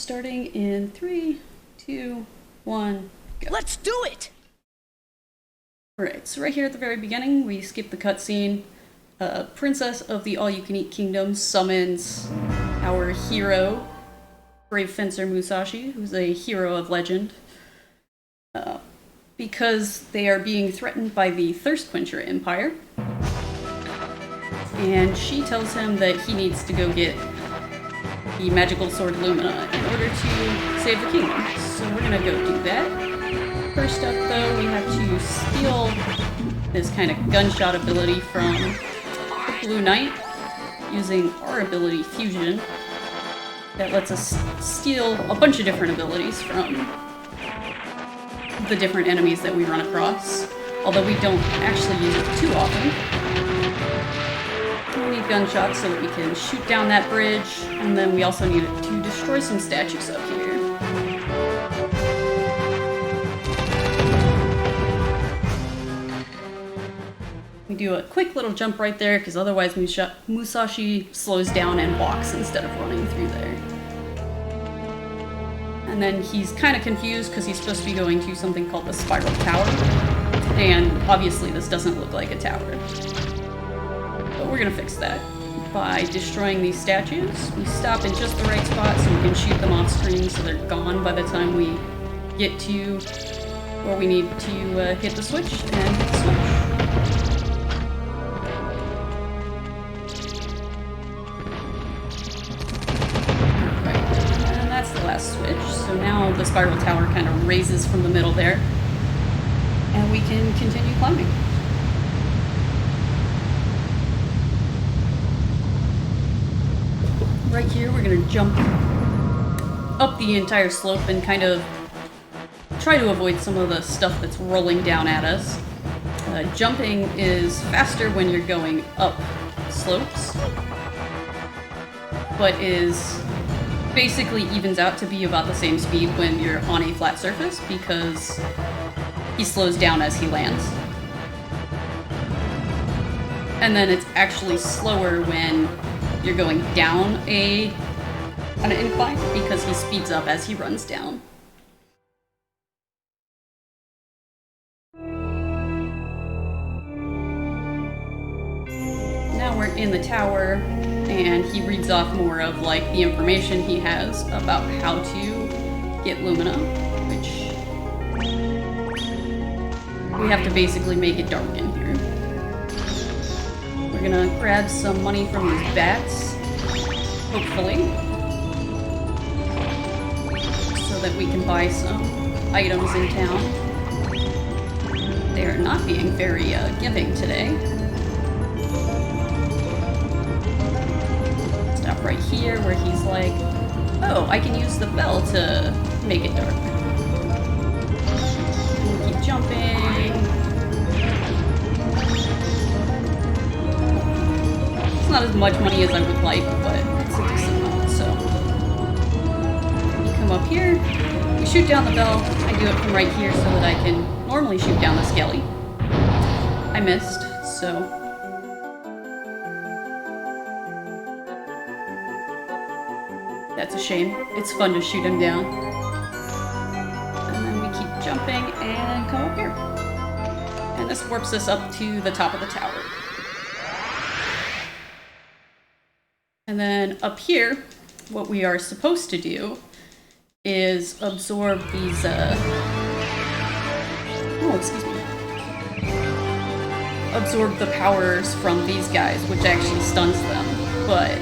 starting in 3, 2, 1, go. Let's do it! Alright, so right here at the very beginning, we skip the cutscene. Princess of the All-You-Can-Eat Kingdom summons our hero, brave fencer Musashi, who's a hero of legend, because they are being threatened by the Thirst Quencher Empire. And she tells him that he needs to go get the magical sword Lumina in order to save the kingdom. So we're gonna go do that. First up though, we have to steal this kind of gunshot ability from the Blue Knight using our ability Fusion that lets us steal a bunch of different abilities from the different enemies that we run across, although we don't actually use it too often. We need gunshots so that we can shoot down that bridge, and then we also need it to destroy some statues up here. We do a quick little jump right there, because otherwise Musashi slows down and walks instead of running through there. And then he's kind of confused because he's supposed to be going to something called the Spiral Tower, and obviously this doesn't look like a tower. But we're gonna fix that by destroying these statues. We stop in just the right spot so we can shoot them off screen so they're gone by the time we get to where we need to hit the switch and hit the switch. Last switch, so now the spiral tower kind of raises from the middle there, and we can continue climbing. Right here, we're going to jump up the entire slope and kind of try to avoid some of the stuff that's rolling down at us. Jumping is faster when you're going up slopes, but is basically evens out to be about the same speed when you're on a flat surface because he slows down as he lands. And then it's actually slower when you're going down an incline because he speeds up as he runs down. Now we're in the tower, and he reads off more of like the information he has about how to get Lumina, which we have to basically make it dark in here. We're gonna grab some money from these bats, hopefully, so that we can buy some items in town. They are not being very giving today. Right here where he's like, oh, I can use the bell to make it dark. We'll keep jumping. It's not as much money as I would like, but it's a decent amount, so. We come up here, we shoot down the bell. I do it from right here so that I can normally shoot down the skelly. I missed, so. That's a shame. It's fun to shoot him down. And then we keep jumping and come up here. And this warps us up to the top of the tower. And then up here, what we are supposed to do is absorb these, absorb the powers from these guys, which actually stuns them. But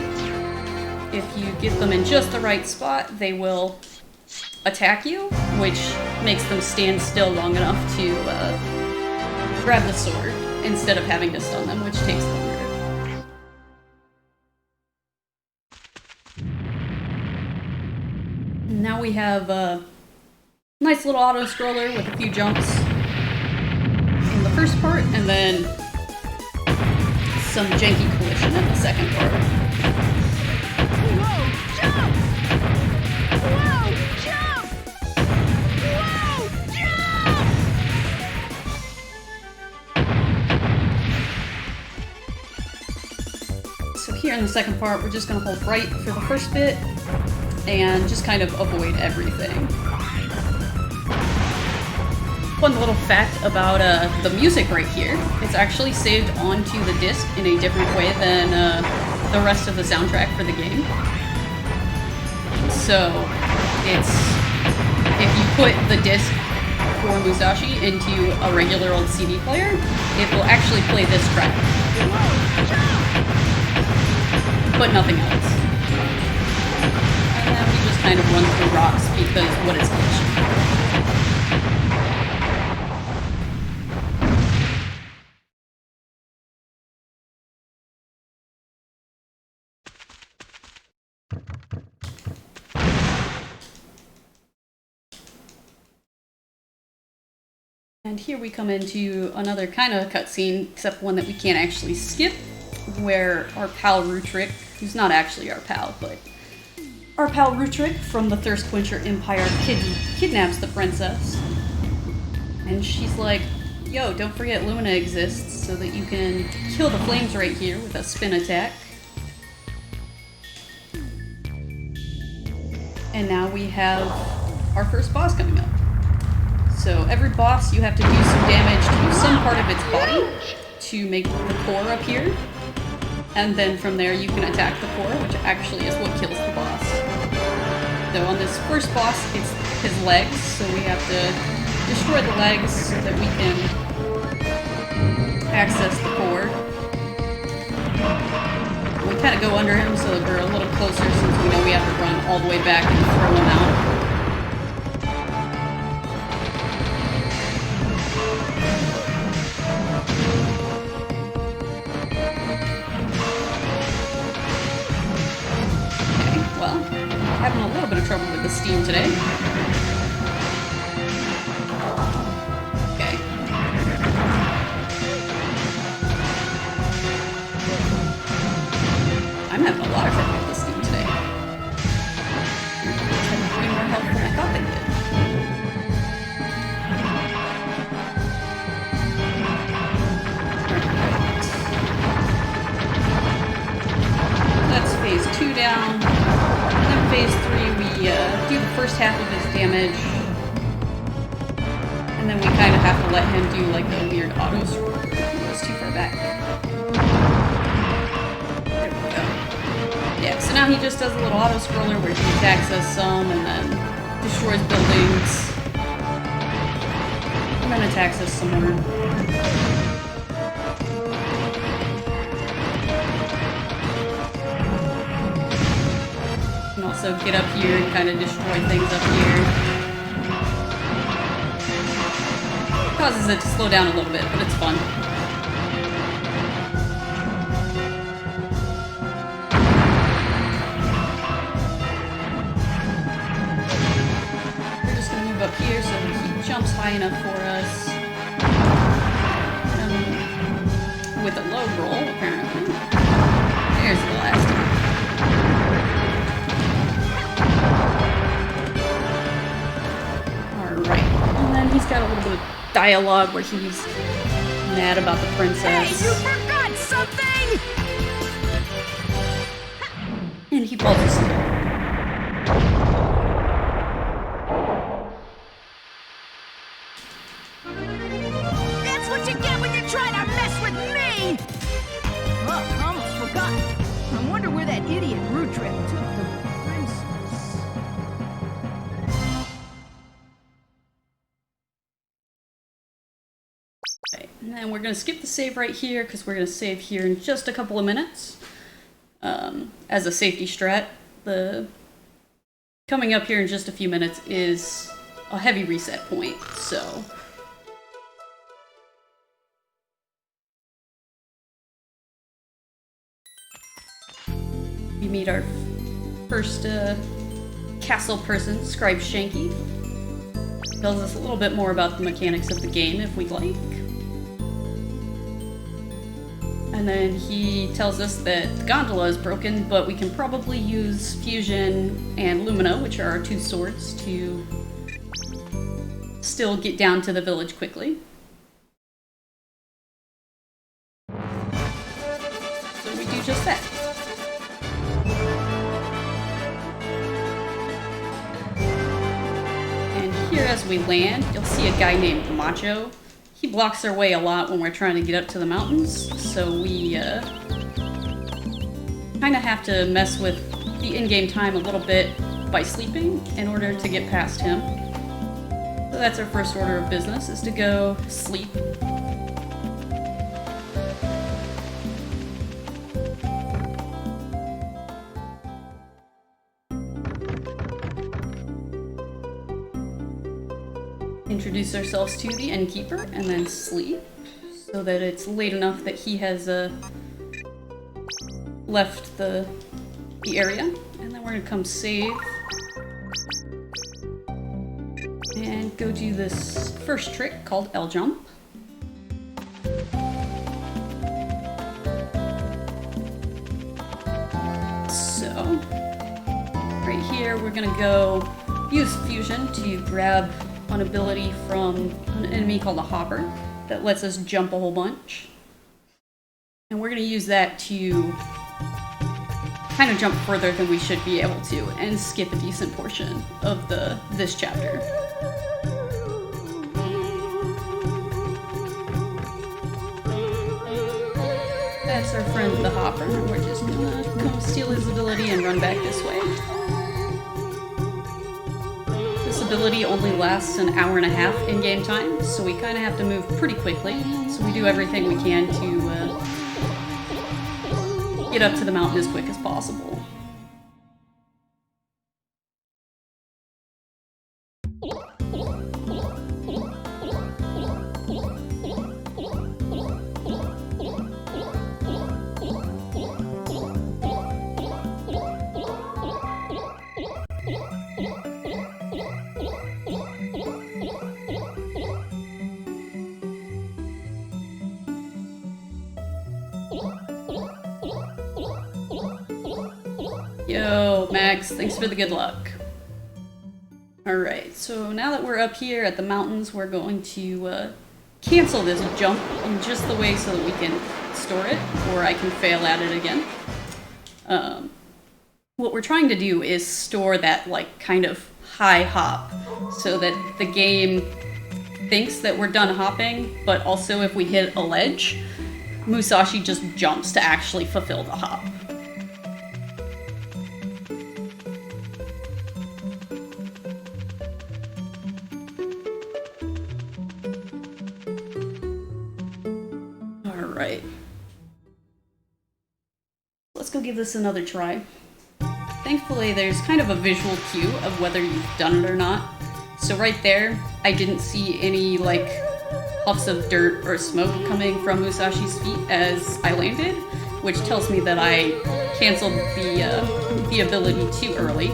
if you get them in just the right spot, they will attack you, which makes them stand still long enough to grab the sword instead of having to stun them, which takes longer. Now we have a nice little auto-scroller with a few jumps in the first part, and then some janky collision in the second part. So here in the second part, we're just going to hold right for the first bit, and just kind of avoid everything. Fun little fact about the music right here, it's actually saved onto the disc in a different way than the rest of the soundtrack for the game. So it's, if you put the disc for Musashi into a regular old CD player, it will actually play this track, but nothing else. And then we just kind of run through rocks because what is glitched? And here we come into another kind of cutscene, except one that we can't actually skip, where our pal Rutrick, who's not actually our pal, but our pal Rutrick from the Thirst Quencher Empire kidnaps the princess. And she's like, yo, don't forget Lumina exists so that you can kill the flames right here with a spin attack. And now we have our first boss coming up. So every boss, you have to do some damage to some part of its body to make the core appear. And then from there you can attack the core, which actually is what kills the boss. So on this first boss, it's his legs, so we have to destroy the legs so that we can access the core. We kind of go under him so that we're a little closer since we know we have to run all the way back and throw him out. Having a little bit of trouble with the Steam today. Okay. I'm having a lot of trouble with the Steam today. It's having way more help than I thought they did. Alright. That's phase 2 down. Phase 3, we do the first half of his damage, and then we kind of have to let him do like the weird auto scroll. It's too far back. There we go. Yeah, so now he just does a little auto scroller where he attacks us some and then destroys buildings, and then attacks us some more. Also get up here and kind of destroy things up here. Causes it to slow down a little bit, but it's fun. We're just going to move up here so that he jumps high enough for us. With a low roll, apparently. There's the last one. He's got a little bit of dialogue where he's mad about the princess. Hey, you forgot something! And he falls asleep. That's what you get when you try to mess with me! Oh, almost forgot. I wonder where that idiot Rutrick took the princess. And then we're going to skip the save right here because we're going to save here in just a couple of minutes. As a safety strat, coming up here in just a few minutes is a heavy reset point, so... We meet our first castle person, Scribe Shanky. Tells us a little bit more about the mechanics of the game if we'd like. And then he tells us that the gondola is broken, but we can probably use Fusion and Lumina, which are our two swords, to still get down to the village quickly. So we do just that. here as we land, you'll see a guy named Macho. He blocks our way a lot when we're trying to get up to the mountains, so we kind of have to mess with the in-game time a little bit by sleeping in order to get past him. So that's our first order of business, is to go sleep. Introduce ourselves to the innkeeper and then sleep so that it's late enough that he has left the area. And then we're gonna come save and go do this first trick called L jump. So right here we're gonna go use fusion to grab an ability from an enemy called a hopper that lets us jump a whole bunch. And we're going to use that to kind of jump further than we should be able to and skip a decent portion of this chapter. That's our friend the hopper. We're just going to come steal his ability and run back this way. This ability only lasts an hour and a half in game time, so we kind of have to move pretty quickly. So we do everything we can to get up to the mountain as quick as possible. Yo, Max, thanks for the good luck. Alright, so now that we're up here at the mountains, we're going to cancel this jump in just the way so that we can store it, or I can fail at it again. What we're trying to do is store that, like, kind of high hop, so that the game thinks that we're done hopping, but also if we hit a ledge, Musashi just jumps to actually fulfill the hop. Alright. Let's go give this another try. Thankfully, there's kind of a visual cue of whether you've done it or not. So right there, I didn't see any, like, puffs of dirt or smoke coming from Musashi's feet as I landed, which tells me that I canceled the ability too early.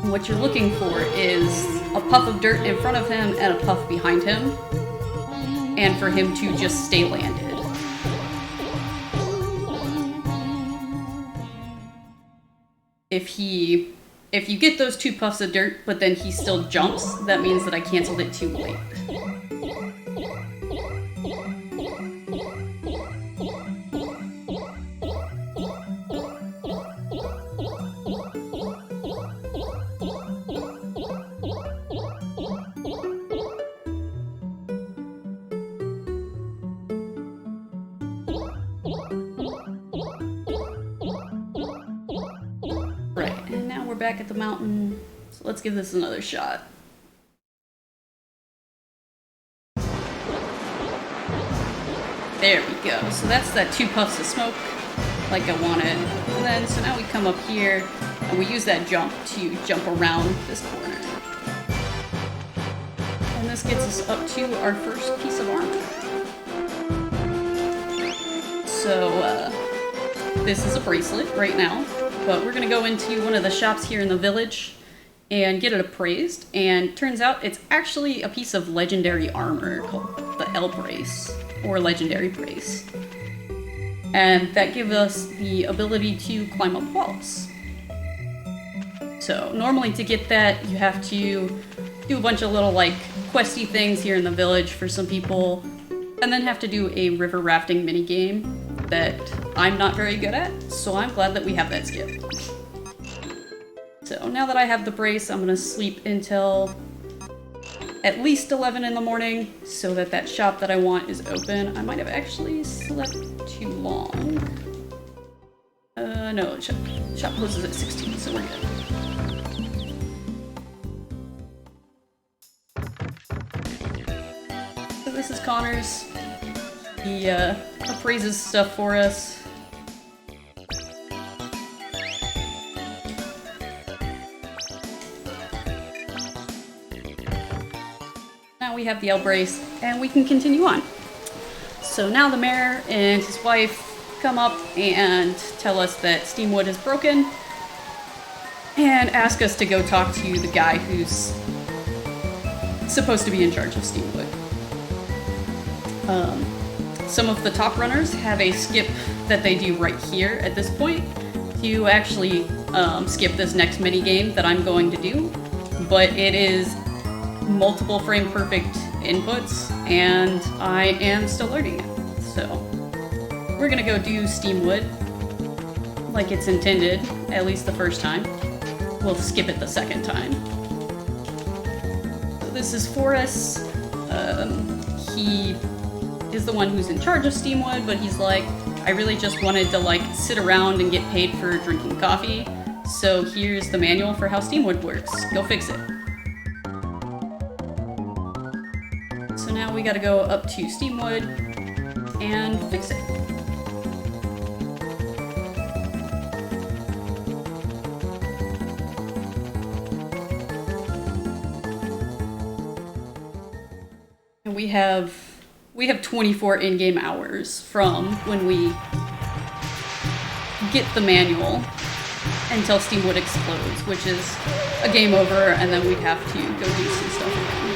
What you're looking for is a puff of dirt in front of him and a puff behind him, and for him to just stay landed. If you get those two puffs of dirt, but then he still jumps, that means that I canceled it too late. Right, and now we're back at the mountain, so let's give this another shot. There we go. So that's that two puffs of smoke, like I wanted. And then, so now we come up here, and we use that jump to jump around this corner. And this gets us up to our first piece of armor. So, this is a bracelet right now. But we're gonna go into one of the shops here in the village and get it appraised, and turns out it's actually a piece of legendary armor called the L Brace, or Legendary Brace. And that gives us the ability to climb up walls. So normally to get that, you have to do a bunch of little, like, questy things here in the village for some people, and then have to do a river rafting minigame that I'm not very good at, so I'm glad that we have that skip. So now that I have the brace, I'm gonna sleep until at least 11 in the morning so that that shop that I want is open. I might have actually slept too long. No, shop closes at 16, so we're good. So this is Connor's. He appraises stuff for us. Now we have the L brace, and we can continue on. So now the mayor and his wife come up and tell us that Steamwood is broken, and ask us to go talk to the guy who's supposed to be in charge of Steamwood. Some of the top runners have a skip that they do right here at this point to actually skip this next mini game that I'm going to do, but it is multiple frame perfect inputs, and I am still learning it. So we're gonna go do Steamwood like it's intended, at least the first time. We'll skip it the second time. So this is Forrest. He is the one who's in charge of Steamwood, but he's like, I really just wanted to like sit around and get paid for drinking coffee, so here's the manual for how Steamwood works. Go fix it. So now we gotta go up to Steamwood and fix it. And we have 24 in-game hours from when we get the manual until Steamwood explodes, which is a game over, and then we'd have to go do some stuff again.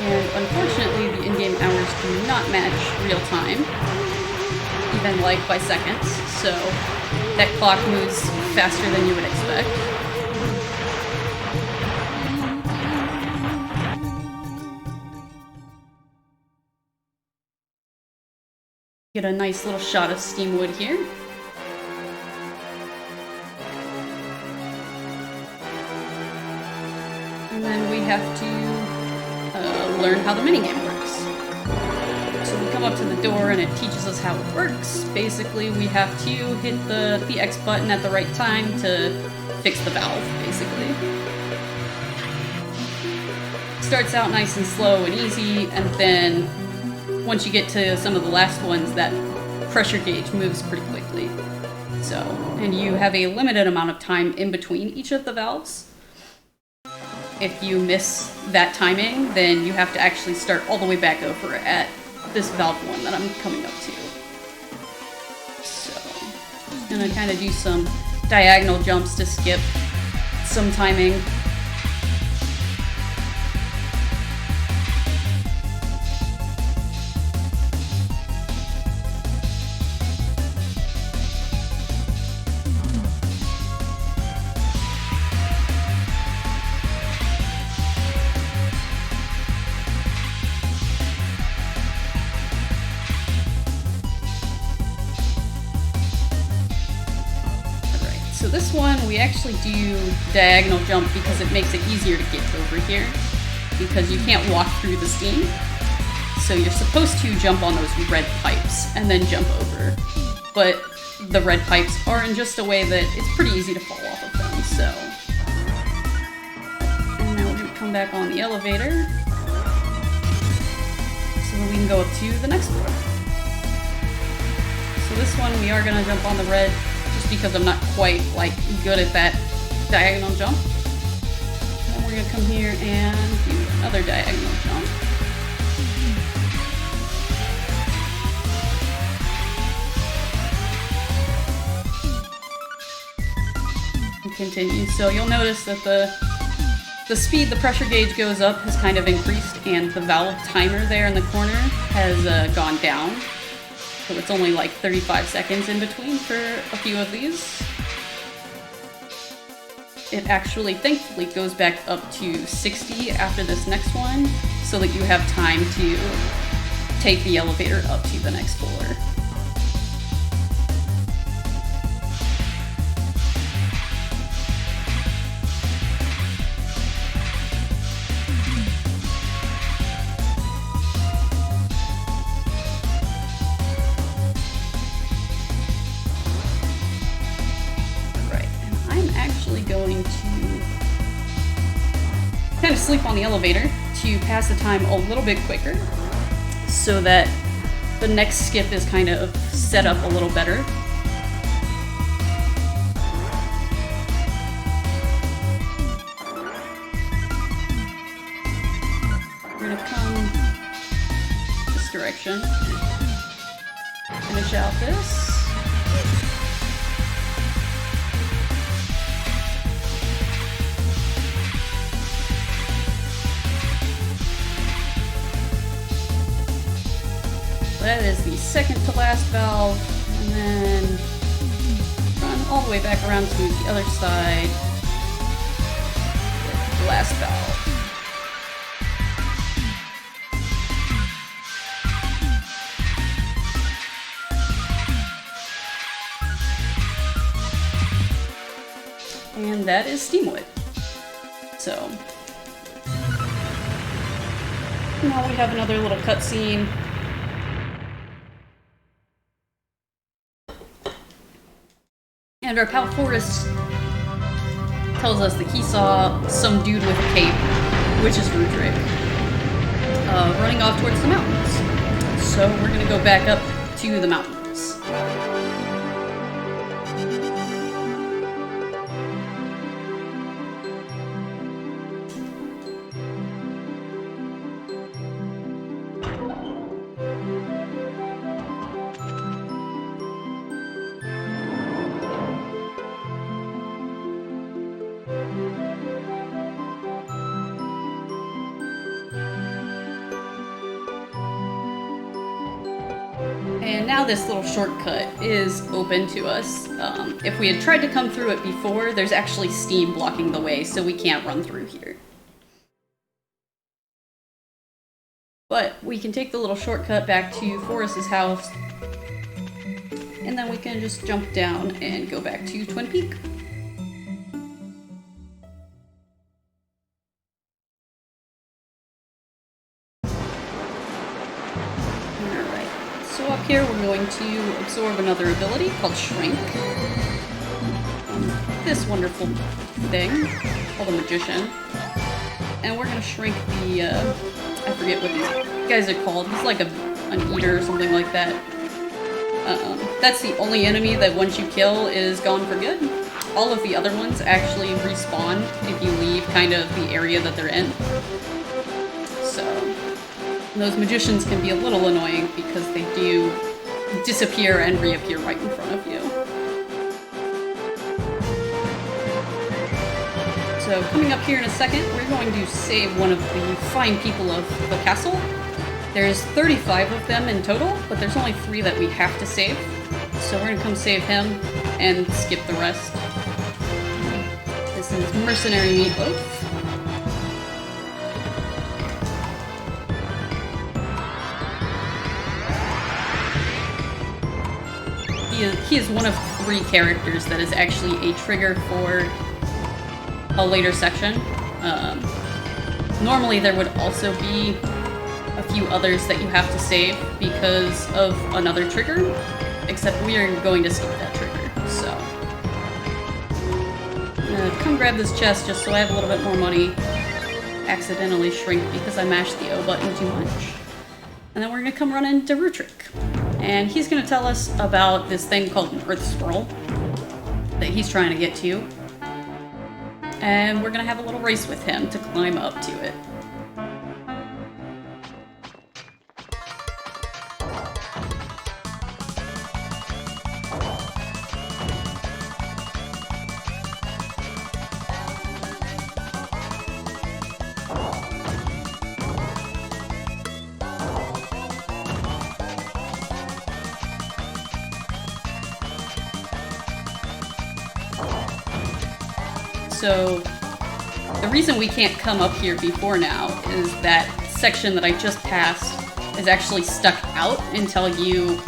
And unfortunately, the in-game hours do not match real time, even like by seconds, so that clock moves faster than you would expect. Get a nice little shot of Steamwood here. And then we have to learn how the minigame works. So we come up to the door and it teaches us how it works. Basically, we have to hit the X button at the right time to fix the valve, basically. Starts out nice and slow and easy, and then once you get to some of the last ones, that pressure gauge moves pretty quickly. So, and you have a limited amount of time in between each of the valves. If you miss that timing, then you have to actually start all the way back over at this valve one that I'm coming up to. So, I'm gonna kind of do some diagonal jumps to skip some timing. So this one, we actually do diagonal jump because it makes it easier to get over here, because you can't walk through the steam. So you're supposed to jump on those red pipes and then jump over. But the red pipes are in just a way that it's pretty easy to fall off of them, so. And now we're gonna come back on the elevator so that we can go up to the next floor. So this one, we are gonna jump on the red, because I'm not quite like good at that diagonal jump. And we're gonna come here and do another diagonal jump. And continue. So you'll notice that the speed the pressure gauge goes up has kind of increased, and the valve timer there in the corner has gone down. So it's only like 35 seconds in between for a few of these. It actually, thankfully, goes back up to 60 after this next one, so that you have time to take the elevator up to the next floor. going to kind of sleep on the elevator to pass the time a little bit quicker so that the next skip is kind of set up a little better. We're gonna come this direction, finish out this. That is the second to last valve, and then run all the way back around to the other side with the last valve. And that is Steamwood. So now we have another little cutscene. And our pal Forrest tells us that he saw some dude with a cape, which is Rudrick, running off towards the mountains. So we're gonna go back up to the mountains. And now this little shortcut is open to us. If we had tried to come through it before, there's actually steam blocking the way, so we can't run through here. But we can take the little shortcut back to Forrest's house, and then we can just jump down and go back to Twin Peak. So up here we're going to absorb another ability called Shrink. This wonderful thing called a Magician. And we're going to shrink the, I forget what these guys are called. He's like an eater or something like that. That's the only enemy that once you kill is gone for good. All of the other ones actually respawn if you leave kind of the area that they're in. So those magicians can be a little annoying because they do disappear and reappear right in front of you. So coming up here in a second, we're going to save one of the fine people of the castle. There's 35 of them in total, but there's only 3 that we have to save. So we're gonna come save him and skip the rest. This is Mercenary Meatloaf. He is one of 3 characters that is actually a trigger for a later section. Normally there would also be a few others that you have to save because of another trigger, except we are going to skip that trigger, so. I'm gonna come grab this chest just so I have a little bit more money. Accidentally shrink because I mashed the O button too much. And then we're gonna come run into Rudrick. And he's gonna tell us about this thing called an Earth Scroll that he's trying to get to. And we're gonna have a little race with him to climb up to it. So the reason we can't come up here before now is that section that I just passed is actually stuck out until you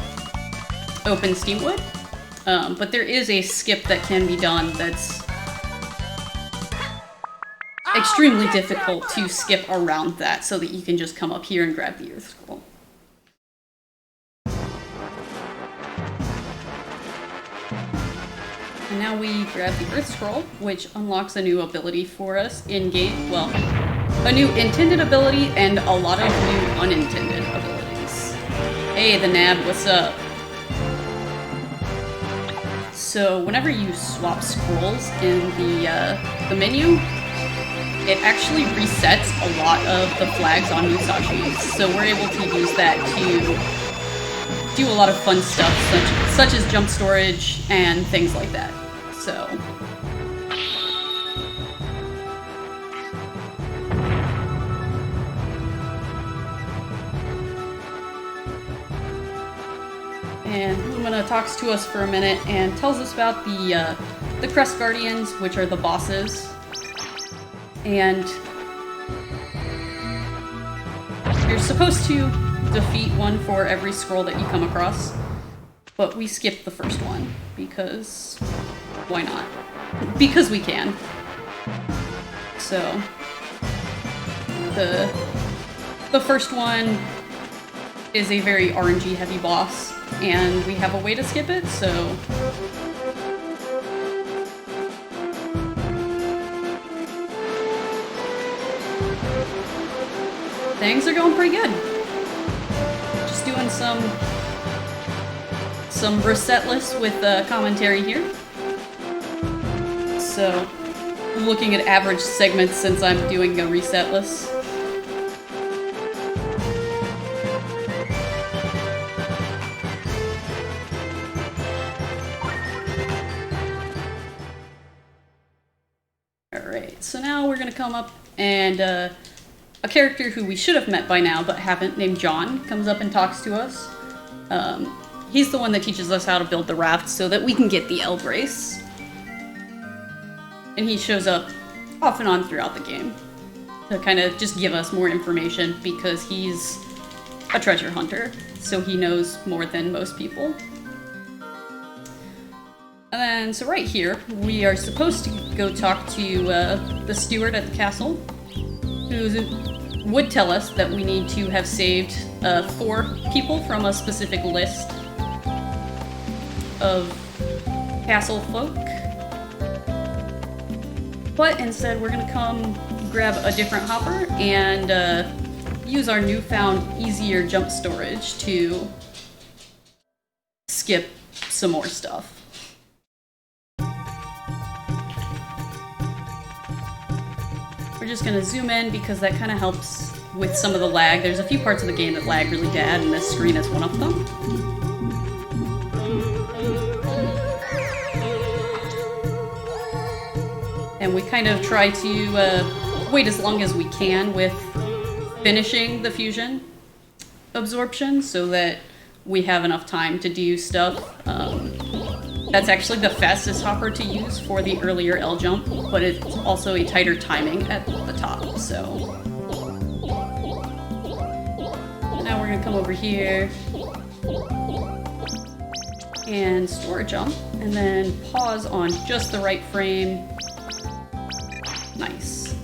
open Steamwood. But there is a skip that can be done that's extremely difficult to skip around that so that you can just come up here and grab the Earth Scroll. And now we grab the Earth Scroll, which unlocks a new ability for us in-game. Well, a new intended ability and a lot of new unintended abilities. Hey, the Nab, what's up? So whenever you swap scrolls in the menu, it actually resets a lot of the flags on Musashi. So we're able to use that to do a lot of fun stuff, such as jump storage and things like that. So. And Lumina talks to us for a minute and tells us about the Crest Guardians, which are the bosses. And you're supposed to defeat one for every scroll that you come across, but we skipped the first one because why not? Because we can. So the first one is a very RNG heavy boss, and we have a way to skip it, so things are going pretty good. Just doing some resetless with commentary here. So, looking at average segments since I'm doing a resetless. Alright, so now we're gonna come up and a character who we should have met by now but haven't, named John, comes up and talks to us. He's the one that teaches us how to build the raft so that we can get the Eld Race. And he shows up off and on throughout the game to kind of just give us more information because he's a treasure hunter, so he knows more than most people. And then, so right here, we are supposed to go talk to the steward at the castle, who would tell us that we need to have saved 4 people from a specific list of castle folk. But instead, we're gonna come grab a different hopper and use our newfound easier jump storage to skip some more stuff. We're just gonna zoom in because that kind of helps with some of the lag. There's a few parts of the game that lag really bad, and this screen is one of them. And we kind of try to wait as long as we can with finishing the fusion absorption so that we have enough time to do stuff. That's actually the fastest hopper to use for the earlier L jump, but it's also a tighter timing at the top, so. Now we're gonna come over here and store a jump, and then pause on just the right frame. Nice.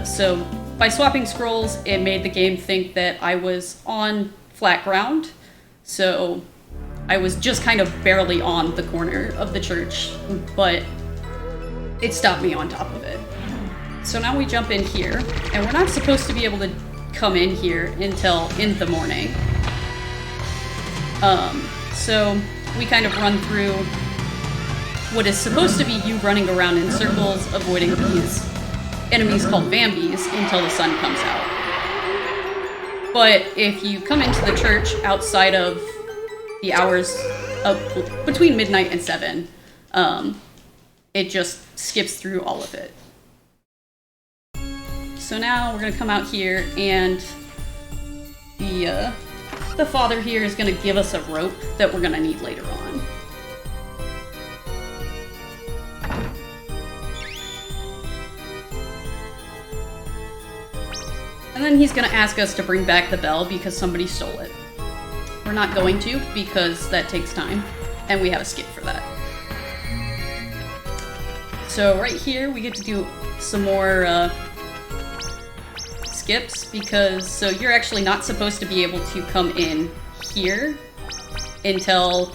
So by swapping scrolls, it made the game think that I was on flat ground, so I was just kind of barely on the corner of the church, but it stopped me on top of it. So now we jump in here, and we're not supposed to be able to come in here until in the morning. So we kind of run through what is supposed to be you running around in circles, avoiding these enemies called Vambies until the sun comes out. But if you come into the church outside of the hours of between midnight and 7, it just skips through all of it. So now we're gonna come out here, and the father here is gonna give us a rope that we're gonna need later on. And then he's gonna ask us to bring back the bell because somebody stole it. We're not going to because that takes time, and we have a skip for that. So right here we get to do some more skips because so you're actually not supposed to be able to come in here until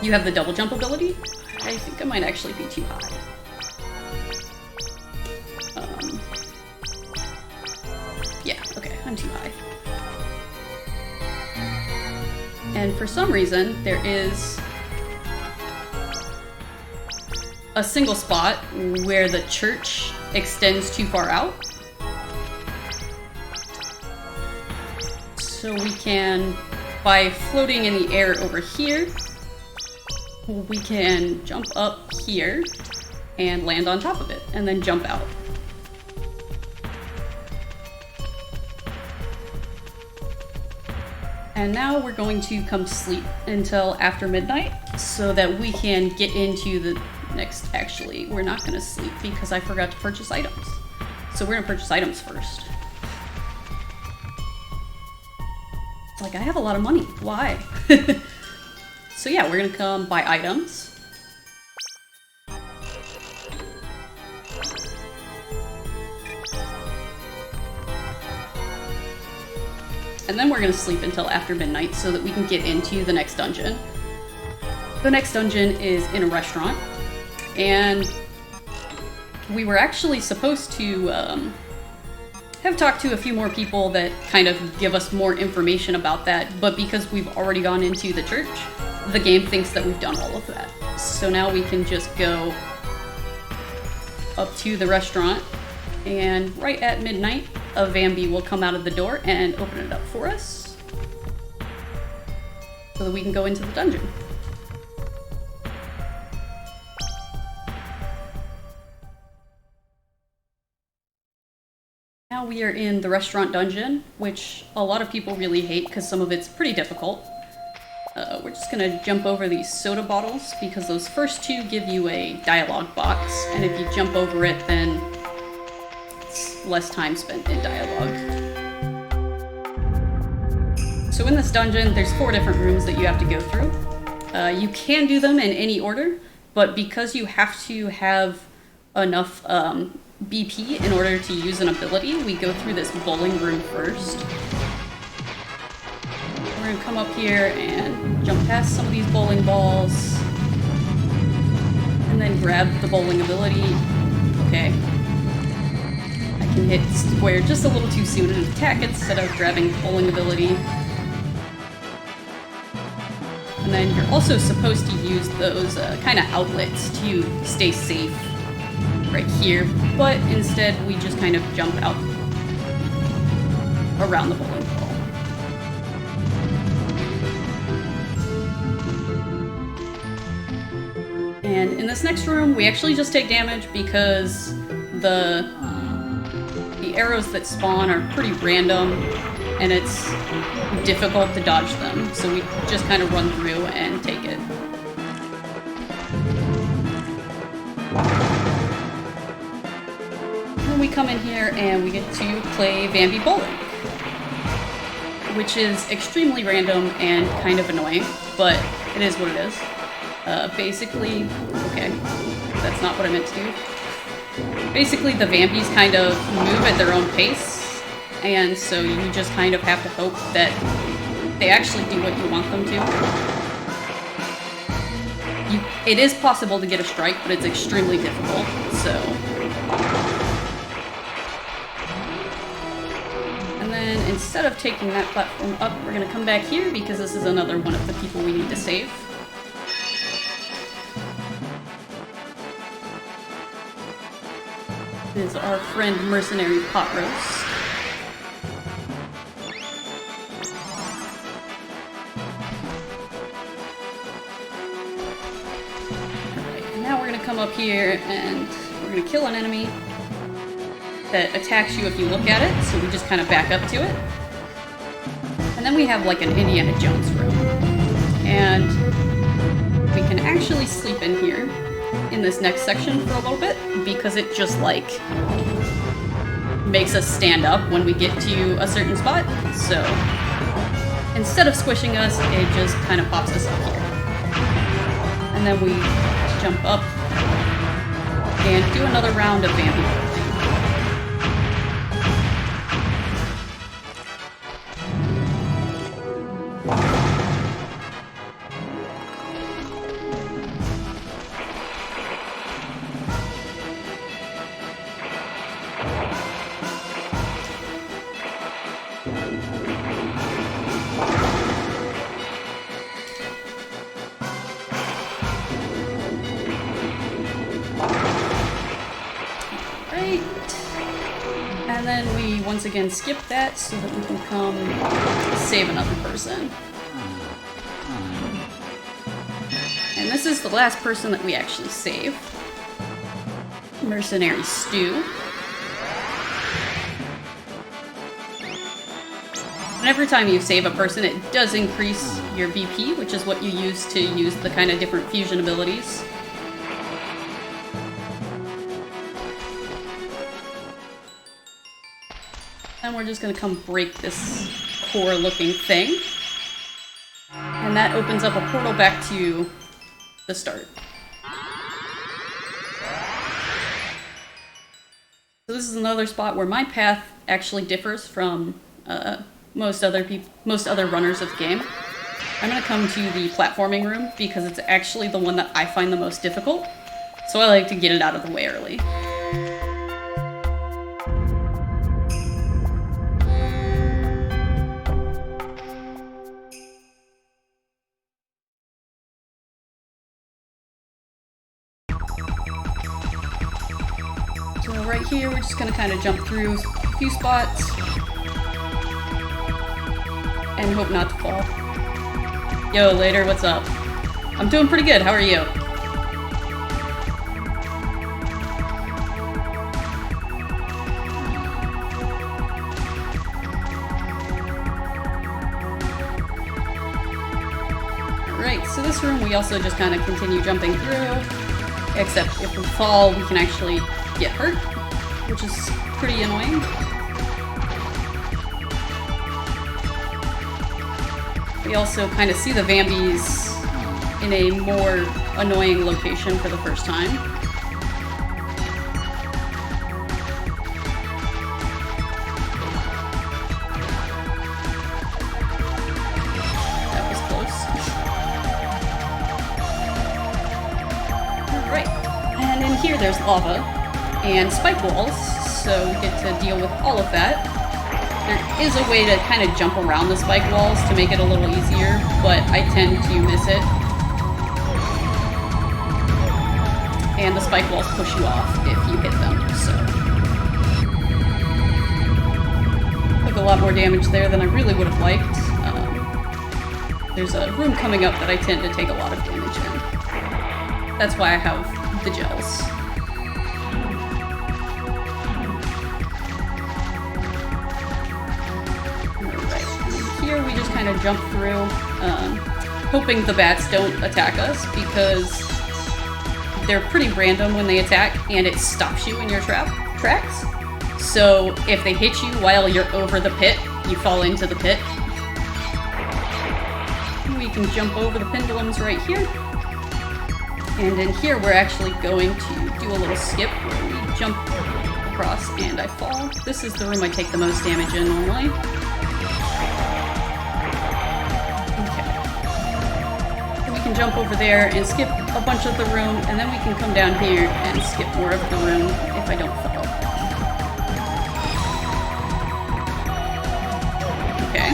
you have the double jump ability. I think I might actually be too high. Yeah, okay, I'm too high. And for some reason, there is a single spot where the church extends too far out. So we can, by floating in the air over here, we can jump up here and land on top of it, and then jump out. And now we're going to come sleep until after midnight so that we can get into the next. Actually, we're not going to sleep because I forgot to purchase items. So we're going to purchase items first. It's like, I have a lot of money. Why? So yeah, we're going to come buy items. And then we're going to sleep until after midnight so that we can get into the next dungeon. The next dungeon is in a restaurant, and we were actually supposed to have talked to a few more people that kind of give us more information about that, but because we've already gone into the church, the game thinks that we've done all of that. So now we can just go up to the restaurant, and right at midnight, a Vambi will come out of the door and open it up for us so that we can go into the dungeon. Now we are in the restaurant dungeon, which a lot of people really hate because some of it's pretty difficult. We're just gonna jump over these soda bottles because those first two give you a dialogue box, and if you jump over it, then it's less time spent in dialogue. So in this dungeon, there's 4 different rooms that you have to go through. You can do them in any order, but because you have to have enough BP in order to use an ability, we go through this bowling room first. We're gonna come up here and jump past some of these bowling balls, and then grab the bowling ability. Okay. I can hit square just a little too soon and attack instead of grabbing the bowling ability. And then you're also supposed to use those kind of outlets to stay safe right here, but instead we just kind of jump out around the bowling ball. And in this next room, we actually just take damage because the arrows that spawn are pretty random, and it's difficult to dodge them, so we just kind of run through and take it. Then we come in here and we get to play Vambi Bowling, which is extremely random and kind of annoying, but it is what it is. Basically, okay, that's not what I meant to do. Basically, the Vambis kind of move at their own pace, and so you just kind of have to hope that they actually do what you want them to. It is possible to get a strike, but it's extremely difficult, so. And then instead of taking that platform up, we're gonna come back here because this is another one of the people we need to save. Is our friend Mercenary Pot Roast. Alright, now we're gonna come up here and we're gonna kill an enemy that attacks you if you look at it, so we just kind of back up to it. And then we have like an Indiana Jones room. And we can actually sleep in here in this next section for a little bit because it just like makes us stand up when we get to a certain spot. So instead of squishing us, it just kind of pops us up here. And then we jump up and do another round of Vambi. And then we once again skip that so that we can come save another person. And this is the last person that we actually save. Mercenary Stew. And every time you save a person, it does increase your BP, which is what you use to use the kind of different fusion abilities. And we're just gonna come break this core looking thing. And that opens up a portal back to the start. So this is another spot where my path actually differs from most other runners of the game. I'm gonna come to the platforming room because it's actually the one that I find the most difficult. So I like to get it out of the way early. So right here, we're just gonna kind of jump through a few spots and hope not to fall. Yo, later, what's up? I'm doing pretty good, how are you? Alright, so this room we also just kind of continue jumping through, except if we fall, we can actually get hurt, which is pretty annoying. We also kind of see the Vambies in a more annoying location for the first time. That was close. Alright, and in here there's lava and spike walls, so we get to deal with all of that. There is a way to kind of jump around the spike walls to make it a little easier, but I tend to miss it. And the spike walls push you off if you hit them, so. Took a lot more damage there than I really would have liked. There's a room coming up that I tend to take a lot of damage in. That's why I have the gels. Here we just kind of jump through, hoping the bats don't attack us because they're pretty random when they attack and it stops you in your tracks. So if they hit you while you're over the pit, you fall into the pit. We can jump over the pendulums right here. And in here we're actually going to do a little skip where we jump across and I fall. This is the room I take the most damage in normally. Can jump over there and skip a bunch of the room, and then we can come down here and skip more of the room if I don't fall. Okay.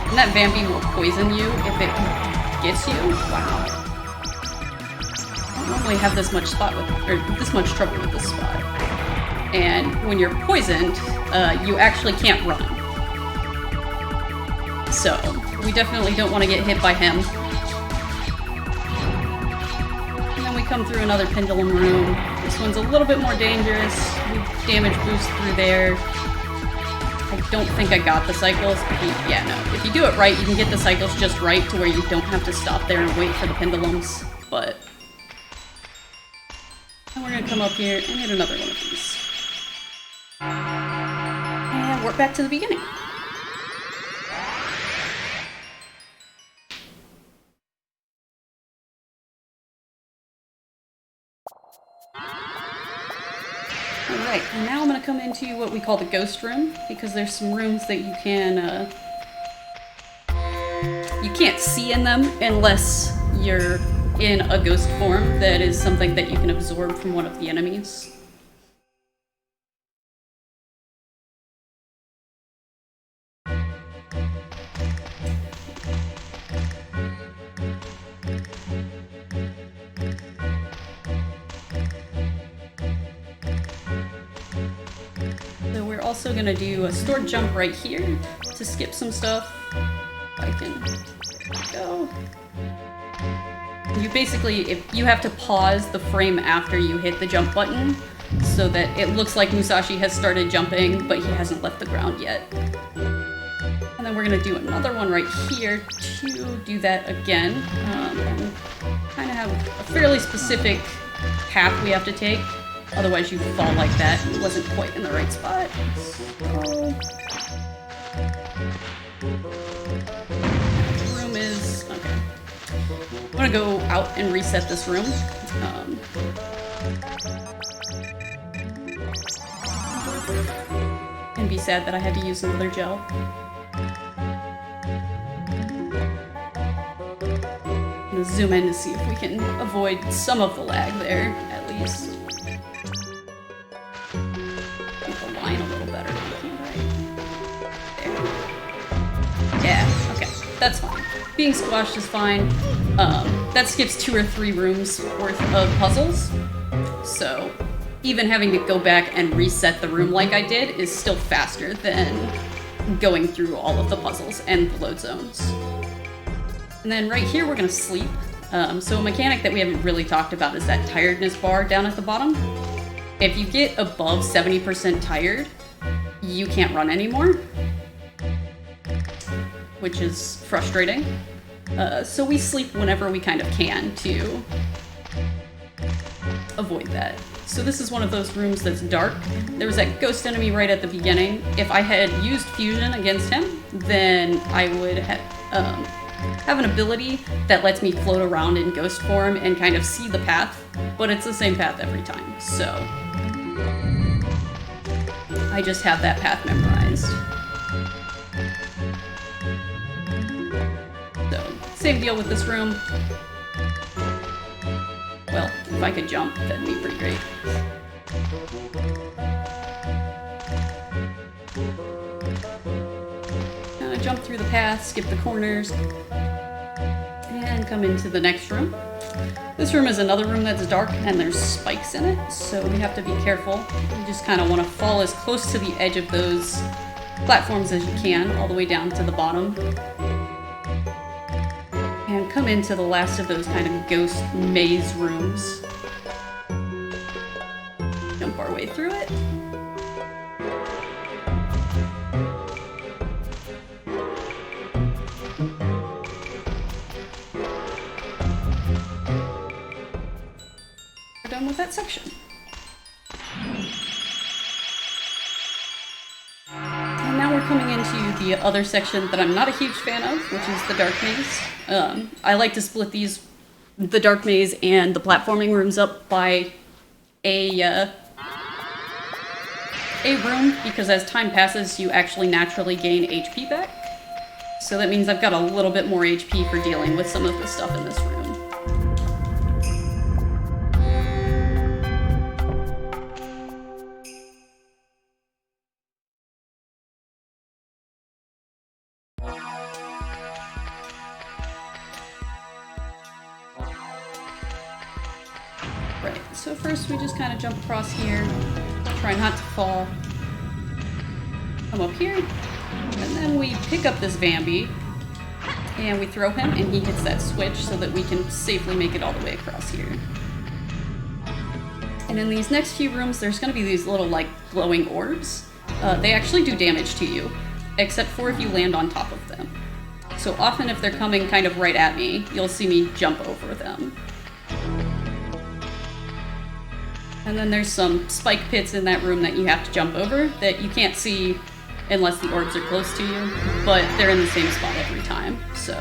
And that Vampi will poison you if it gets you. Wow. I don't normally have this much this much trouble with this spot. And when you're poisoned, you actually can't run. So we definitely don't want to get hit by him. And then we come through another pendulum room. This one's a little bit more dangerous. We damage boost through there. I don't think I got the cycles. Yeah, no. If you do it right, you can get the cycles just right to where you don't have to stop there and wait for the pendulums. But then we're gonna come up here and hit another one of these. And we're back to the beginning. Alright, and now I'm going to come into what we call the ghost room, because there's some rooms that you can't see in them unless you're in a ghost form that is something that you can absorb from one of the enemies. also gonna do a stored jump right here to skip some stuff. I can go. You basically, if you have to pause the frame after you hit the jump button so that it looks like Musashi has started jumping, but he hasn't left the ground yet. And then we're gonna do another one right here to do that again. And kind of have a fairly specific path we have to take. Otherwise you fall like that. It wasn't quite in the right spot. So... room is... okay. I'm gonna go out and reset this room. And be sad that I had to use another gel. I'm gonna zoom in to see if we can avoid some of the lag there, at least. Make the line a little better. There. Yeah, okay, that's fine. Being squashed is fine. That skips 2 or 3 rooms worth of puzzles. So even having to go back and reset the room like I did is still faster than going through all of the puzzles and the load zones. And then right here we're gonna sleep. So a mechanic that we haven't really talked about is that tiredness bar down at the bottom. If you get above 70% tired, you can't run anymore, which is frustrating. So we sleep whenever we kind of can to avoid that. So this is one of those rooms that's dark. There was that ghost enemy right at the beginning. If I had used fusion against him, then I would have an ability that lets me float around in ghost form and kind of see the path, but it's the same path every time, so I just have that path memorized. So, same deal with this room. Well, if I could jump, that'd be pretty great. Jump through the path, skip the corners, and come into the next room. This room is another room that's dark and there's spikes in it, so we have to be careful. You just kind of want to fall as close to the edge of those platforms as you can, all the way down to the bottom. And come into the last of those kind of ghost maze rooms. Jump our way through it. Done with that section. And now we're coming into the other section that I'm not a huge fan of, which is the dark maze. I like to split the dark maze and the platforming rooms up by a room, because as time passes, you actually naturally gain HP back. So that means I've got a little bit more HP for dealing with some of the stuff in this room. Right, so first we just kind of jump across here, try not to fall, come up here, and then we pick up this Vambi, and we throw him, and he hits that switch so that we can safely make it all the way across here. And in these next few rooms, there's going to be these little, like, glowing orbs. They actually do damage to you, except for if you land on top of them. So often if they're coming kind of right at me, you'll see me jump over them. And then there's some spike pits in that room that you have to jump over that you can't see unless the orbs are close to you, but they're in the same spot every time, so.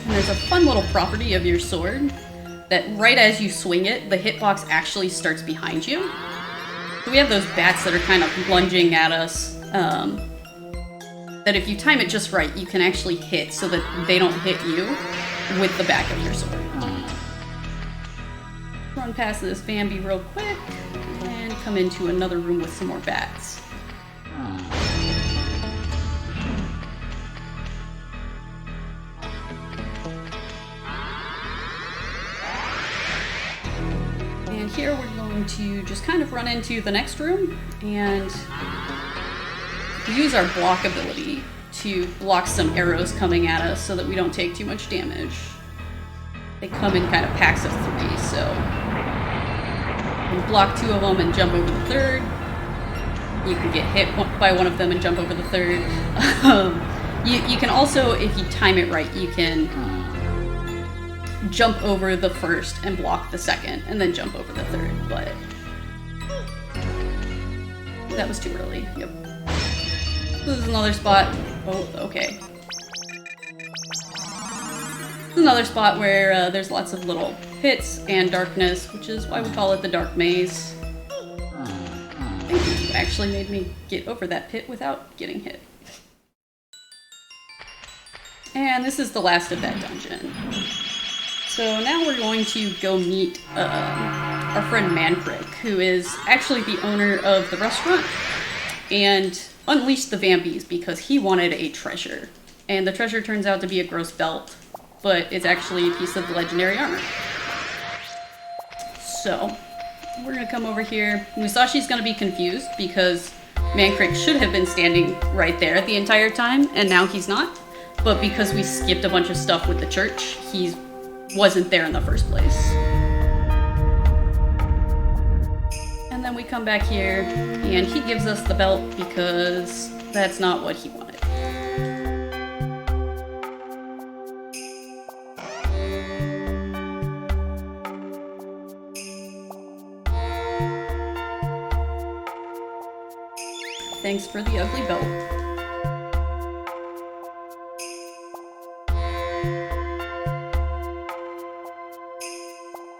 And there's a fun little property of your sword that right as you swing it, the hitbox actually starts behind you. So we have those bats that are kind of lunging at us, that if you time it just right, you can actually hit so that they don't hit you with the back of your sword. Run past this Bambi real quick, and come into another room with some more bats. And here we're going to just kind of run into the next room and use our block ability to block some arrows coming at us so that we don't take too much damage. They come in kind of packs of 3, so you block 2 of them and jump over the 3rd. You can get hit by one of them and jump over the 3rd. You can also, if you time it right, you can jump over the 1st and block the 2nd, and then jump over the 3rd, but that was too early. Yep. This is another spot. Oh, okay. This is another spot where there's lots of little pits and darkness, which is why we call it the Dark Maze. Thank you. You actually made me get over that pit without getting hit. And this is the last of that dungeon. So now we're going to go meet our friend Mancrick, who is actually the owner of the restaurant, and unleashed the Vampies because he wanted a treasure. And the treasure turns out to be a gross belt, but it's actually a piece of legendary armor. So, we're gonna come over here. Musashi's gonna be confused because Mancrick should have been standing right there the entire time, and now he's not. But because we skipped a bunch of stuff with the church, he wasn't there in the first place. And then we come back here, and he gives us the belt because that's not what he wanted. Thanks for the ugly belt.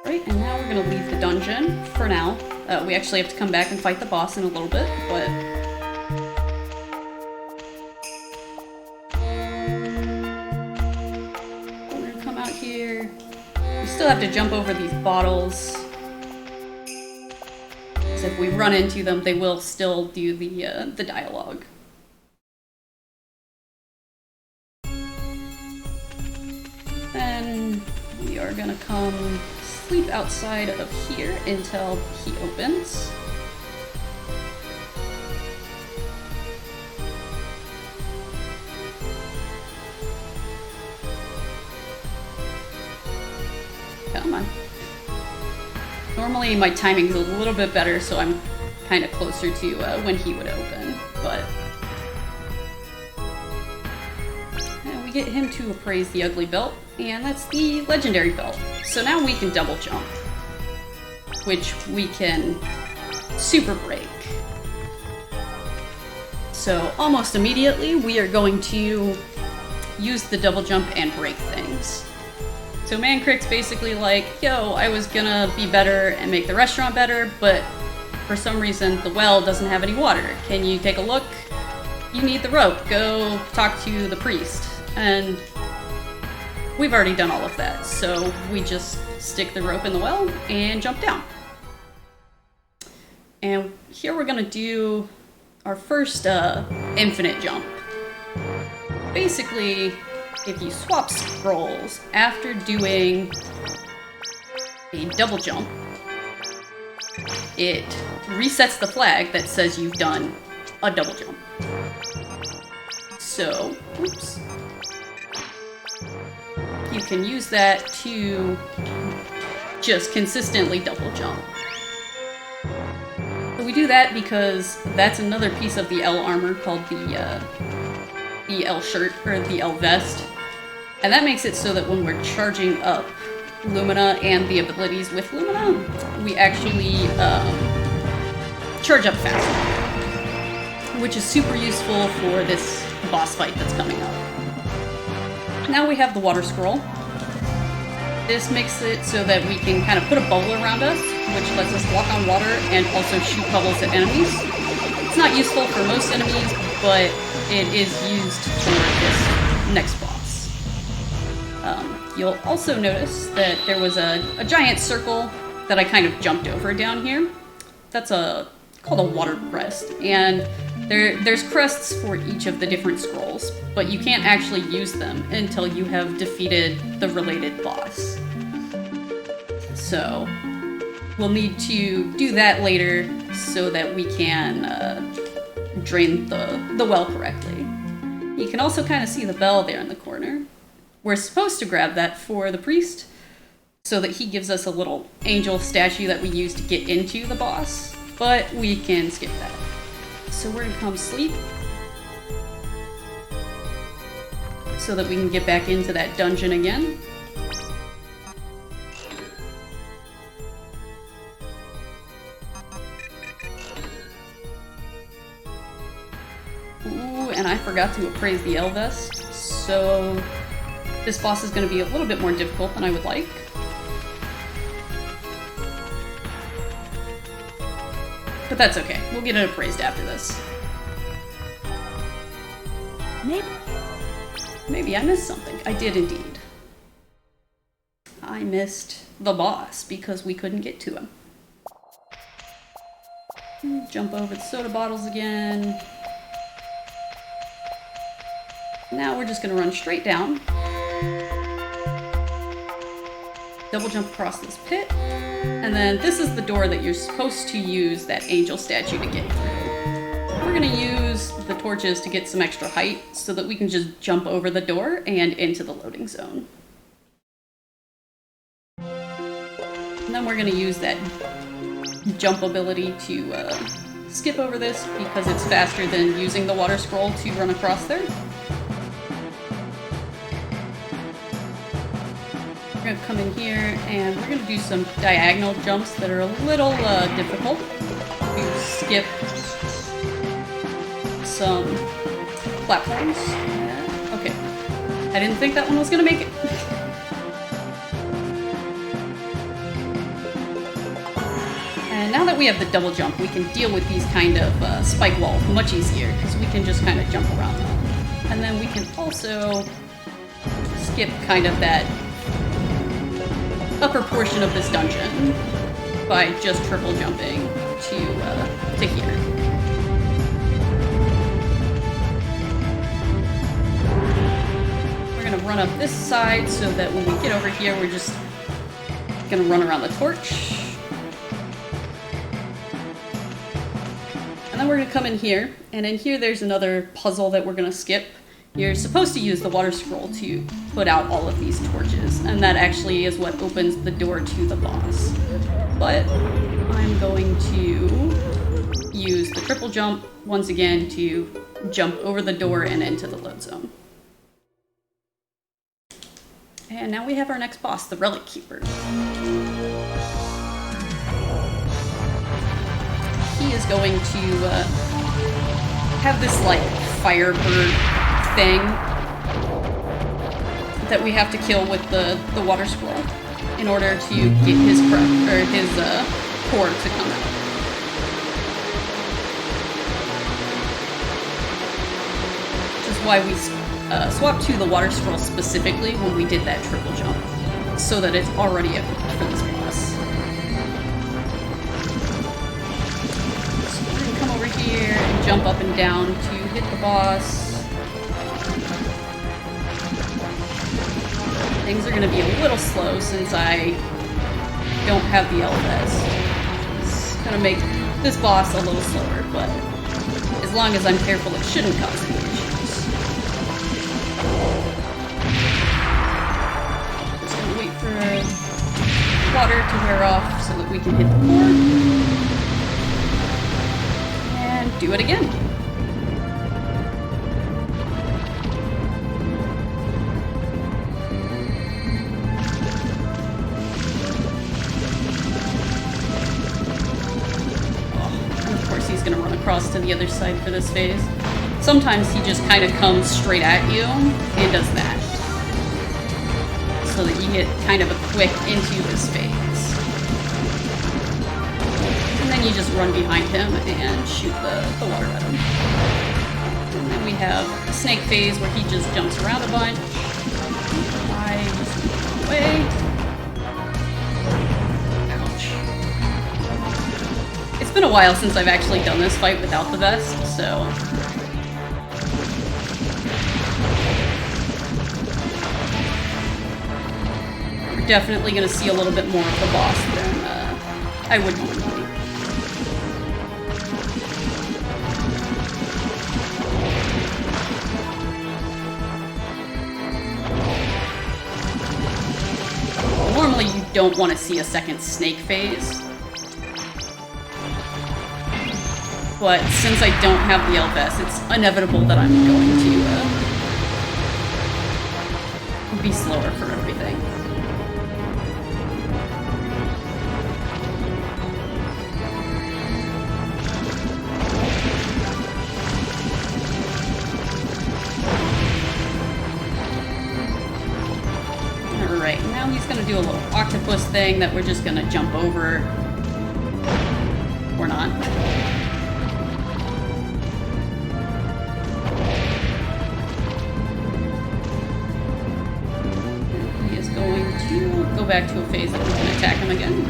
Right, and now we're gonna leave the dungeon for now. We actually have to come back and fight the boss in a little bit, but we're gonna come out here. We still have to jump over these bottles. So if we run into them, they will still do the dialogue. Then we are gonna come sleep outside of here until he opens. Come on. Normally my timing is a little bit better, so I'm kind of closer to when he would open, but and we get him to appraise the ugly belt, and that's the legendary belt. So now we can double jump, which we can super break. So almost immediately we are going to use the double jump and break things. So Mancrick's basically like, yo, I was gonna be better and make the restaurant better, but for some reason the well doesn't have any water. Can you take a look? You need the rope. Go talk to the priest. And we've already done all of that, so we just stick the rope in the well and jump down. And here we're gonna do our first infinite jump. Basically, if you swap scrolls after doing a double jump, it resets the flag that says you've done a double jump. So, oops. You can use that to just consistently double jump. So we do that because that's another piece of the L armor called the L shirt, or the L vest. And that makes it so that when we're charging up Lumina and the abilities with Lumina, we actually charge up faster, which is super useful for this boss fight that's coming up. Now we have the water scroll. This makes it so that we can kind of put a bubble around us, which lets us walk on water and also shoot bubbles at enemies. It's not useful for most enemies, but it is used for this next boss. You'll also notice that there was a giant circle that I kind of jumped over down here. that's called a water crest, and there's crests for each of the different scrolls, but you can't actually use them until you have defeated the related boss. So we'll need to do that later so that we can drain the well correctly. You can also kind of see the bell there in the corner. We're supposed to grab that for the priest so that he gives us a little angel statue that we use to get into the boss, but we can skip that. So we're gonna come sleep so that we can get back into that dungeon again. Ooh, and I forgot to appraise the Elvest, so this boss is going to be a little bit more difficult than I would like. But that's okay. We'll get it appraised after this. Maybe I missed something. I did indeed. I missed the boss because we couldn't get to him. Jump over the soda bottles again. Now we're just going to run straight down. Double jump across this pit. And then this is the door that you're supposed to use that angel statue to get through. We're going to use the torches to get some extra height so that we can just jump over the door and into the loading zone. And then we're going to use that jump ability to skip over this because it's faster than using the water scroll to run across there. We're gonna come in here and we're gonna do some diagonal jumps that are a little difficult to skip some platforms. Okay, I didn't think that one was gonna make it. And now that we have the double jump, we can deal with these kind of spike walls much easier because we can just kind of jump around them. And then we can also skip kind of that upper portion of this dungeon by just triple jumping to here. We're gonna run up this side so that when we get over here, we're just gonna run around the torch. And then we're gonna come in here, and in here there's another puzzle that we're gonna skip. You're supposed to use the water scroll to put out all of these torches, and that actually is what opens the door to the boss. But I'm going to use the triple jump once again to jump over the door and into the load zone. And now we have our next boss, the Relic Keeper. He is going to have this like firebird thing that we have to kill with the water scroll in order to get his core to come out. Which is why we swapped to the water scroll specifically when we did that triple jump, so that it's already equipped for this boss. So we're gonna come over here and jump up and down to hit the boss. Things are going to be a little slow since I don't have the Elvest. It's going to make this boss a little slower, but as long as I'm careful, it shouldn't cause any issues. Just going to wait for water to wear off so that we can hit the core. And do it again. Across to the other side for this phase. Sometimes he just kind of comes straight at you and does that, so that you get kind of a quick into this phase. And then you just run behind him and shoot the water at him. And then we have a snake phase where he just jumps around a bunch. I just move away. Ouch. It's been a while since I've actually done this fight without the vest, so... We're definitely gonna see a little bit more of the boss than I would normally. Normally you don't want to see a second snake phase. But since I don't have the LVS, it's inevitable that I'm going to be slower for everything. Alright, now he's gonna do a little octopus thing that we're just gonna jump over. Or not. He is going to go back to a phase that we can attack him again.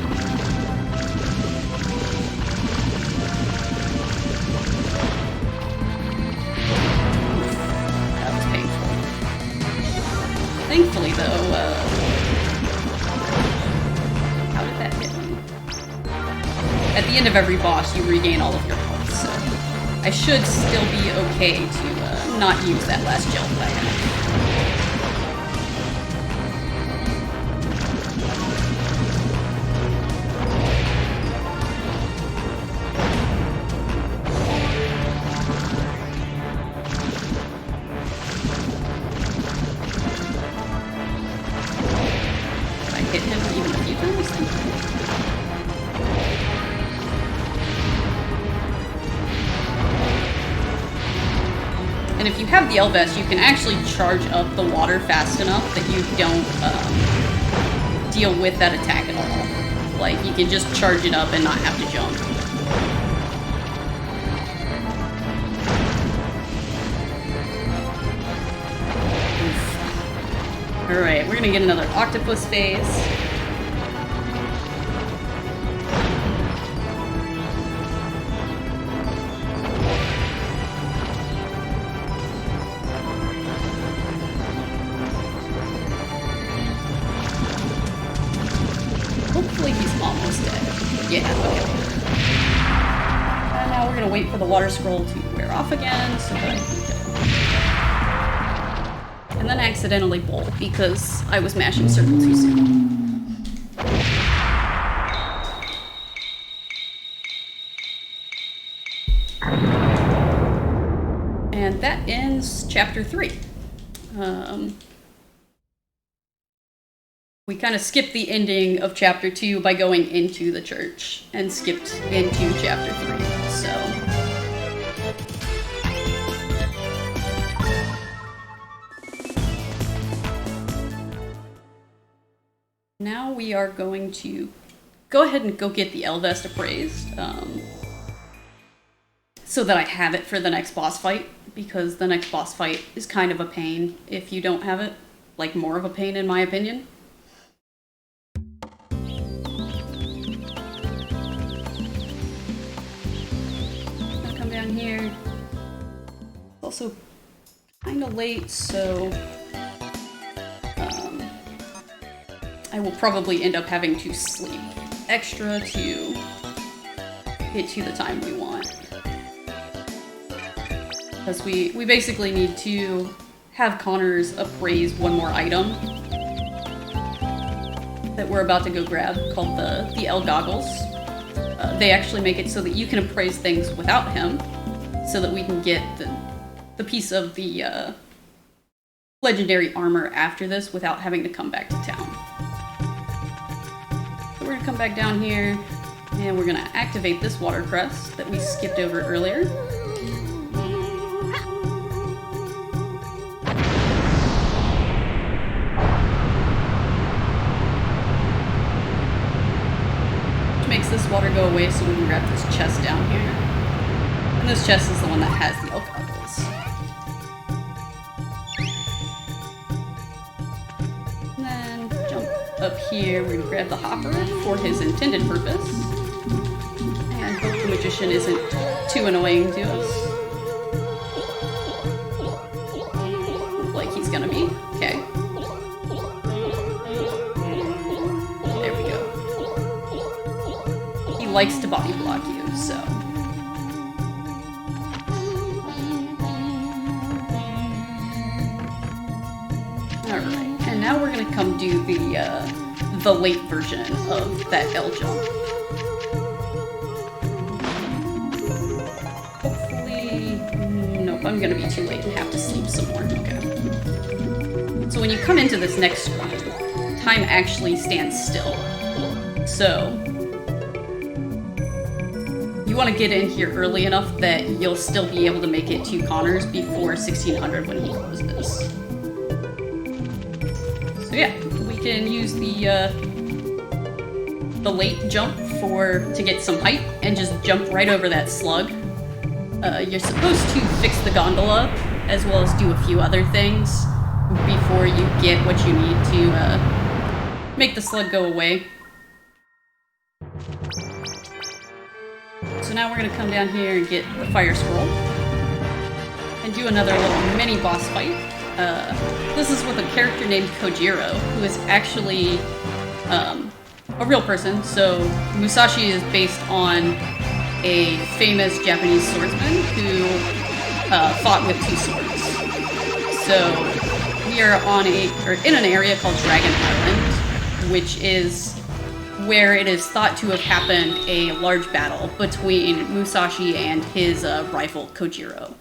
That was painful. Thankfully, though, how did that hit me? At the end of every boss, you regain all of your health, so I should still be okay to not use that last gel that I had. Hit him even a few times. And if you have the LVS, you can actually charge up the water fast enough that you don't deal with that attack at all. Like, you can just charge it up and not have to jump. Alright, we're gonna get another octopus phase. Hopefully he's almost dead. Yeah, okay. And now we're gonna wait for the water scroll to wear off again so that I can kill him. And then accidentally bolt because I was mashing circle too soon. And that ends chapter 3. We kind of skipped the ending of chapter 2 by going into the church and skipped into chapter 3, so... Now we are going to go ahead and go get the Elvest appraised, so that I have it for the next boss fight, because the next boss fight is kind of a pain if you don't have it. Like, more of a pain in my opinion. I'll come down here. It's also kind of late, so... I will probably end up having to sleep extra to get to the time we want. Because we basically need to have Connors appraise one more item that we're about to go grab, called the L Goggles. They actually make it so that you can appraise things without him, so that we can get the piece of the legendary armor after this without having to come back to town. We're gonna come back down here, and we're gonna activate this water crest that we skipped over earlier. Which makes this water go away so we can grab this chest down here. And this chest is the one that has the elk goggles. And then jump up here, we're gonna grab the hopper for his intended purpose, and hope the magician isn't too annoying to us. Like he's gonna be. Okay. There we go. He likes to body block you, so. Alright, and now we're gonna come do the late version of that L jump. Hopefully, nope, I'm gonna be too late and have to sleep some more. Okay. So when you come into this next screen, time actually stands still. So you want to get in here early enough that you'll still be able to make it to Connor's before 1600 when he closes. So yeah, we can use the late jump to get some height and just jump right over that slug. You're supposed to fix the gondola as well as do a few other things before you get what you need to make the slug go away. So now we're gonna come down here and get the fire scroll and do another little mini boss fight. This is with a character named Kojiro, who is actually a real person. So Musashi is based on a famous Japanese swordsman who fought with two swords. So we are in an area called Dragon Island, which is where it is thought to have happened a large battle between Musashi and his rival Kojiro.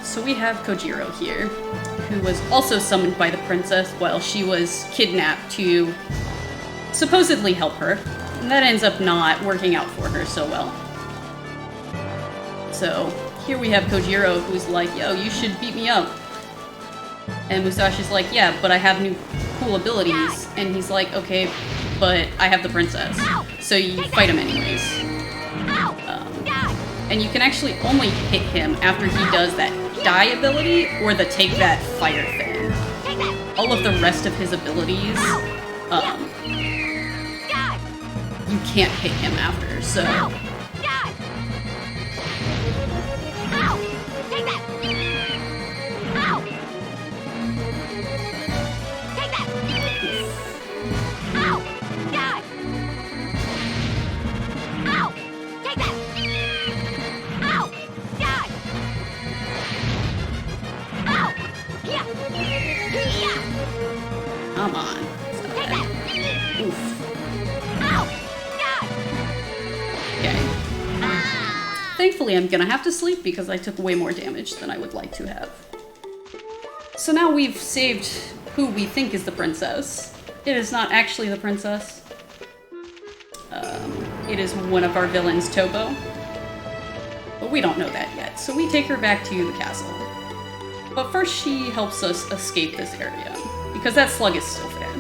So we have Kojiro here, who was also summoned by the princess while she was kidnapped to supposedly help her. And that ends up not working out for her so well. So here we have Kojiro, who's like, yo, you should beat me up. And Musashi's like, yeah, but I have new cool abilities. And he's like, okay, but I have the princess. So you fight him anyways. And you can actually only hit him after he does that die ability or the take that fire thing. All of the rest of his abilities, you can't hit him after, so. Come on. Oof. Okay. Thankfully, I'm gonna have to sleep because I took way more damage than I would like to have. So now we've saved who we think is the princess. It is not actually the princess. It is one of our villains, Topo. But we don't know that yet, so we take her back to the castle. But first she helps us escape this area, because that slug is still there.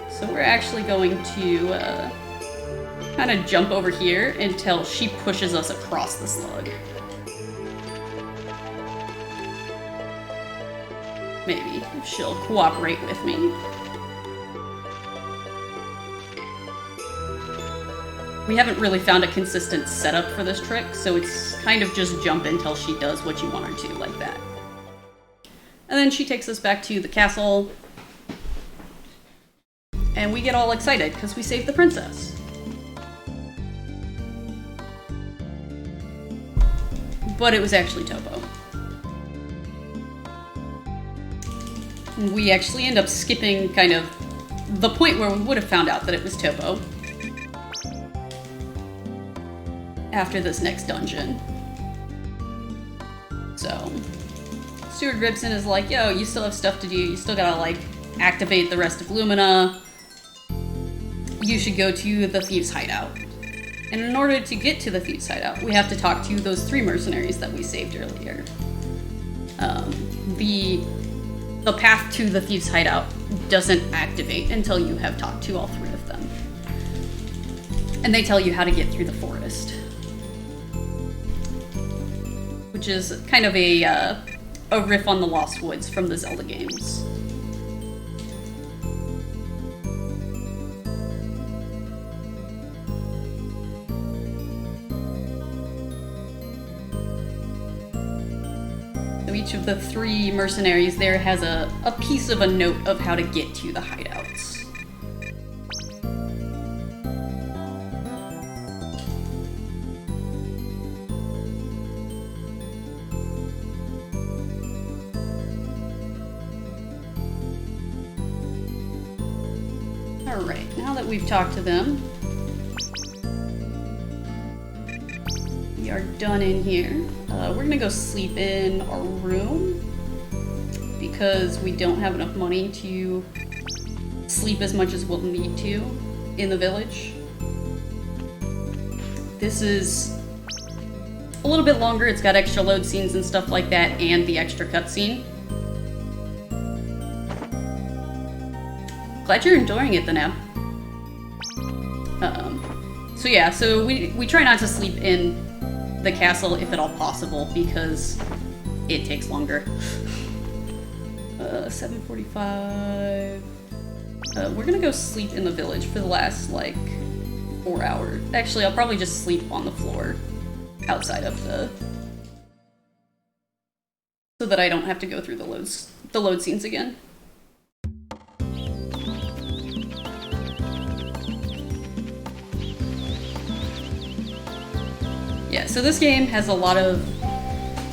So we're actually going to kind of jump over here until she pushes us across the slug. Maybe, if she'll cooperate with me. We haven't really found a consistent setup for this trick, so it's kind of just jump until she does what you want her to, like that. And then she takes us back to the castle, and we get all excited because we saved the princess. But it was actually Topo. We actually end up skipping kind of the point where we would have found out that it was Topo after this next dungeon. So Stuart Ribson is like, yo, you still have stuff to do. You still gotta, like, activate the rest of Lumina. You should go to the Thieves' Hideout. And in order to get to the Thieves' Hideout, we have to talk to those 3 mercenaries that we saved earlier. The path to the Thieves' Hideout doesn't activate until you have talked to all 3 of them. And they tell you how to get through the forest. Which is kind of a riff on the Lost Woods from the Zelda games. each of the 3 mercenaries there has a piece of a note of how to get to the hideouts. Alright, now that we've talked to them, we are done in here. We're gonna go sleep in our room because we don't have enough money to sleep as much as we'll need to in the village. This is a little bit longer. It's got extra load scenes and stuff like that, and the extra cutscene. Glad you're enjoying it, the nap. So yeah, so we try not to sleep in the castle if at all possible because it takes longer. 7:45. We're gonna go sleep in the village for the last like 4 hours. Actually, I'll probably just sleep on the floor outside of so that I don't have to go through the load scenes again. Yeah, so this game has a lot of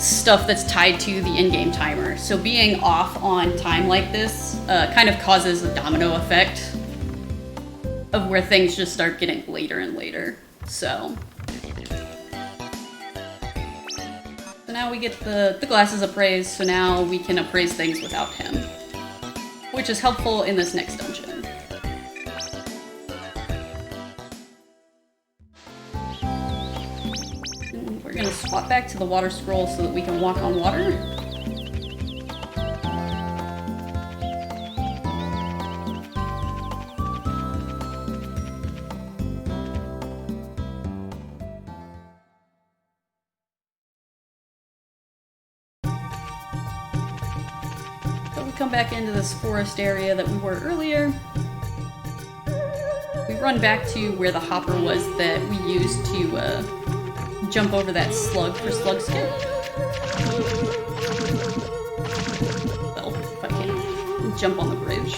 stuff that's tied to the in-game timer. So being off on time like this kind of causes a domino effect of where things just start getting later and later. So now we get the glasses appraised, so now we can appraise things without him, which is helpful in this next dungeon. We're gonna swap back to the water scroll so that we can walk on water. So we come back into this forest area that we were earlier. We run back to where the hopper was that we used to jump over that slug for slug skin. Well, if I can jump on the bridge.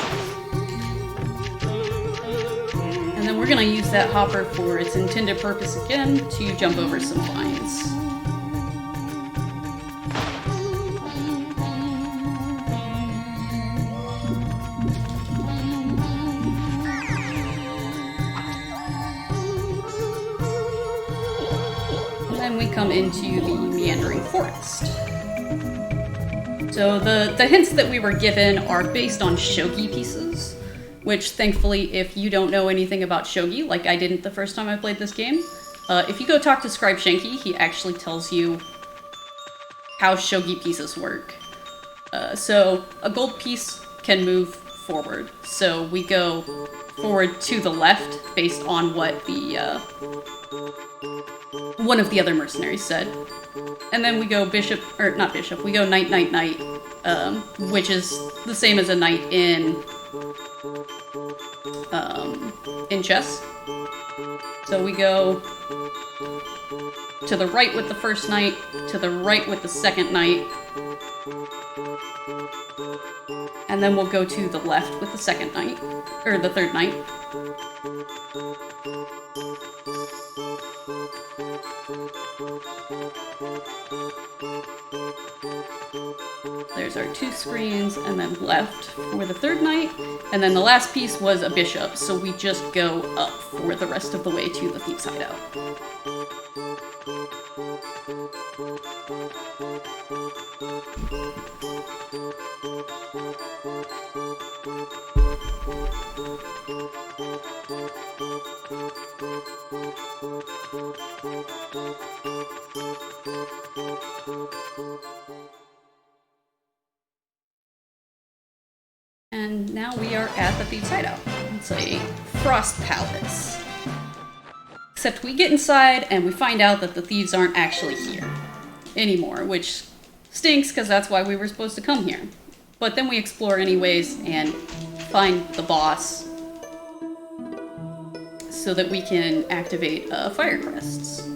And then we're gonna use that hopper for its intended purpose again, to jump over some vines. Come into the meandering forest. So the hints that we were given are based on shogi pieces, which thankfully, if you don't know anything about shogi, like I didn't the first time I played this game, if you go talk to Scribe Shanky, he actually tells you how shogi pieces work. So a gold piece can move forward. So we go forward to the left based on what the one of the other mercenaries said. And then we go bishop, or not bishop, we go knight, knight, knight, which is the same as a knight in chess. So we go to the right with the first knight, to the right with the second knight, and then we'll go to the left with the second knight, or the third knight. There's our 2 screens, and then left for the third knight, and then the last piece was a bishop, so we just go up for the rest of the way to the Thieves' Hideout. And now we are at the Thieves' Hideout. It's a frost palace. Except we get inside and we find out that the thieves aren't actually here anymore, which stinks because that's why we were supposed to come here. But then we explore anyways and find the boss so that we can activate fire crests.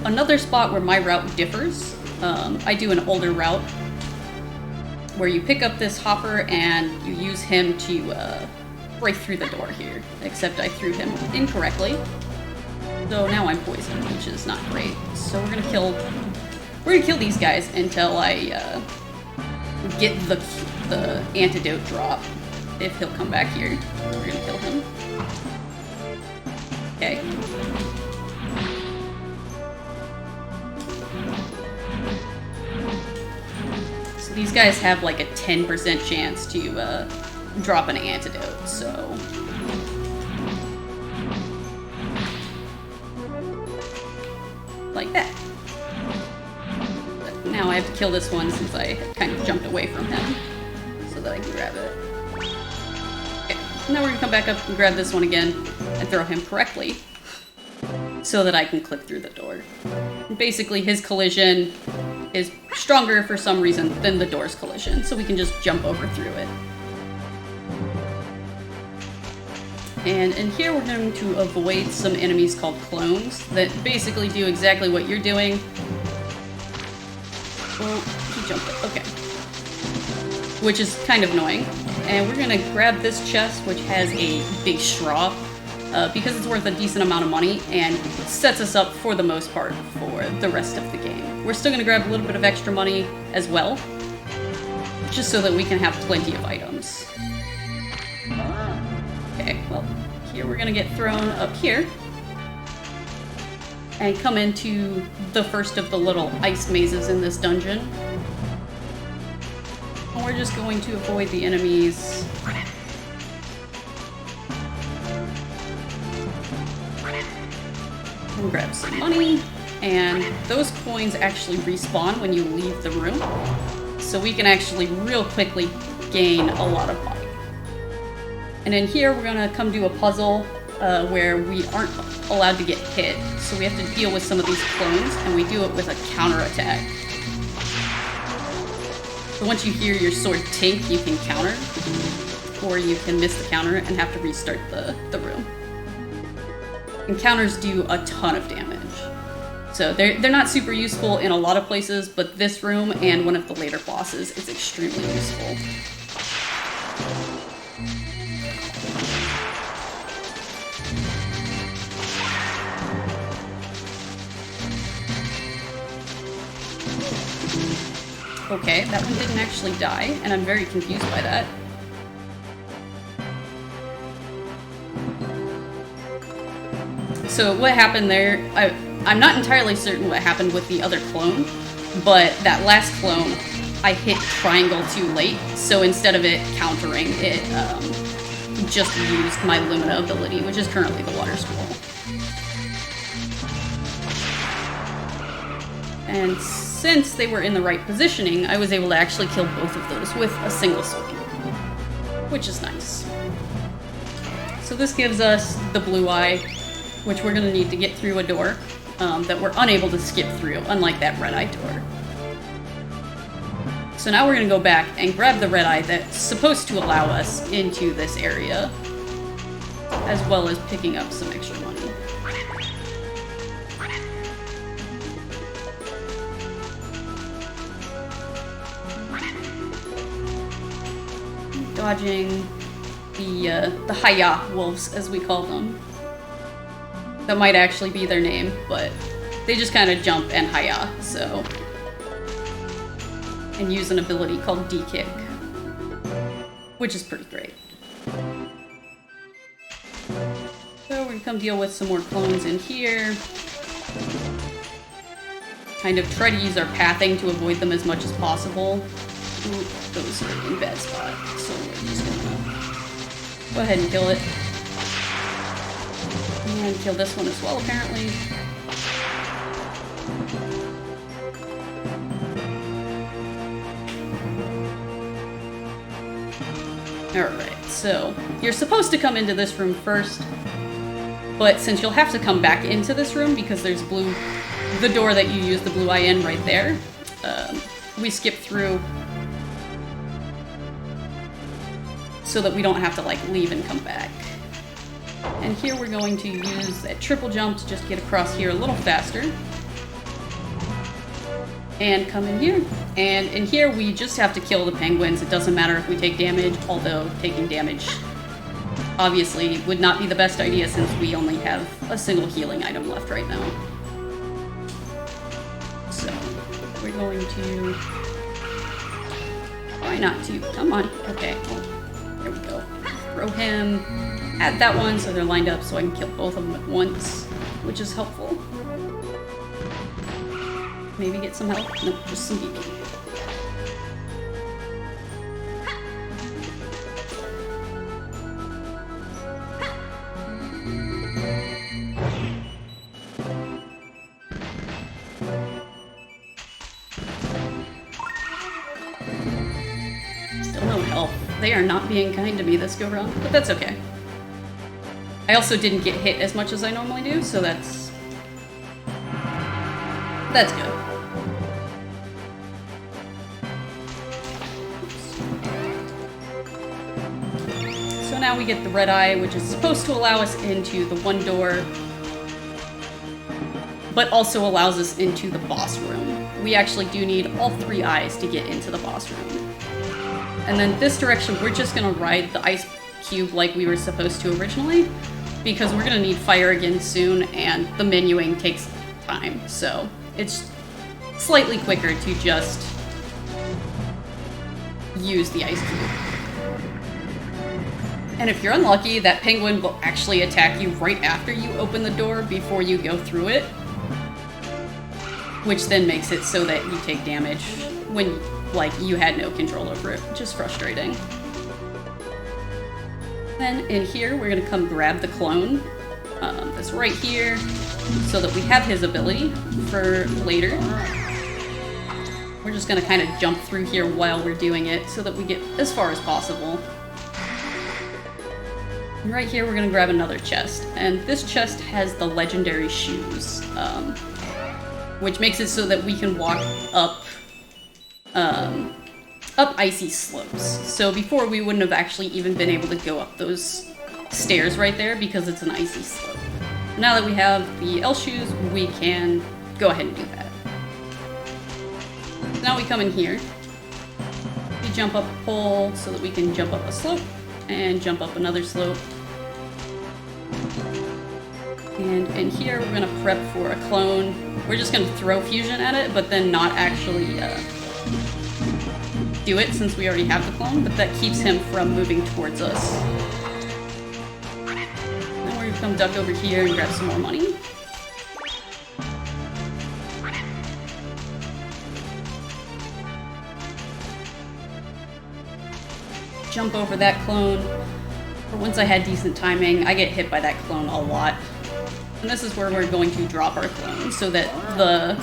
another spot where my route differs. I do an older route where you pick up this hopper and you use him to break through the door here. Except I threw him incorrectly. So now I'm poisoned, which is not great. So we're gonna kill these guys until I get the antidote drop. If he'll come back here, we're gonna kill him. Okay. So these guys have like a 10% chance to drop an antidote, so... like that. But now I have to kill this one since I kind of jumped away from him so that I can grab it. Okay, now we're gonna come back up and grab this one again and throw him correctly so that I can clip through the door. And basically his collision is stronger for some reason than the door's collision, so we can just jump over through it. And in here we're going to avoid some enemies called clones that basically do exactly what you're doing. Well, he jumped up. Okay. Which is kind of annoying. And we're going to grab this chest, which has a big straw, because it's worth a decent amount of money and sets us up for the most part for the rest of the game. We're still going to grab a little bit of extra money as well, just so that we can have plenty of items. Okay, well, here we're gonna get thrown up here and come into the first of the little ice mazes in this dungeon. And we're just going to avoid the enemies. And grab some money, and those coins actually respawn when you leave the room, so we can actually real quickly gain a lot of money. And in here, we're gonna come do a puzzle where we aren't allowed to get hit. So we have to deal with some of these clones, and we do it with a counterattack. So once you hear your sword tink, you can counter, or you can miss the counter and have to restart the room. And counters do a ton of damage. So they're not super useful in a lot of places, but this room and one of the later bosses is extremely useful. Okay, that one didn't actually die, and I'm very confused by that. So what happened there, I'm not entirely certain what happened with the other clone, but that last clone, I hit triangle too late, so instead of it countering, it just used my Lumina ability, which is currently the water scroll. And since they were in the right positioning, I was able to actually kill both of those with a single swing, which is nice. So this gives us the blue eye, which we're going to need to get through a door that we're unable to skip through, unlike that red eye door. So now we're going to go back and grab the red eye that's supposed to allow us into this area, as well as picking up some extra money. Dodging the Haya wolves, as we call them. That might actually be their name, but they just kind of jump and Haya, so... and use an ability called D-Kick, which is pretty great. So we're gonna come deal with some more clones in here. Kind of try to use our pathing to avoid them as much as possible. Ooh, those are in bad spot, so we're just gonna go ahead and kill it. And kill this one as well, apparently. Alright, so you're supposed to come into this room first, but since you'll have to come back into this room because there's the door that you use the blue eye in right there, we skip through so that we don't have to like leave and come back. And here we're going to use that triple jump to just get across here a little faster. and come in here. And in here, we just have to kill the penguins. It doesn't matter if we take damage, although taking damage obviously would not be the best idea since we only have a single healing item left right now. So, we're going to... Try not to. Come on. Okay, well, there we go. Throw him. Add that one so they're lined up so I can kill both of them at once, which is helpful. Maybe get some health? Nope, just some BP. Still no health. They are not being kind to me this go round, but that's okay. I also didn't get hit as much as I normally do, so that's good. So now we get the red eye, which is supposed to allow us into the one door, but also allows us into the boss room. We actually do need all 3 eyes to get into the boss room. And then this direction, we're just gonna ride the ice cube like we were supposed to originally, because we're gonna need fire again soon, and the menuing takes time, so it's slightly quicker to just use the ice cube. And if you're unlucky, that penguin will actually attack you right after you open the door before you go through it, which then makes it so that you take damage when, like, you had no control over it, which is frustrating. Then in here, we're gonna come grab the clone. That's right here, so that we have his ability for later. We're just gonna kind of jump through here while we're doing it so that we get as far as possible. And right here, we're gonna grab another chest. And this chest has the legendary shoes, which makes it so that we can walk up icy slopes. So before, we wouldn't have actually even been able to go up those stairs right there because it's an icy slope. Now that we have the L shoes, we can go ahead and do that. Now we come in here. We jump up a pole so that we can jump up a slope and jump up another slope. And in here, we're gonna prep for a clone. We're just gonna throw fusion at it, but then not actually do it since we already have the clone, but that keeps him from moving towards us. Now we're gonna come duck over here and grab some more money. Jump over that clone. Once I had decent timing, I get hit by that clone a lot. And this is where we're going to drop our clone so that the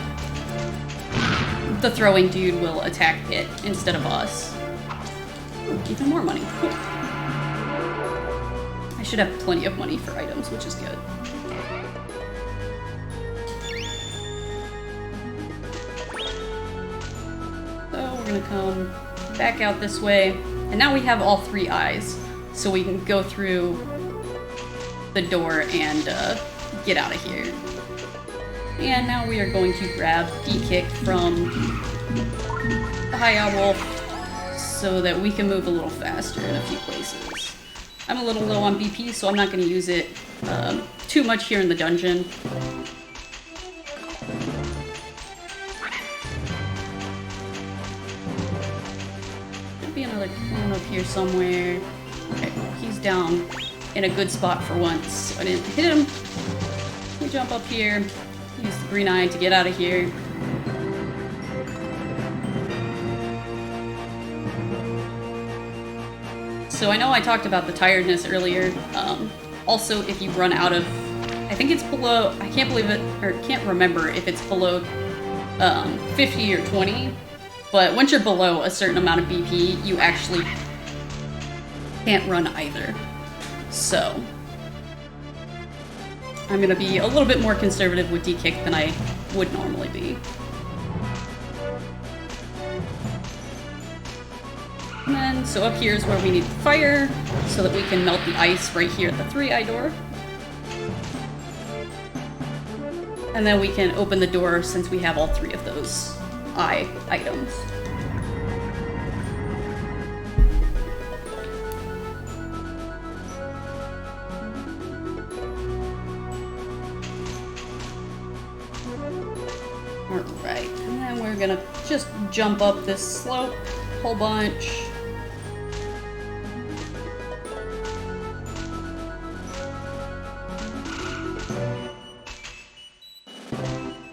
throwing dude will attack it instead of us. Ooh, even more money. Cool. I should have plenty of money for items, which is good. So we're gonna come back out this way. And now we have all 3 eyes, so we can go through the door and get out of here. And now we are going to grab D-Kick from the High Owl Wolf so that we can move a little faster in a few places. I'm a little low on BP, so I'm not going to use it too much here in the dungeon. Should be another clone up here somewhere. Okay, he's down in a good spot for once, so I didn't hit him. We jump up here, use the green eye to get out of here. So I know I talked about the tiredness earlier. Also, if you run out of, I think it's below, I can't believe it, or can't remember if it's below 50 or 20, but once you're below a certain amount of BP, you actually can't run either. So I'm gonna be a little bit more conservative with D-Kick than I would normally be. And then, so up here is where we need fire, so that we can melt the ice right here at the 3-eye door. And then we can open the door since we have all 3 of those eye items. Alright, and then we're gonna just jump up this slope a whole bunch.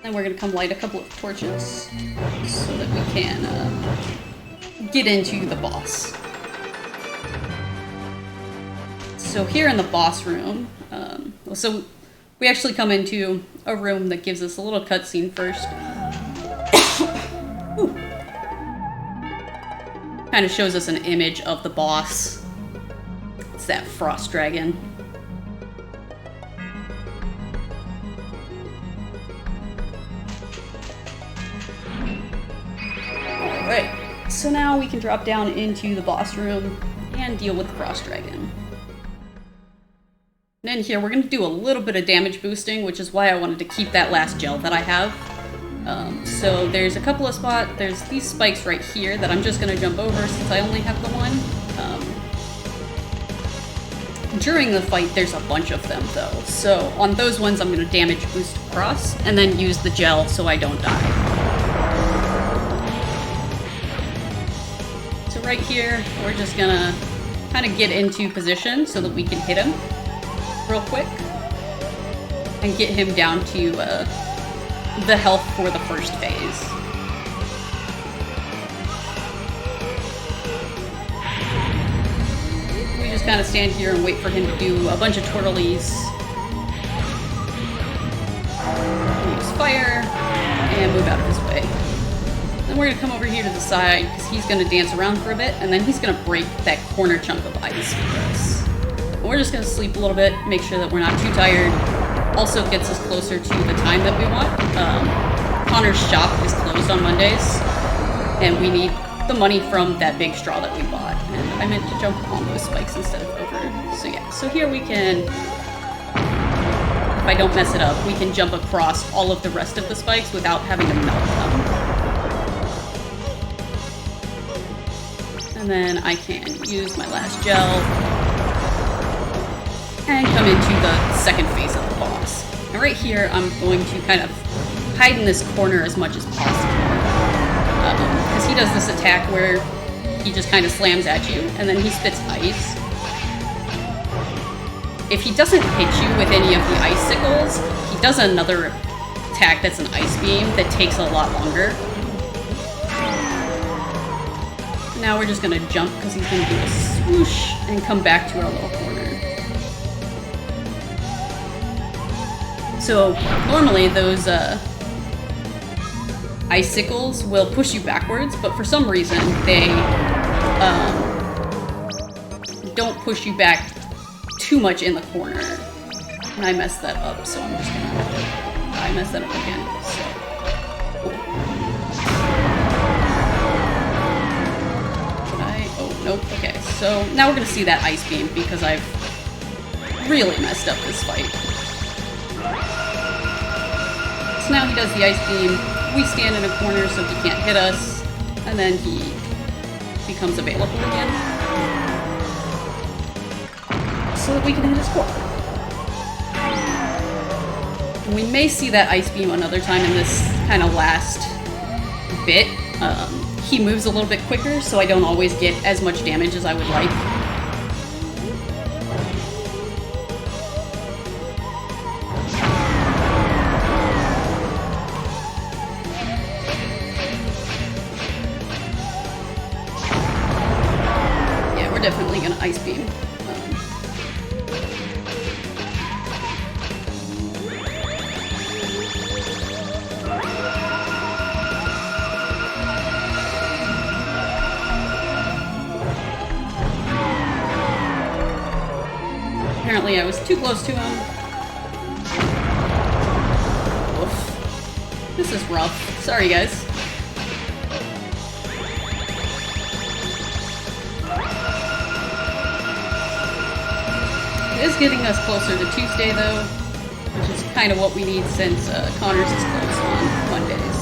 Then we're gonna come light a couple of torches so that we can get into the boss. So here in the boss room, so we actually come into a room that gives us a little cutscene first. Kind of shows us an image of the boss. It's that frost dragon. Alright, so now we can drop down into the boss room and deal with the frost dragon. And in here, we're going to do a little bit of damage boosting, which is why I wanted to keep that last gel that I have. So there's a couple of spots, there's these spikes right here that I'm just going to jump over since I only have the one. During the fight, there's a bunch of them though, so on those ones I'm going to damage boost across, and then use the gel so I don't die. So right here, we're just going to kind of get into position so that we can hit him real quick and get him down to the health for the first phase. We just kind of stand here and wait for him to do a bunch of twirlies. Use fire and move out of his way. Then we're going to come over here to the side because he's going to dance around for a bit, and then he's going to break that corner chunk of ice for us. We're just going to sleep a little bit, make sure that we're not too tired. Also gets us closer to the time that we want. Connor's shop is closed on Mondays, and we need the money from that big straw that we bought. And I meant to jump on those spikes instead of over. So yeah, so here we can, if I don't mess it up, we can jump across all of the rest of the spikes without having to melt them. And then I can use my last gel and come into the second phase of the boss. And right here, I'm going to kind of hide in this corner as much as possible. Because he does this attack where he just kind of slams at you, and then he spits ice. If he doesn't hit you with any of the icicles, he does another attack that's an ice beam that takes a lot longer. Now we're just going to jump because he's going to do a swoosh and come back to our little corner. So normally those icicles will push you backwards, but for some reason they don't push you back too much in the corner. And I messed that up, so I'm just gonna... I messed that up again, so... Did I? Oh, nope, okay. So now we're gonna see that ice beam because I've really messed up this fight. So now he does the ice beam, we stand in a corner so he can't hit us, and then he becomes available again. So that we can hit his core. And we may see that ice beam another time in this kind of last bit. He moves a little bit quicker, so I don't always get as much damage as I would like. Definitely gonna ice beam. Apparently I was too close to him. Oof. This is rough. Sorry guys. It is getting us closer to Tuesday though, which is kind of what we need since Connor's is closed on Mondays.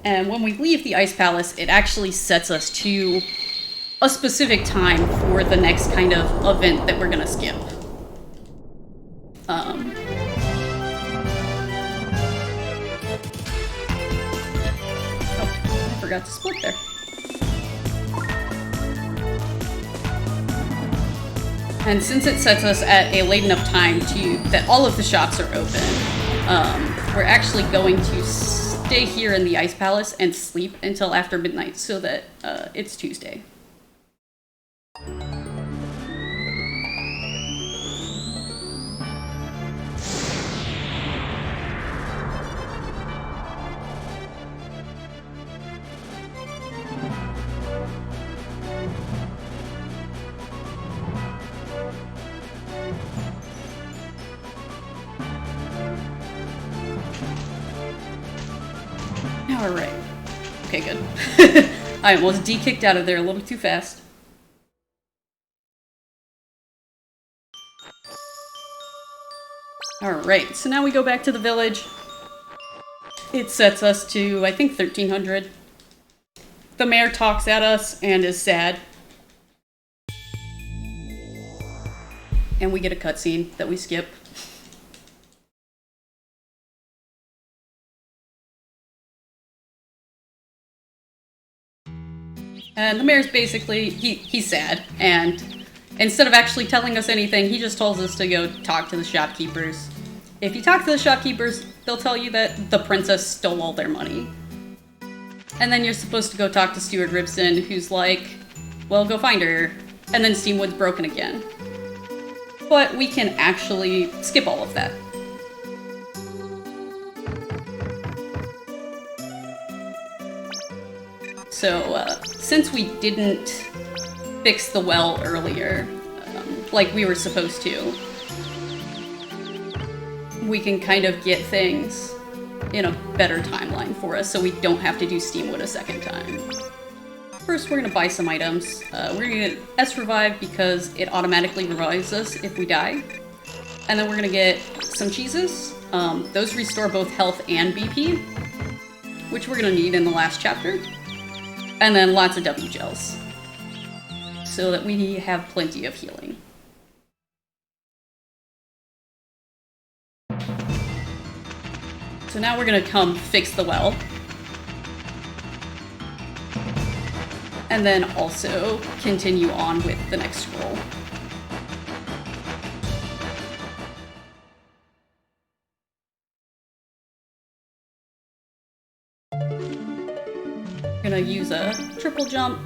And when we leave the Ice Palace, it actually sets us to a specific time for the next kind of event that we're gonna skip. Oh, I forgot to split there. And since it sets us at a late enough time that all of the shops are open, we're actually going to stay here in the Ice Palace and sleep until after midnight so that it's Tuesday. Alright. Okay, good. I almost de-kicked out of there a little too fast. Alright, so now we go back to the village. It sets us to, I think, 1300. The mayor talks at us and is sad. And we get a cutscene that we skip. And the mayor's basically, he's sad, and instead of actually telling us anything, he just tells us to go talk to the shopkeepers. If you talk to the shopkeepers, they'll tell you that the princess stole all their money. And then you're supposed to go talk to Steward Ribson, who's like, well, go find her. And then Steamwood's broken again. But we can actually skip all of that. So, since we didn't fix the well earlier, like we were supposed to, we can kind of get things in a better timeline for us, so we don't have to do Steamwood a second time. First, we're gonna buy some items. We're gonna get S Revive because it automatically revives us if we die. And then we're gonna get some cheeses. Those restore both health and BP, which we're gonna need in the last chapter. And then lots of W gels, so that we have plenty of healing. So now we're gonna come fix the well. And then also continue on with the next scroll. Gonna use a triple jump,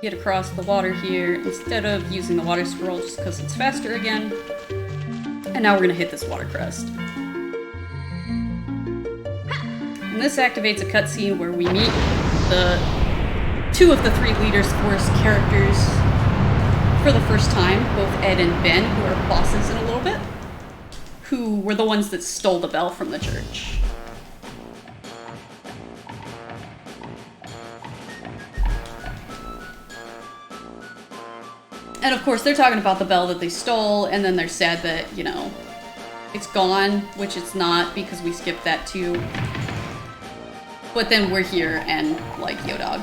get across the water here instead of using the water scroll just because it's faster again. And now we're gonna hit this water crest. And this activates a cutscene where we meet two of the three Leaders Force characters for the first time, both Ed and Ben, who are bosses in a little bit, who were the ones that stole the bell from the church. And of course, they're talking about the bell that they stole, and then they're sad that, you know, it's gone, which it's not because we skipped that too. But then we're here and, like, yo dog.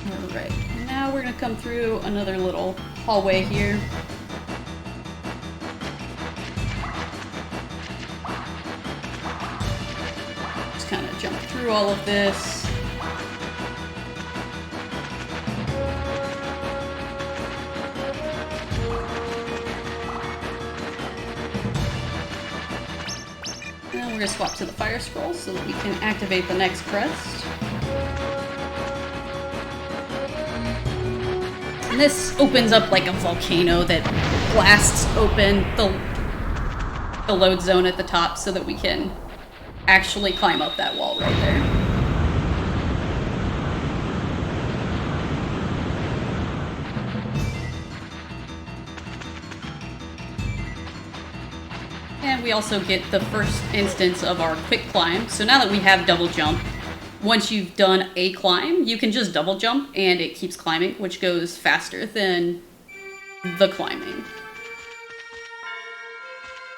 Alright, now we're gonna come through another little hallway here. Just kind of jump through all of this. We're going to swap to the fire scroll so that we can activate the next crest. And this opens up like a volcano that blasts open the load zone at the top so that we can actually climb up that wall right there. And we also get the first instance of our quick climb. So now that we have double jump, once you've done a climb, you can just double jump and it keeps climbing, which goes faster than the climbing.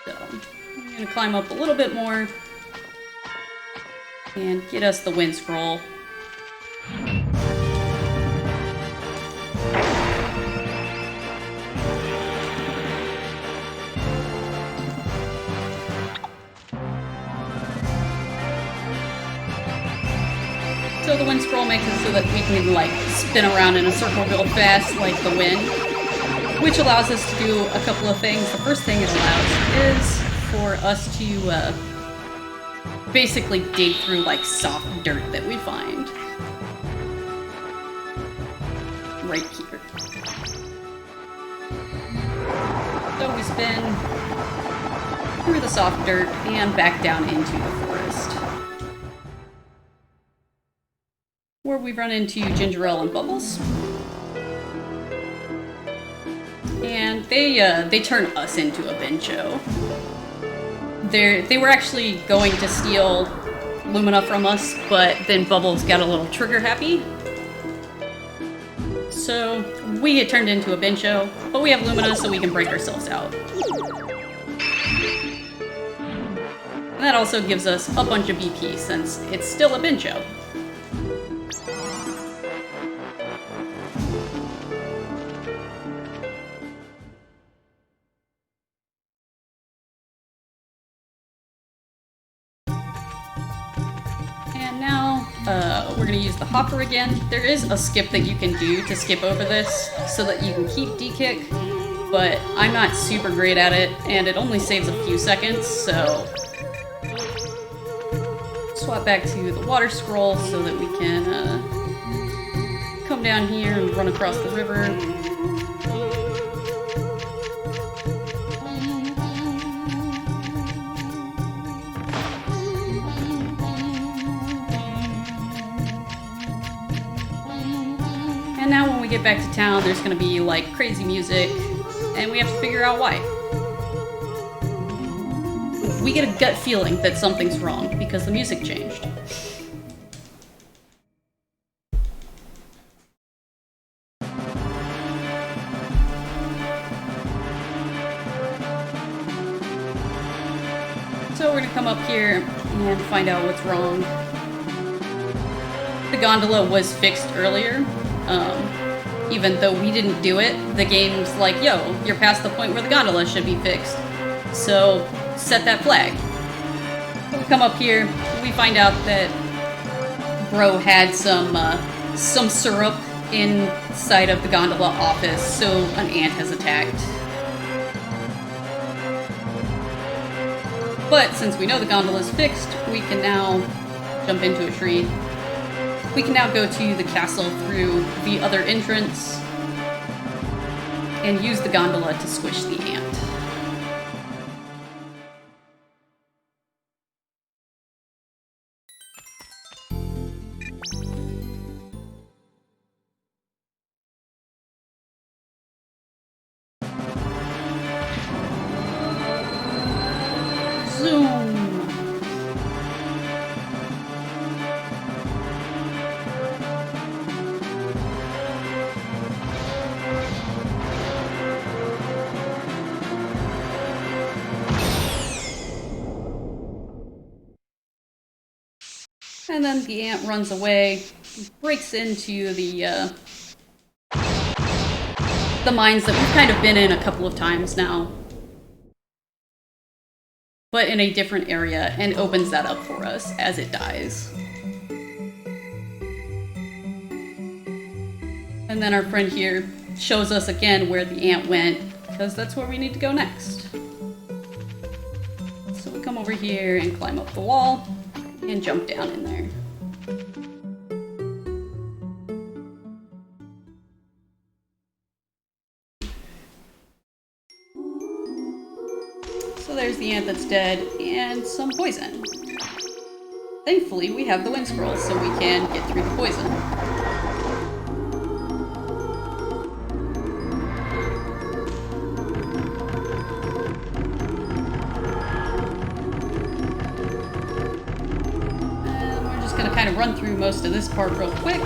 So, I'm gonna climb up a little bit more and get us the wind scroll. So the wind scroll makes it so that we can like spin around in a circle real fast like the wind, which allows us to do a couple of things. The first thing it allows is for us to basically dig through like soft dirt that we find right here. So we spin through the soft dirt and back down into the forest, where we run into Ginger Ale and Bubbles. And they turn us into a Bencho. They were actually going to steal Lumina from us, but then Bubbles got a little trigger happy. So we get turned into a Bencho, but we have Lumina so we can break ourselves out. And that also gives us a bunch of BP since it's still a Bencho. We're gonna use the hopper again. There is a skip that you can do to skip over this so that you can keep D-kick, but I'm not super great at it, and it only saves a few seconds, so swap back to the water scroll so that we can come down here and run across the river. And now when we get back to town, there's gonna be like crazy music, and we have to figure out why. We get a gut feeling that something's wrong because the music changed. So we're gonna come up here and find out what's wrong. The gondola was fixed earlier. Even though we didn't do it, the game's like, yo, you're past the point where the gondola should be fixed. So, set that flag. We come up here, we find out that Bro had some syrup inside of the gondola office, so an ant has attacked. But since we know the gondola's fixed, we can now jump into a tree. We can now go to the castle through the other entrance and use the gondola to squish the ant. Zoom! And then the ant runs away, breaks into the mines that we've kind of been in a couple of times now, but in a different area, and opens that up for us as it dies. And then our friend here shows us again where the ant went, because that's where we need to go next. So we come over here and climb up the wall and jump down in there. So there's the ant that's dead and some poison. Thankfully, we have the wind scroll so we can get through the poison. Run through most of this part real quick.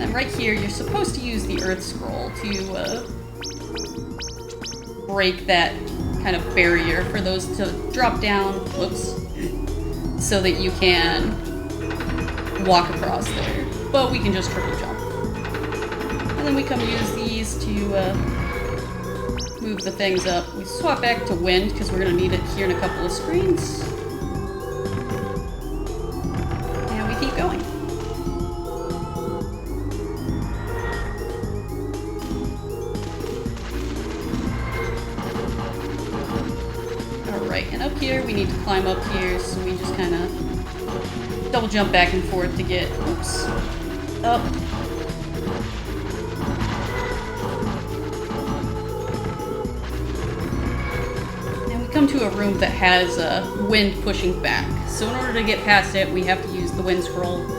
And right here, you're supposed to use the Earth Scroll to break that kind of barrier for those to drop down, whoops, so that you can walk across there. But we can just triple jump. And then we come use these to move the things up. We swap back to wind because we're going to need it here in a couple of screens. And we keep going. Alright, and up here we need to climb up here, so we just kind of double jump back and forth to get, oops, up. Come to a room that has wind pushing back. So in order to get past it, we have to use the wind scroll to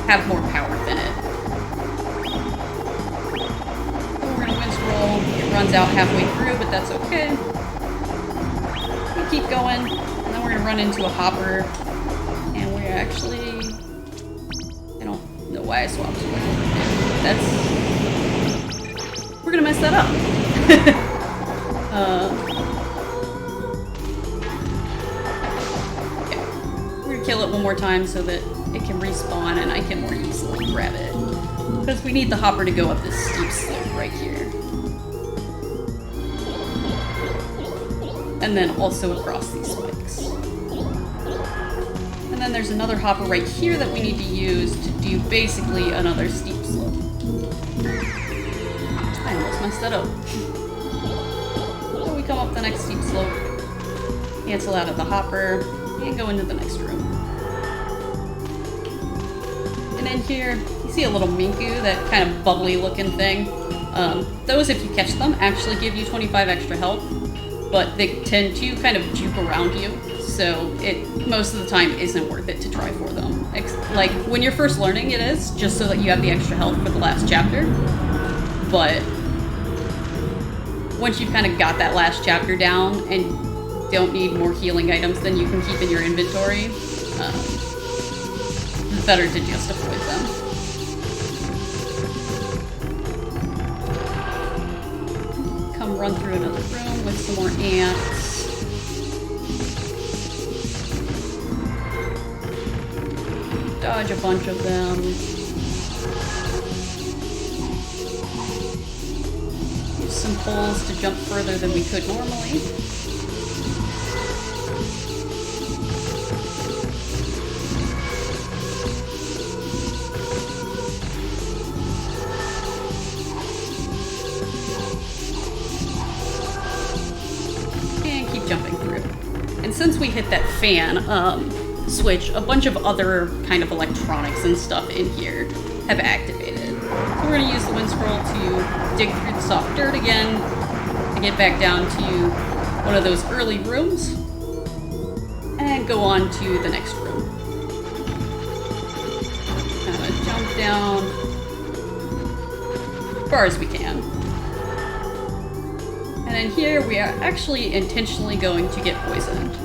have more power than it. So we're gonna wind scroll. It runs out halfway through, but that's okay. We keep going, and then we're gonna run into a hopper, and we're actually, I don't know why I swapped away. We're gonna mess that up. Okay. We're gonna kill it one more time so that it can respawn and I can more easily grab it. Because we need the hopper to go up this steep slope right here. And then also across these spikes. And then there's another hopper right here that we need to use to do basically another steep slope. I almost messed that up. So we come up the next steep slope, cancel out of the hopper, and go into the next room. And in here, you see a little Minku, that kind of bubbly looking thing. Those, if you catch them, actually give you 25 extra health, but they tend to kind of juke around you, so it most of the time isn't worth it to try for them. Like, when you're first learning it is, just so that you have the extra health for the last chapter, but once you've kind of got that last chapter down and don't need more healing items than you can keep in your inventory, it's better to just avoid them. Come run through another room with some more ants. Dodge a bunch of them. Some poles to jump further than we could normally. And keep jumping through. And since we hit that fan switch, a bunch of other kind of electronics and stuff in here have activated. So we're going to use the wind scroll to dig through the soft dirt again to get back down to one of those early rooms and go on to the next room. Kind of jump down as far as we can. And then here we are actually intentionally going to get poisoned.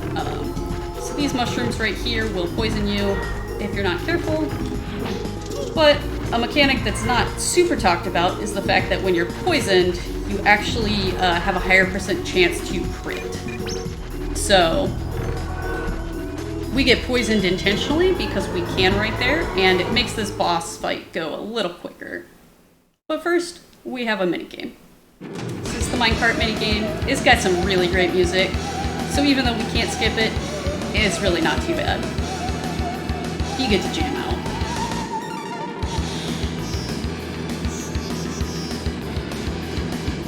So these mushrooms right here will poison you if you're not careful, but a mechanic that's not super talked about is the fact that when you're poisoned, you actually have a higher % chance to crit. So we get poisoned intentionally because we can right there, and it makes this boss fight go a little quicker. But first, we have a minigame. This is the minecart minigame. It's got some really great music, so even though we can't skip it, it's really not too bad. You get to jam out.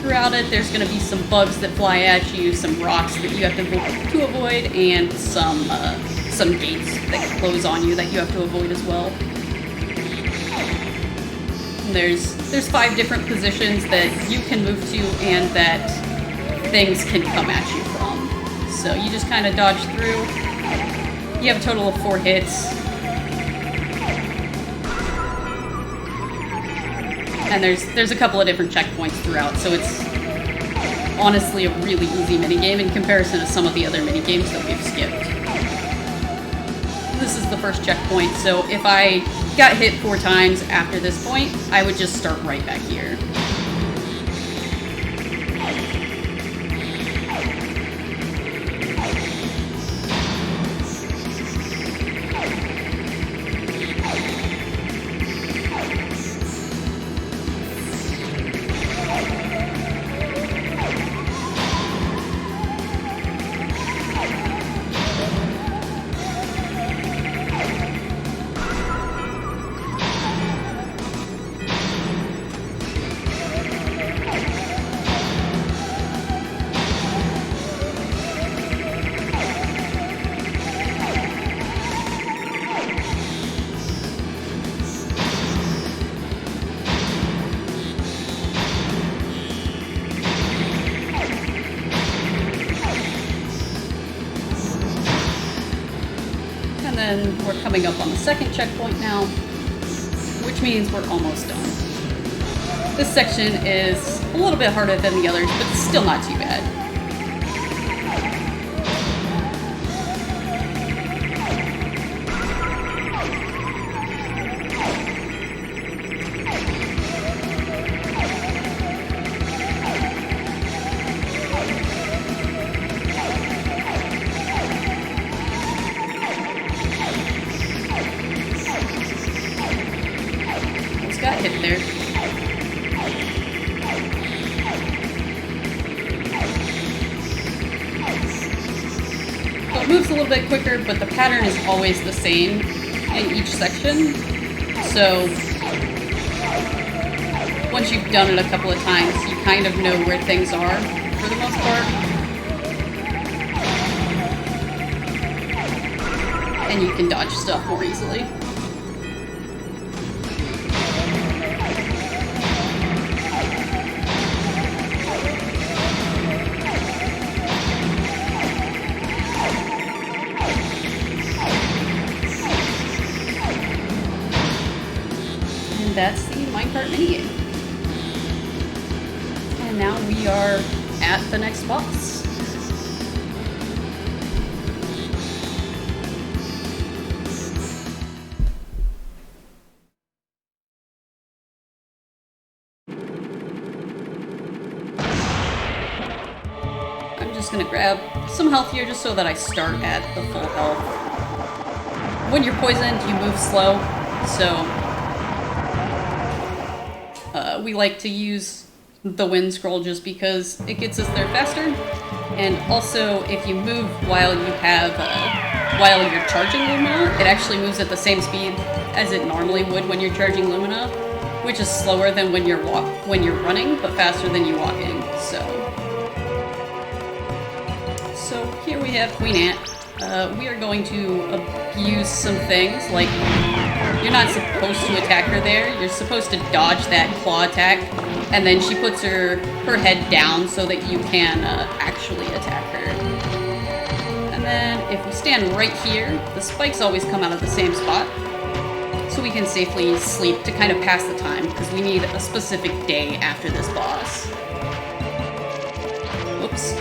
Throughout it, there's going to be some bugs that fly at you, some rocks that you have to avoid, and some gates that close on you that you have to avoid as well. And there's 5 different positions that you can move to and that things can come at you from. So you just kind of dodge through. You have a total of 4 hits. And there's a couple of different checkpoints throughout, so it's honestly a really easy minigame in comparison to some of the other minigames that we've skipped. And this is the first checkpoint, so if I got hit 4 times after this point, I would just start right back here. And then we're coming up on the second checkpoint now, which means we're almost done. This section is a little bit harder than the others, but still not too bad. Got hit there. So it moves a little bit quicker, but the pattern is always the same in each section. So once you've done it a couple of times, you kind of know where things are for the most part. And you can dodge stuff more easily. That's the minecart minigame. And now we are at the next boss. I'm just gonna grab some health here just so that I start at the full health. When you're poisoned, you move slow, so we like to use the wind scroll just because it gets us there faster, and also if you move while you have while you're charging Lumina, it actually moves at the same speed as it normally would when you're charging Lumina, which is slower than when you're running, but faster than you walking. So here we have Queen Ant. We are going to abuse some things, like you're not supposed to attack her there. You're supposed to dodge that claw attack, and then she puts her head down so that you can actually attack her. And then if we stand right here, the spikes always come out of the same spot, so we can safely sleep to kind of pass the time, because we need a specific day after this boss. Whoops,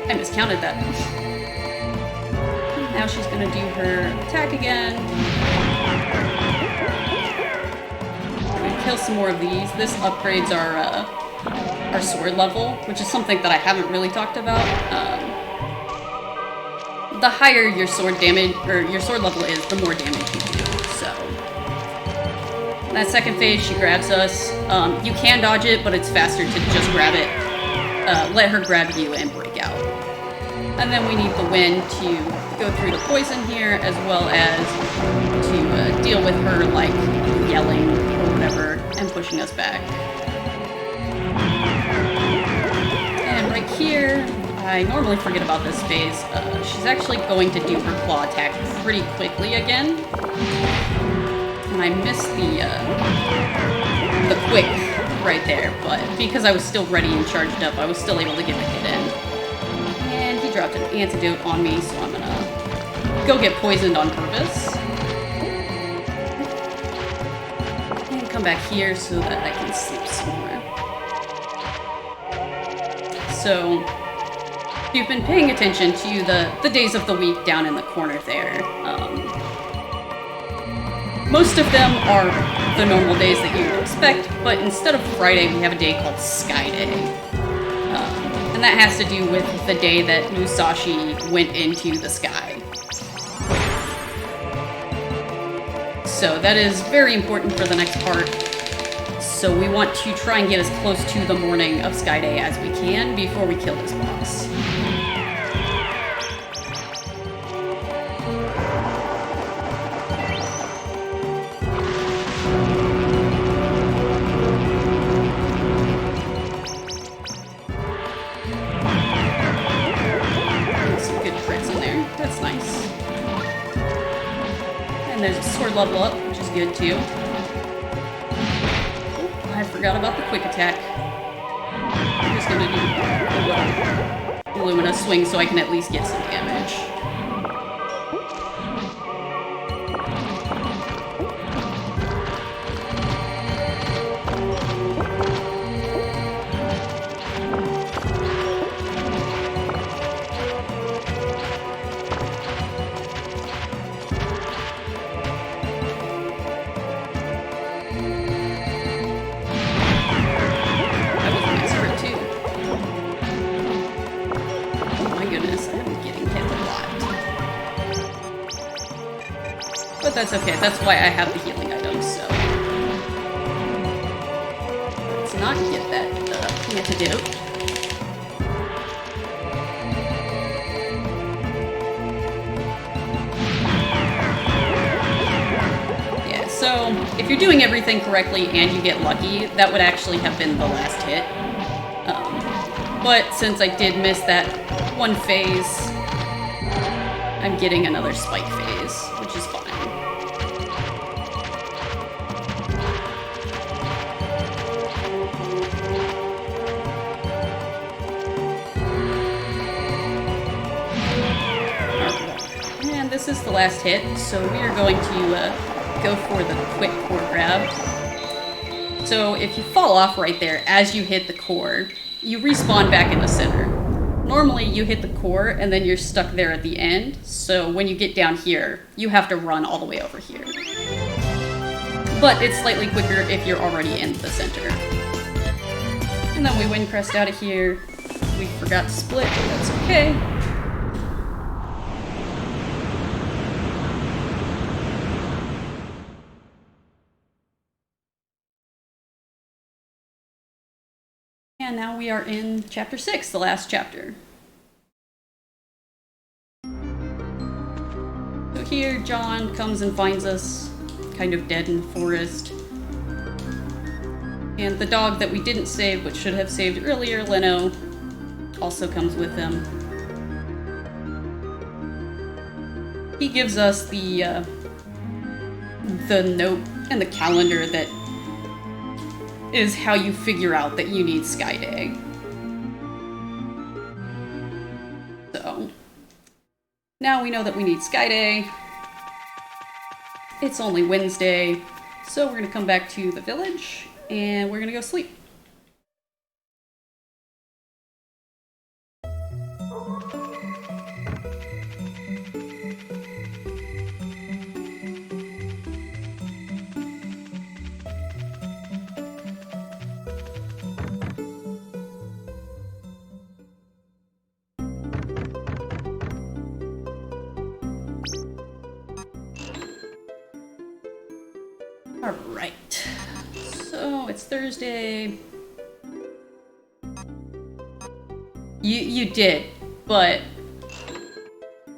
I miscounted that. Now she's gonna do her attack again. Kill some more of these. This upgrades our sword level, which is something that I haven't really talked about. The higher your sword damage, or your sword level is, the more damage you do. So that second phase, she grabs us. You can dodge it, but it's faster to just grab it. Let her grab you and break out. And then we need the wind to go through the poison here, as well as to deal with her, like, yelling or whatever, and pushing us back. And right here, I normally forget about this phase. She's actually going to do her claw attack pretty quickly again. And I missed the quick right there, but because I was still ready and charged up, I was still able to get the hit in. And he dropped an antidote on me, so I'm gonna go get poisoned on purpose. And come back here so that I can sleep somewhere. So, if you've been paying attention to the days of the week down in the corner there, Most of them are the normal days that you would expect, but instead of Friday, we have a day called Sky Day. And that has to do with the day that Musashi went into the sky. So that is very important for the next part. So we want to try and get as close to the morning of Sky Day as we can before we kill this boss. Some good crits in there. That's nice. And there's a sword level up, which is good too. I forgot about the quick attack. I'm just gonna do a Lumina swing so I can at least get some damage. But that's okay, that's why I have the healing items, so... Let's not get that antidote. Yeah, so if you're doing everything correctly and you get lucky, that would actually have been the last hit. But since I did miss that one phase, I'm getting another spike phase, which is fine. And this is the last hit, so we are going to go for the quick core grab. So if you fall off right there as you hit the core, you respawn back in the center. Normally you hit the core and then you're stuck there at the end, so when you get down here, you have to run all the way over here. But it's slightly quicker if you're already in the center. And then we wind crest out of here. We forgot to split, but that's okay. And now we are in chapter 6, the last chapter. So here, John comes and finds us kind of dead in the forest. And the dog that we didn't save, but should have saved earlier, Leno, also comes with him. He gives us the note and the calendar that is how you figure out that you need Sky Day. So, now we know that we need Sky Day. It's only Wednesday, so we're gonna come back to the village, and we're gonna go sleep. Alright, so it's Thursday. You did, but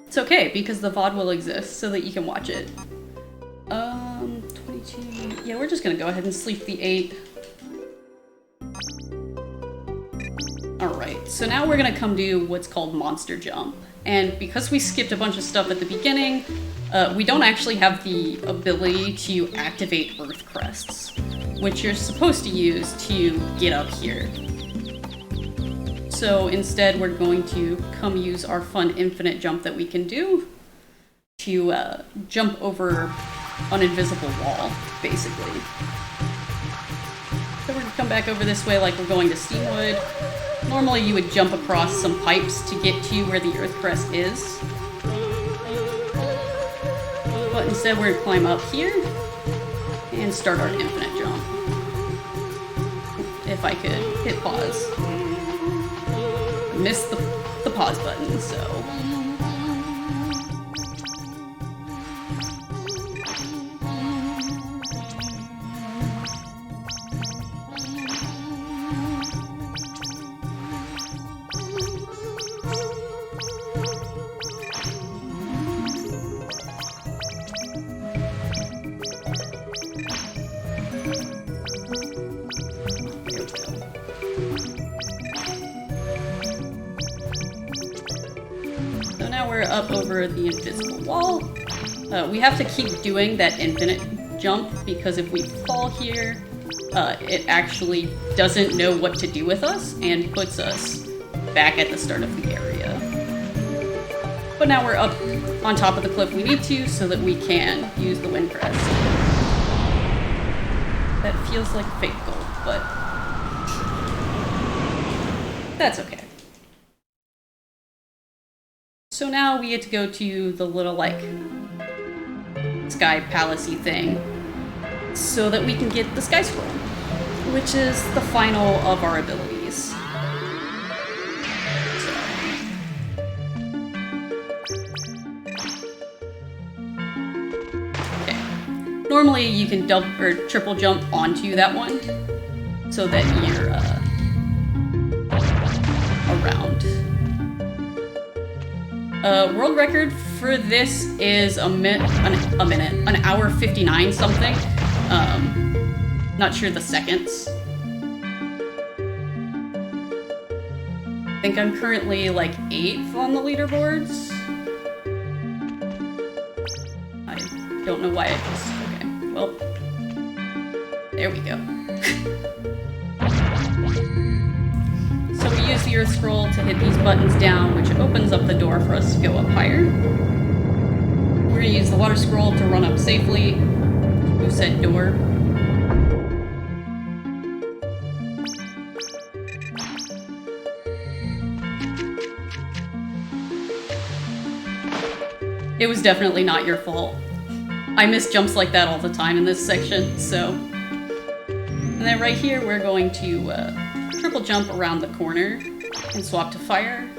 it's okay because the VOD will exist so that you can watch it. 22, yeah, we're just gonna go ahead and sleep the 8. Alright, so now we're gonna come do what's called Monster Jump. And because we skipped a bunch of stuff at the beginning, we don't actually have the ability to activate Earth Crests, which you're supposed to use to get up here. So instead, we're going to come use our fun infinite jump that we can do to jump over an invisible wall, basically. So we're gonna come back over this way like we're going to Steamwood. Normally you would jump across some pipes to get to where the Earth Crest is. But instead we're gonna climb up here, And start our infinite jump. If I could hit pause. Missed the pause button, so... So now we're up over the invisible wall. We have to keep doing that infinite jump because if we fall here, it actually doesn't know what to do with us and puts us back at the start of the area. But now we're up on top of the cliff we need to so that we can use the wind crest. That feels like fake gold, but that's okay. So now we get to go to the little, like, sky palace-y thing so that we can get the sky scroll, which is the final of our abilities. Okay. Normally you can double or triple jump onto that one so that you're around. World record for this is an hour 59 something. Not sure the seconds. I think I'm currently like 8th on the leaderboards. I don't know why I just, okay, well, there we go. So we use the Earth Scroll to hit these buttons down, which opens up the door for us to go up higher. We're gonna use the Water Scroll to run up safely to said door. It was definitely not your fault. I miss jumps like that all the time in this section, so. And then right here, we're going to triple jump around the corner and swap to fire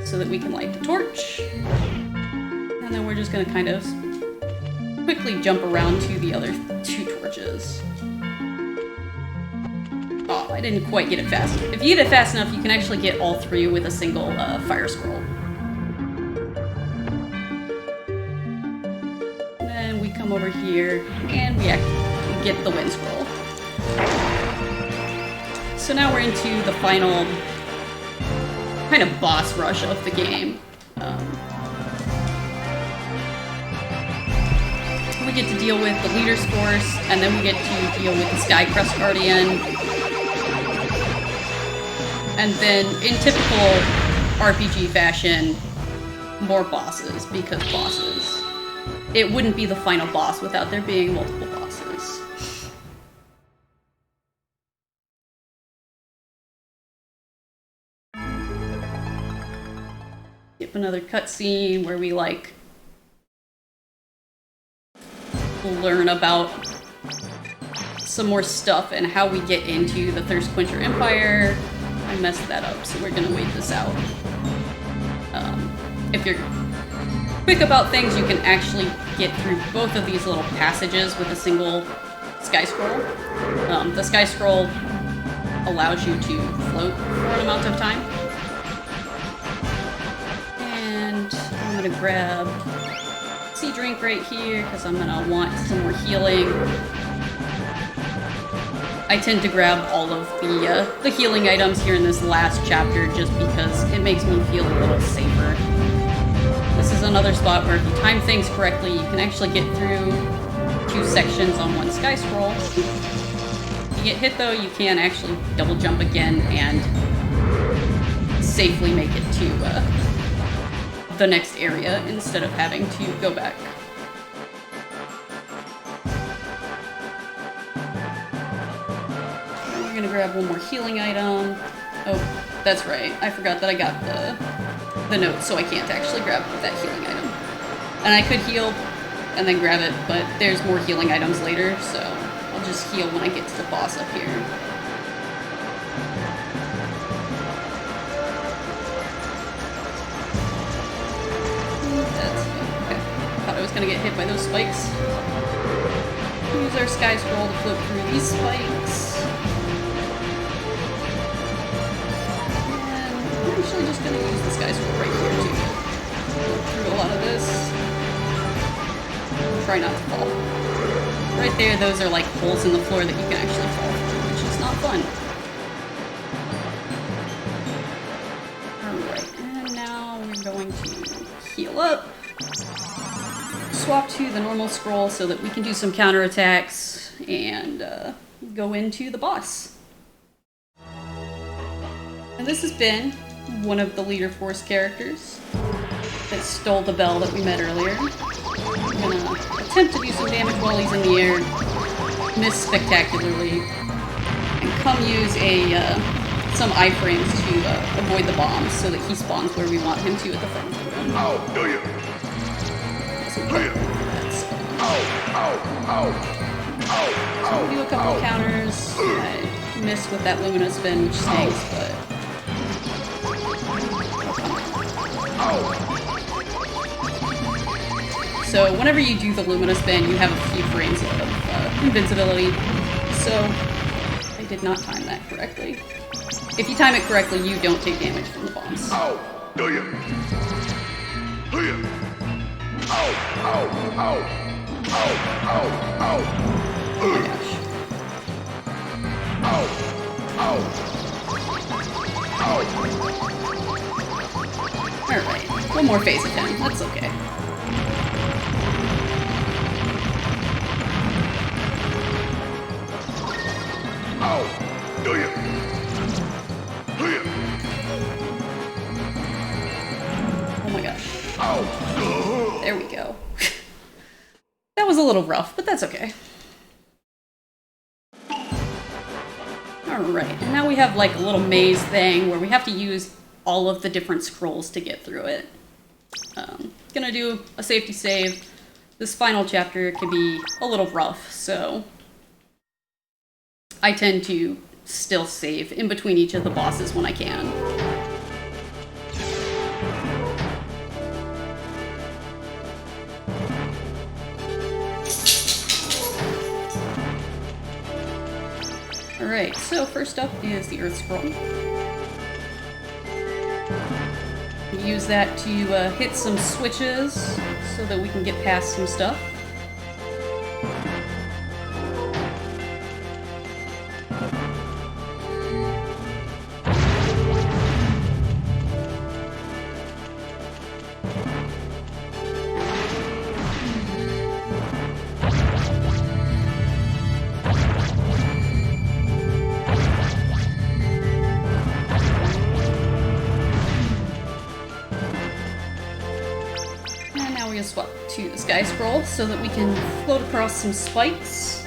so that we can light the torch. And then we're just gonna kind of quickly jump around to the other 2 torches. Oh, I didn't quite get it fast. If you get it fast enough, you can actually get all 3 with a single fire scroll. And then we come over here and we get the wind scroll. So now we're into the final kind of boss rush of the game. We get to deal with the Leader's Force, and then we get to deal with the Sky Crest Guardian. And then, in typical RPG fashion, more bosses, because bosses. It wouldn't be the final boss without there being multiple bosses. Skip another cutscene where we, like, learn about some more stuff and how we get into the Thirst Quencher Empire. I messed that up, so we're gonna wait this out. If you're quick about things, you can actually get through both of these little passages with a single Sky Scroll. The Sky Scroll allows you to float for an amount of time. And I'm gonna grab Sea Drink right here, because I'm gonna want some more healing. I tend to grab all of the healing items here in this last chapter just because it makes me feel a little safer. This is another spot where if you time things correctly, you can actually get through 2 sections on 1 Sky Scroll. If you get hit though, you can actually double jump again and safely make it to the next area instead of having to go back. We're gonna grab one more healing item. Oh, that's right. I forgot that I got the note, so I can't actually grab that healing item. And I could heal and then grab it, but there's more healing items later, so I'll just heal when I get to the boss up here. That's okay. Thought I was gonna get hit by those spikes. Use our sky scroll to flip through these spikes. And I'm actually just gonna use the sky scroll right here to flip through a lot of this. Try not to fall. Right there, those are like holes in the floor that you can actually fall through, which is not fun. Alright, and now we're going to heal up. Swap to the normal scroll so that we can do some counterattacks and go into the boss. And this has been one of the Leader Force characters that stole the bell that we met earlier. I'm gonna attempt to do some damage while he's in the air, miss spectacularly, and come use some iframes to avoid the bombs so that he spawns where we want him to at the front of the room. Ow, do you? Do you? So we'll do a couple counters. I missed with that Lumina spin, which stinks, but... So whenever you do the Lumina spin, you have a few frames of invincibility. So I did not time that correctly. If you time it correctly, you don't take damage from the bombs. Ow, do you? Do you? Ow, ow, ow. Ow, ow, ow. Oh my gosh. Ow, ow. Ow. Alright, one more phase attempt. That's okay. Ow, do you? Do you? Oh my gosh. Ow. There we go. That was a little rough, but that's okay. Alright, and now we have like a little maze thing where we have to use all of the different scrolls to get through it. Gonna do a safety save. This final chapter can be a little rough, so I tend to still save in between each of the bosses when I can. Alright, so first up is the Earth Scroll. Use that to hit some switches so that we can get past some stuff. Swap to the Sky Scroll so that we can float across some spikes.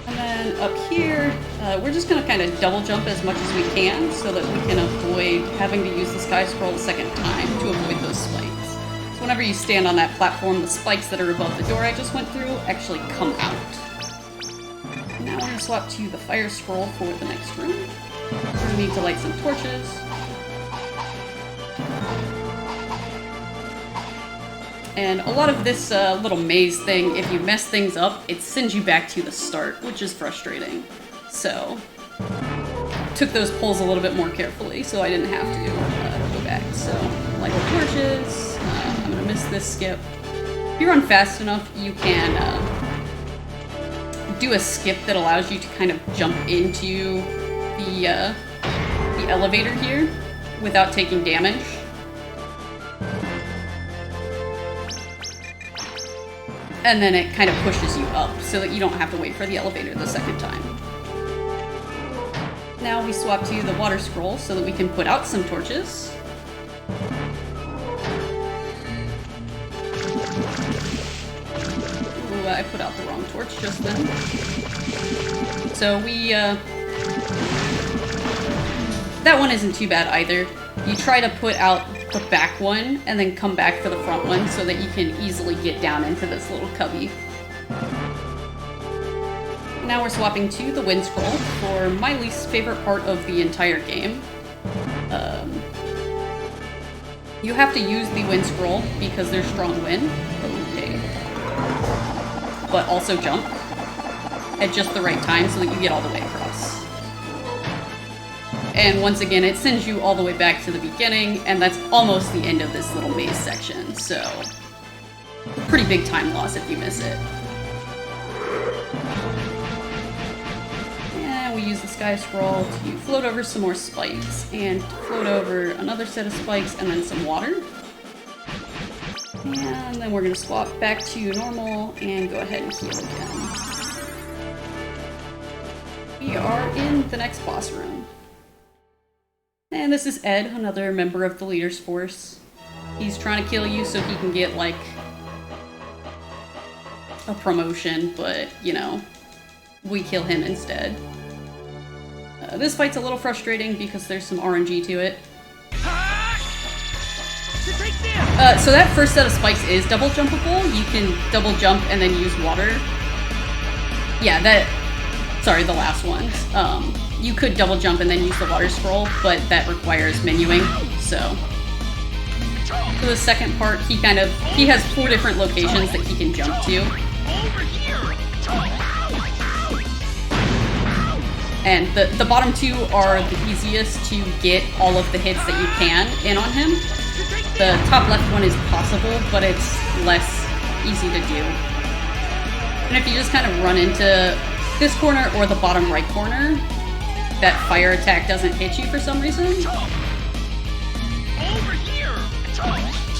And then up here, we're just going to kind of double jump as much as we can so that we can avoid having to use the Sky Scroll a second time to avoid those spikes. So whenever you stand on that platform, the spikes that are above the door I just went through actually come out. Now we're going to swap to the Fire Scroll for the next room. We need to light some torches. And a lot of this little maze thing, if you mess things up, it sends you back to the start, which is frustrating. So, took those pulls a little bit more carefully, so I didn't have to go back. So, light the torches. I'm going to miss this skip. If you run fast enough, you can do a skip that allows you to kind of jump into the elevator here without taking damage. And then it kind of pushes you up so that you don't have to wait for the elevator the second time. Now we swap to the Water Scroll so that we can put out some torches. I put out the wrong torch just then. So we that one isn't too bad either. You try to put out the back one and then come back for the front one so that you can easily get down into this little cubby. Now we're swapping to the wind scroll for my least favorite part of the entire game. You have to use the wind scroll because there's strong wind. Okay. But also jump at just the right time so that you get all the way across. And once again, it sends you all the way back to the beginning, and that's almost the end of this little maze section, so pretty big time loss if you miss it. And we use the sky scroll to float over some more spikes, and float over another set of spikes, and then some water. And then we're going to swap back to normal and go ahead and heal again. We are in the next boss room. And this is Ed, another member of the Leader's Force. He's trying to kill you so he can get, like, a promotion, but, you know, we kill him instead. This fight's a little frustrating because there's some RNG to it. So that first set of spikes is double jumpable. You can double jump and then use water. Yeah, sorry, the last ones. You could double jump and then use the water scroll, but that requires menuing, so. For the second part, he has 4 different locations that he can jump to. And the bottom 2 are the easiest to get all of the hits that you can in on him. The top left one is possible, but it's less easy to do. And if you just kind of run into this corner or the bottom right corner, that fire attack doesn't hit you for some reason.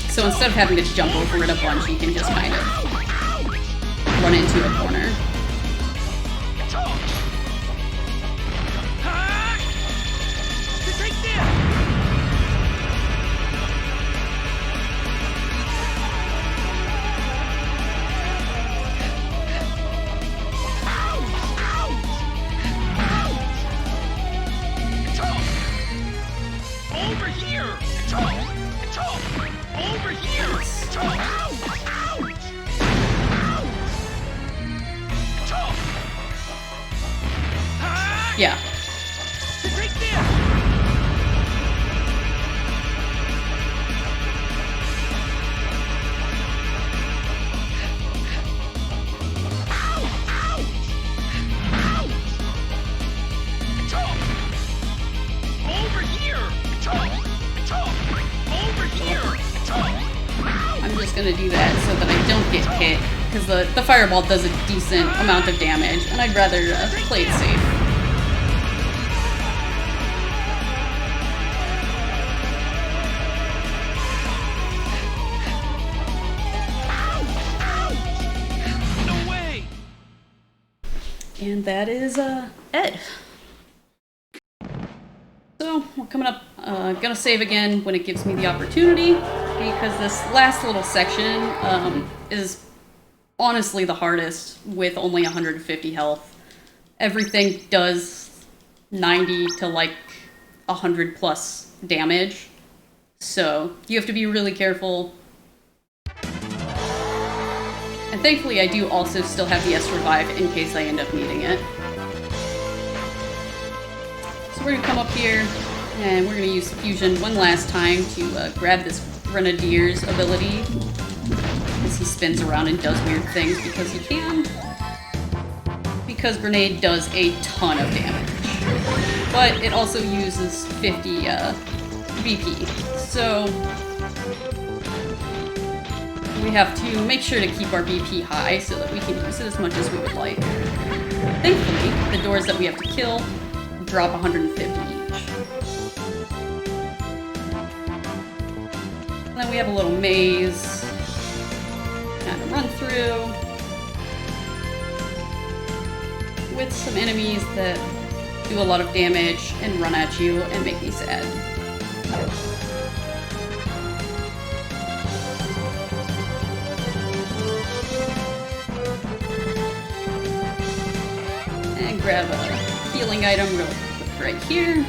So instead of having to jump over it a bunch, you can just kind of run into a corner. Yeah. I'm just gonna do that so that I don't get hit, because the fireball does a decent amount of damage, and I'd rather play it safe. And that is Ed. So we're coming up, gonna save again when it gives me the opportunity, because this last little section is honestly the hardest with only 150 health. Everything does 90 to like 100 plus damage, so you have to be really careful. And thankfully I do also still have the S revive in case I end up needing it. So we're gonna come up here and we're gonna use fusion one last time to grab this Grenadier's ability, as he spins around and does weird things because he can. Because Grenade does a ton of damage, but it also uses 50 BP. So we have to make sure to keep our BP high so that we can use it as much as we would like. Thankfully, the doors that we have to kill drop 150 each. And then we have a little maze kind of run through with some enemies that do a lot of damage and run at you and make me sad. And grab a healing item real quick right here.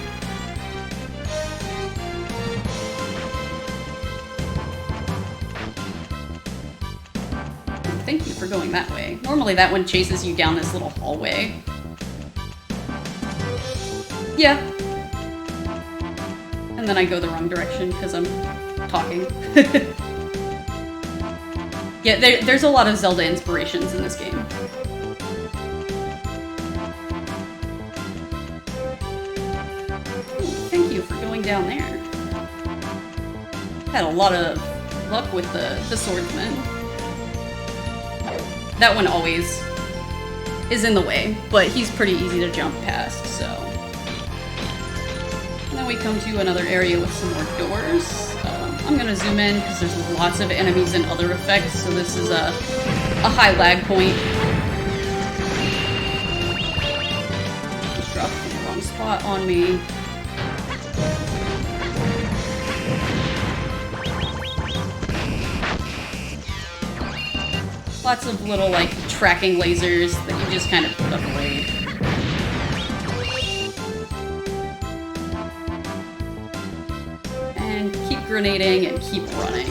thank you for going that way. Normally that one chases you down this little hallway. Yeah. And then I go the wrong direction because I'm talking. Yeah, there's a lot of Zelda inspirations in this game. Ooh, thank you for going down there. Had a lot of luck with the swordsman. That one always is in the way, but he's pretty easy to jump past, so. And then we come to another area with some more doors. I'm gonna zoom in because there's lots of enemies and other effects, so this is a high lag point. Just dropped in the wrong spot on me. Lots of little, like, tracking lasers that you just kind of avoid. And keep grenading and keep running.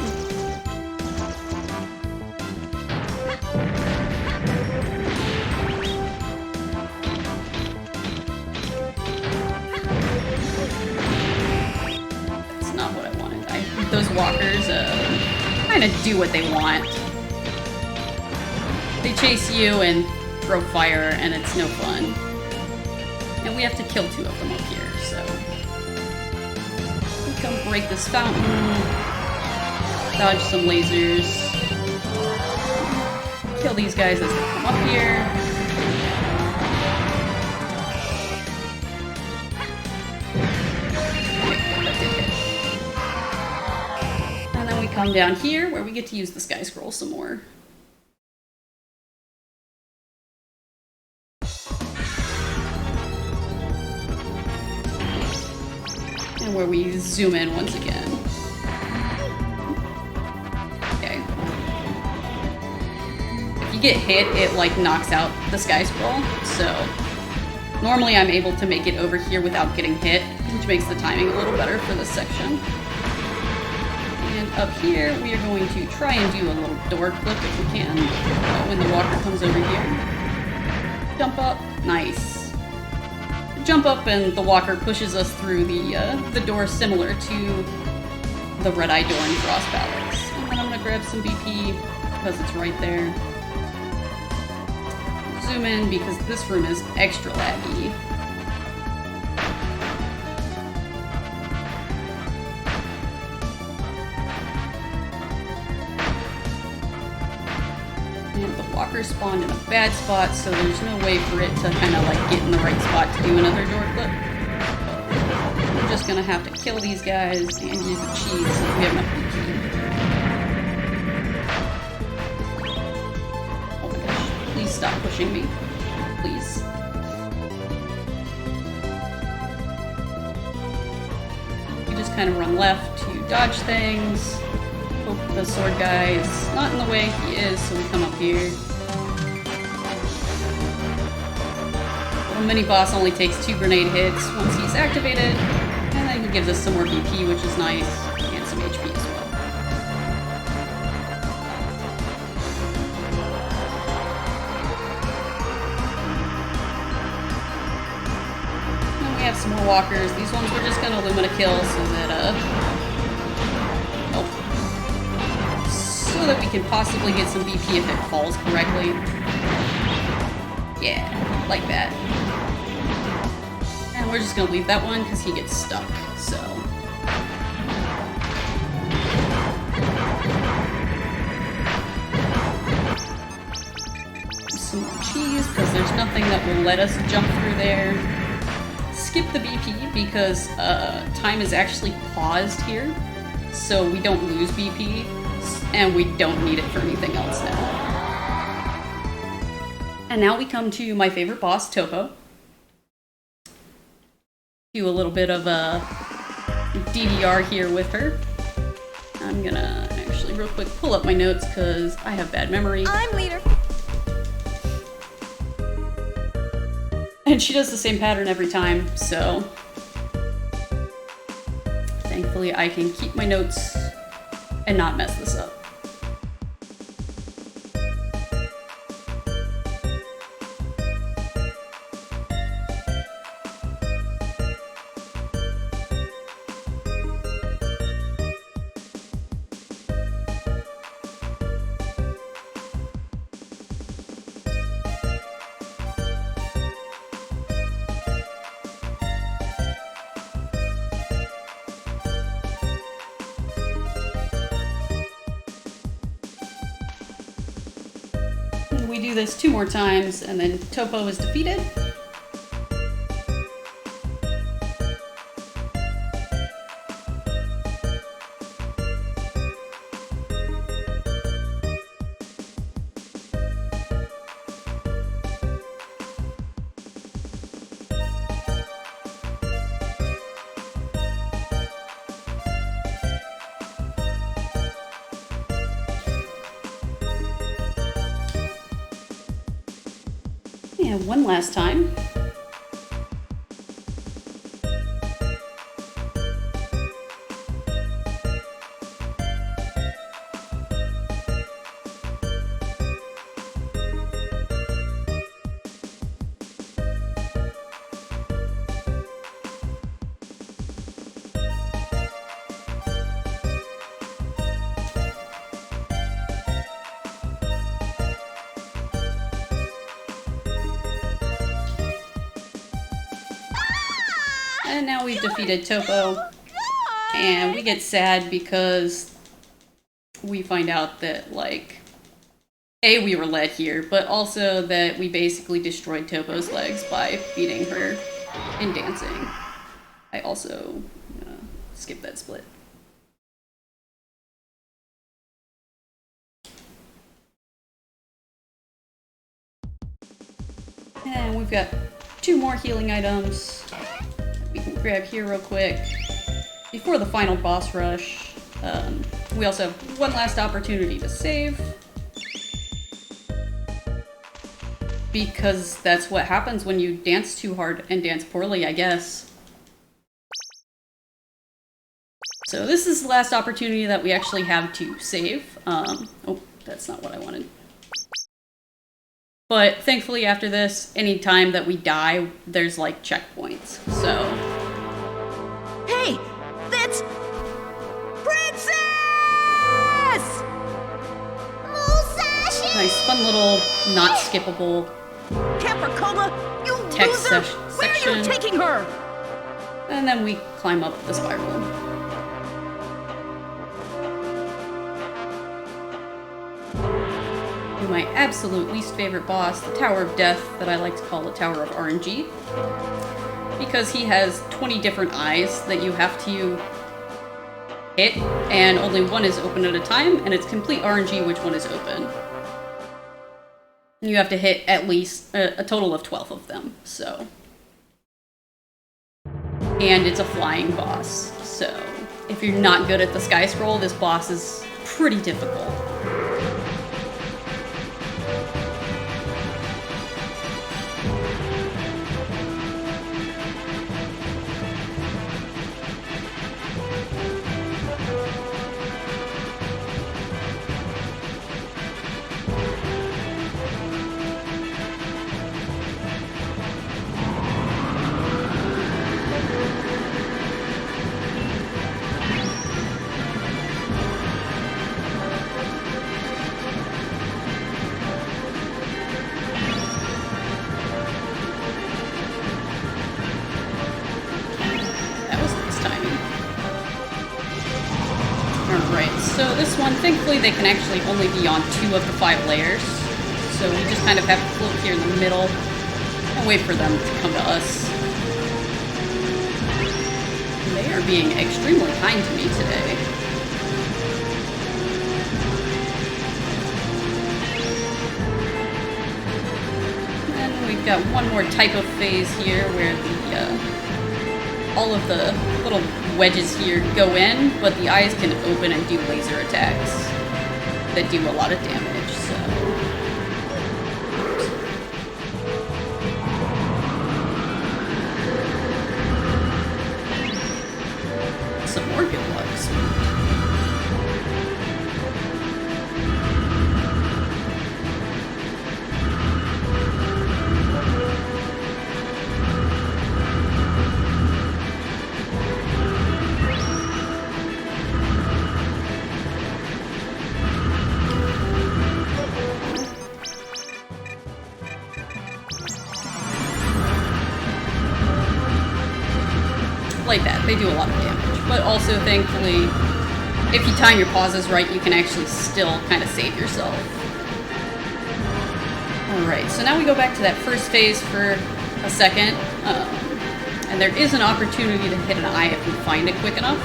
That's not what I wanted. Those walkers kind of do what they want. They chase you and throw fire, and it's no fun. And we have to kill 2 of them up here, so. We come break this fountain, dodge some lasers, kill these guys as they come up here. Okay, that did hit. And then we come down here, where we get to use the Sky Scroll some more. And where we zoom in once again. Okay. If you get hit, it like knocks out the Sky Scroll, so normally I'm able to make it over here without getting hit, which makes the timing a little better for this section. And up here, we are going to try and do a little door clip if we can, when the walker comes over here. Jump up, nice. Jump up and the walker pushes us through the door similar to the red-eye door in Frost Palace. And then I'm gonna grab some BP because it's right there. Zoom in because this room is extra laggy. And the walker spawned in a bad spot, so there's no way for it to kind of like get in the right spot to do another door clip. We're just gonna have to kill these guys and use the cheese so we have enough BP. Oh my gosh, please stop pushing me. Please. You just kind of run left to dodge things. Hope the sword guy is not in the way. He is, so we come up here. The mini boss only takes 2 grenade hits once he's activated, and then he gives us some more BP, which is nice, and some HP as well. And we have some more walkers. These ones we're just gonna Lumina kill so that we can possibly get some BP if it falls correctly. Yeah, like that. And we're just gonna leave that one because he gets stuck, so. Some more cheese because there's nothing that will let us jump through there. Skip the BP because time is actually paused here, so we don't lose BP. And we don't need it for anything else now. And now we come to my favorite boss, Topo. Do a little bit of a DDR here with her. I'm gonna actually real quick pull up my notes because I have bad memory. I'm leader. And she does the same pattern every time, so thankfully I can keep my notes and not mess this up. We do this 2 more times, and then Topo is defeated. And one last time. And now we've defeated Topo, and we get sad because we find out that, like, A, we were led here, but also that we basically destroyed Topo's legs by beating her in dancing. I also skip that split. And we've got 2 more healing items we can grab here real quick before the final boss rush. We also have 1 last opportunity to save, because that's what happens when you dance too hard and dance poorly, I guess. So this is the last opportunity that we actually have to save. Oh, that's not what I wanted. But thankfully after this, any time that we die, there's like checkpoints, so. Hey, that's Princess! Musashi! Nice, fun little, not skippable Capricola, you text loser! Where section. are you taking her? And then we climb up the spiral. My absolute least favorite boss, the Tower of Death, that I like to call the Tower of RNG, because he has 20 different eyes that you have to hit, and only one is open at a time, and it's complete RNG which one is open. And you have to hit at least a total of 12 of them, so. And it's a flying boss, so if you're not good at the Sky Scroll, this boss is pretty difficult. So this one, thankfully, they can actually only be on 2 of the 5 layers. So we just kind of have to float here in the middle and wait for them to come to us. They are being extremely kind to me today. And we've got one more type of phase here where the all of the little wedges here go in, but the eyes can open and do laser attacks that do a lot of damage, so. Some more good luck. Like that, they do a lot of damage. But also, thankfully, if you time your pauses right, you can actually still kind of save yourself. Alright, so now we go back to that first phase for a second. And there is an opportunity to hit an eye if we find it quick enough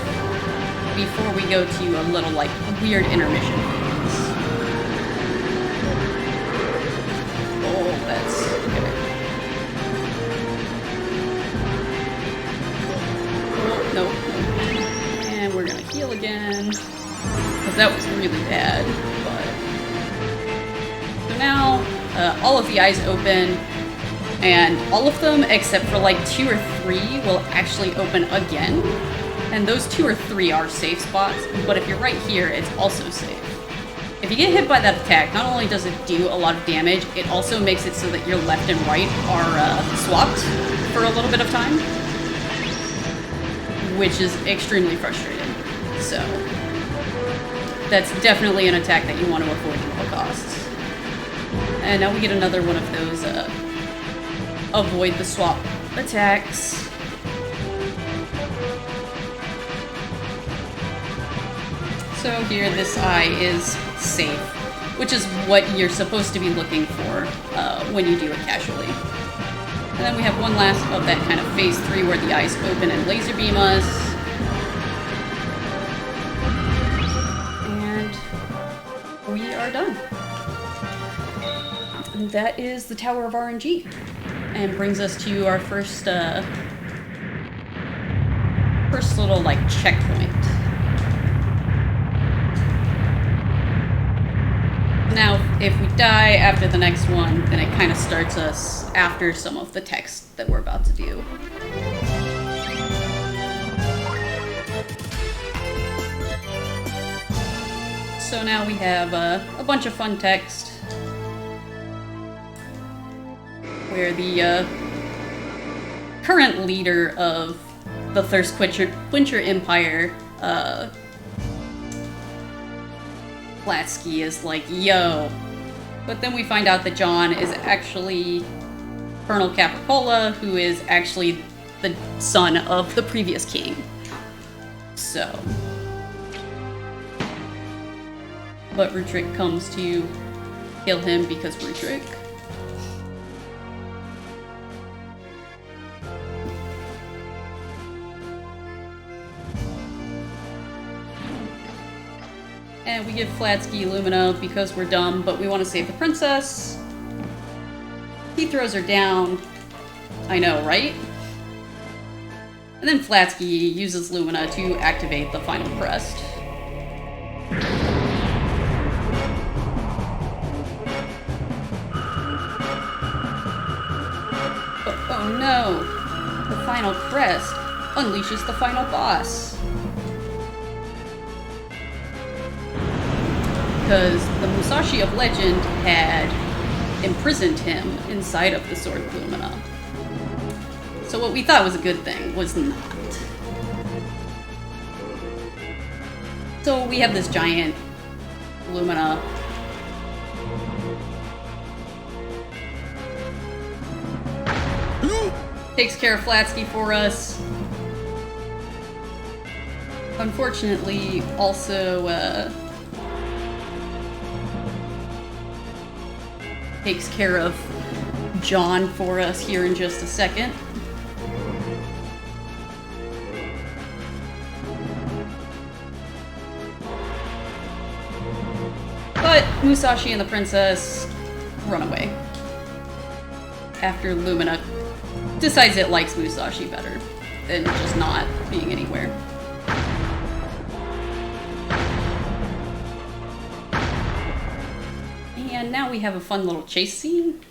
before we go to a little, like, weird intermission phase. Oh, that's okay. Oh, nope. And we're gonna heal again, because that was really bad, but... So now, all of the eyes open, and all of them, except for like 2 or 3, will actually open again. And those 2 or 3 are safe spots, but if you're right here, it's also safe. If you get hit by that attack, not only does it do a lot of damage, it also makes it so that your left and right are swapped for a little bit of time, which is extremely frustrating. So, that's definitely an attack that you want to avoid at all costs. And now we get another one of those, avoid the swap attacks. So here, this eye is safe, which is what you're supposed to be looking for when you do it casually. And then we have one last of that kind of phase 3 where the eyes open and laser beam us. And we are done. And that is the Tower of RNG. And brings us to our first little, like, checkpoint. Now, if we die after the next one, then it kind of starts us after some of the text that we're about to do. So now we have a bunch of fun text where the current leader of the Thirst Quencher Empire, Platsky, is like, yo. But then we find out that John is actually Colonel Capricola, who is actually the son of the previous king. So. But Rutrick comes to kill him because Rutrick. And we give Flatsky Lumina because we're dumb, but we want to save the princess. He throws her down. I know, right? And then Flatsky uses Lumina to activate the final crest. Oh no! The final crest unleashes the final boss. Because the Musashi of legend had imprisoned him inside of the Sword of Lumina. So what we thought was a good thing was not. So we have this giant Lumina. Takes care of Flatsky for us. Unfortunately, also, takes care of John for us here in just a second. But Musashi and the princess run away after Lumina decides it likes Musashi better than just not being anywhere. And now we have a fun little chase scene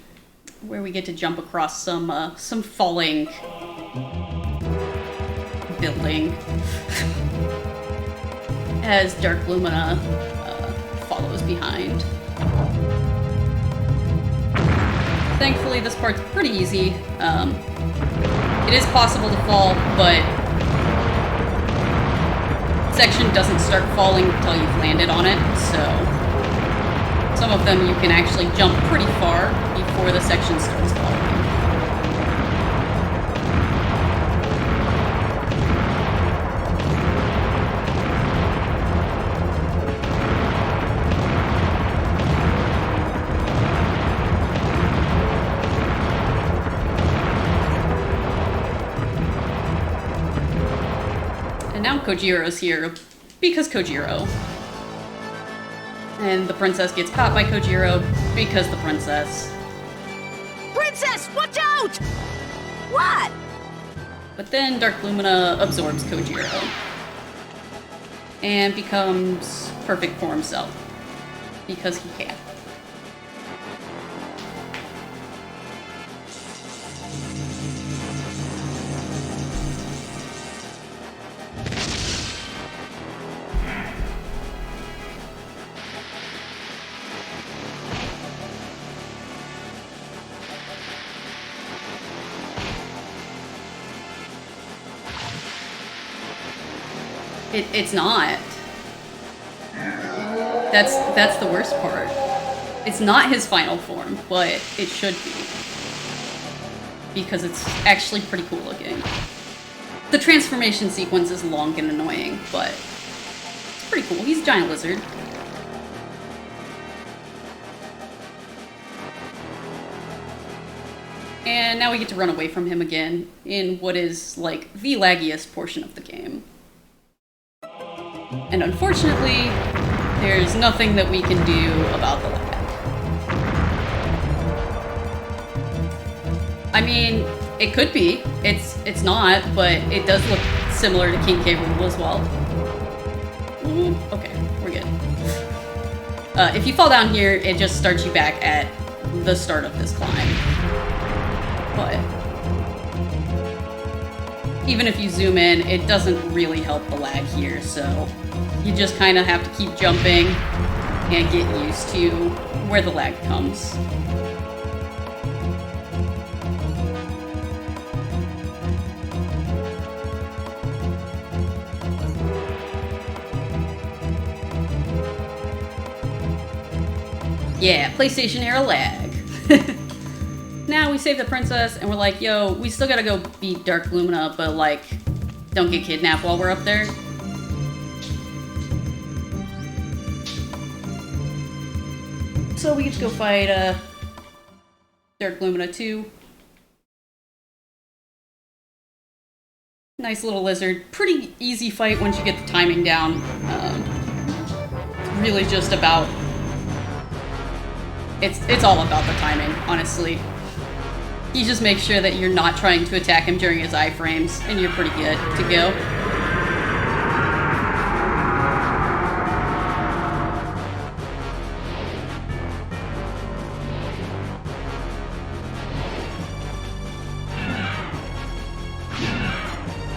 where we get to jump across some falling building as Dark Lumina follows behind. Thankfully, this part's pretty easy. It is possible to fall, but section doesn't start falling until you've landed on it, so some of them you can actually jump pretty far before the section starts falling. Kojiro's here because Kojiro. And the princess gets caught by Kojiro because the princess. Princess, watch out! What? But then Dark Lumina absorbs Kojiro and becomes perfect for himself because he can. It's not. That's the worst part. It's not his final form, but it should be. Because it's actually pretty cool looking. The transformation sequence is long and annoying, but it's pretty cool. He's a giant lizard. And now we get to run away from him again in what is like the laggiest portion of the game. And unfortunately, there's nothing that we can do about the lag. I mean, it could be. It's not, but it does look similar to King K. Rool as well. Okay, we're good. If you fall down here, it just starts you back at the start of this climb. But even if you zoom in, it doesn't really help the lag here, so you just kind of have to keep jumping and get used to where the lag comes. Yeah, PlayStation era lag. Now we save the princess and we're like, yo, we still gotta go beat Dark Lumina, but like, don't get kidnapped while we're up there. So we get to go fight Dark Lumina 2. Nice little lizard. Pretty easy fight once you get the timing down. Really just about... It's all about the timing, honestly. You just make sure that you're not trying to attack him during his iframes, and you're pretty good to go.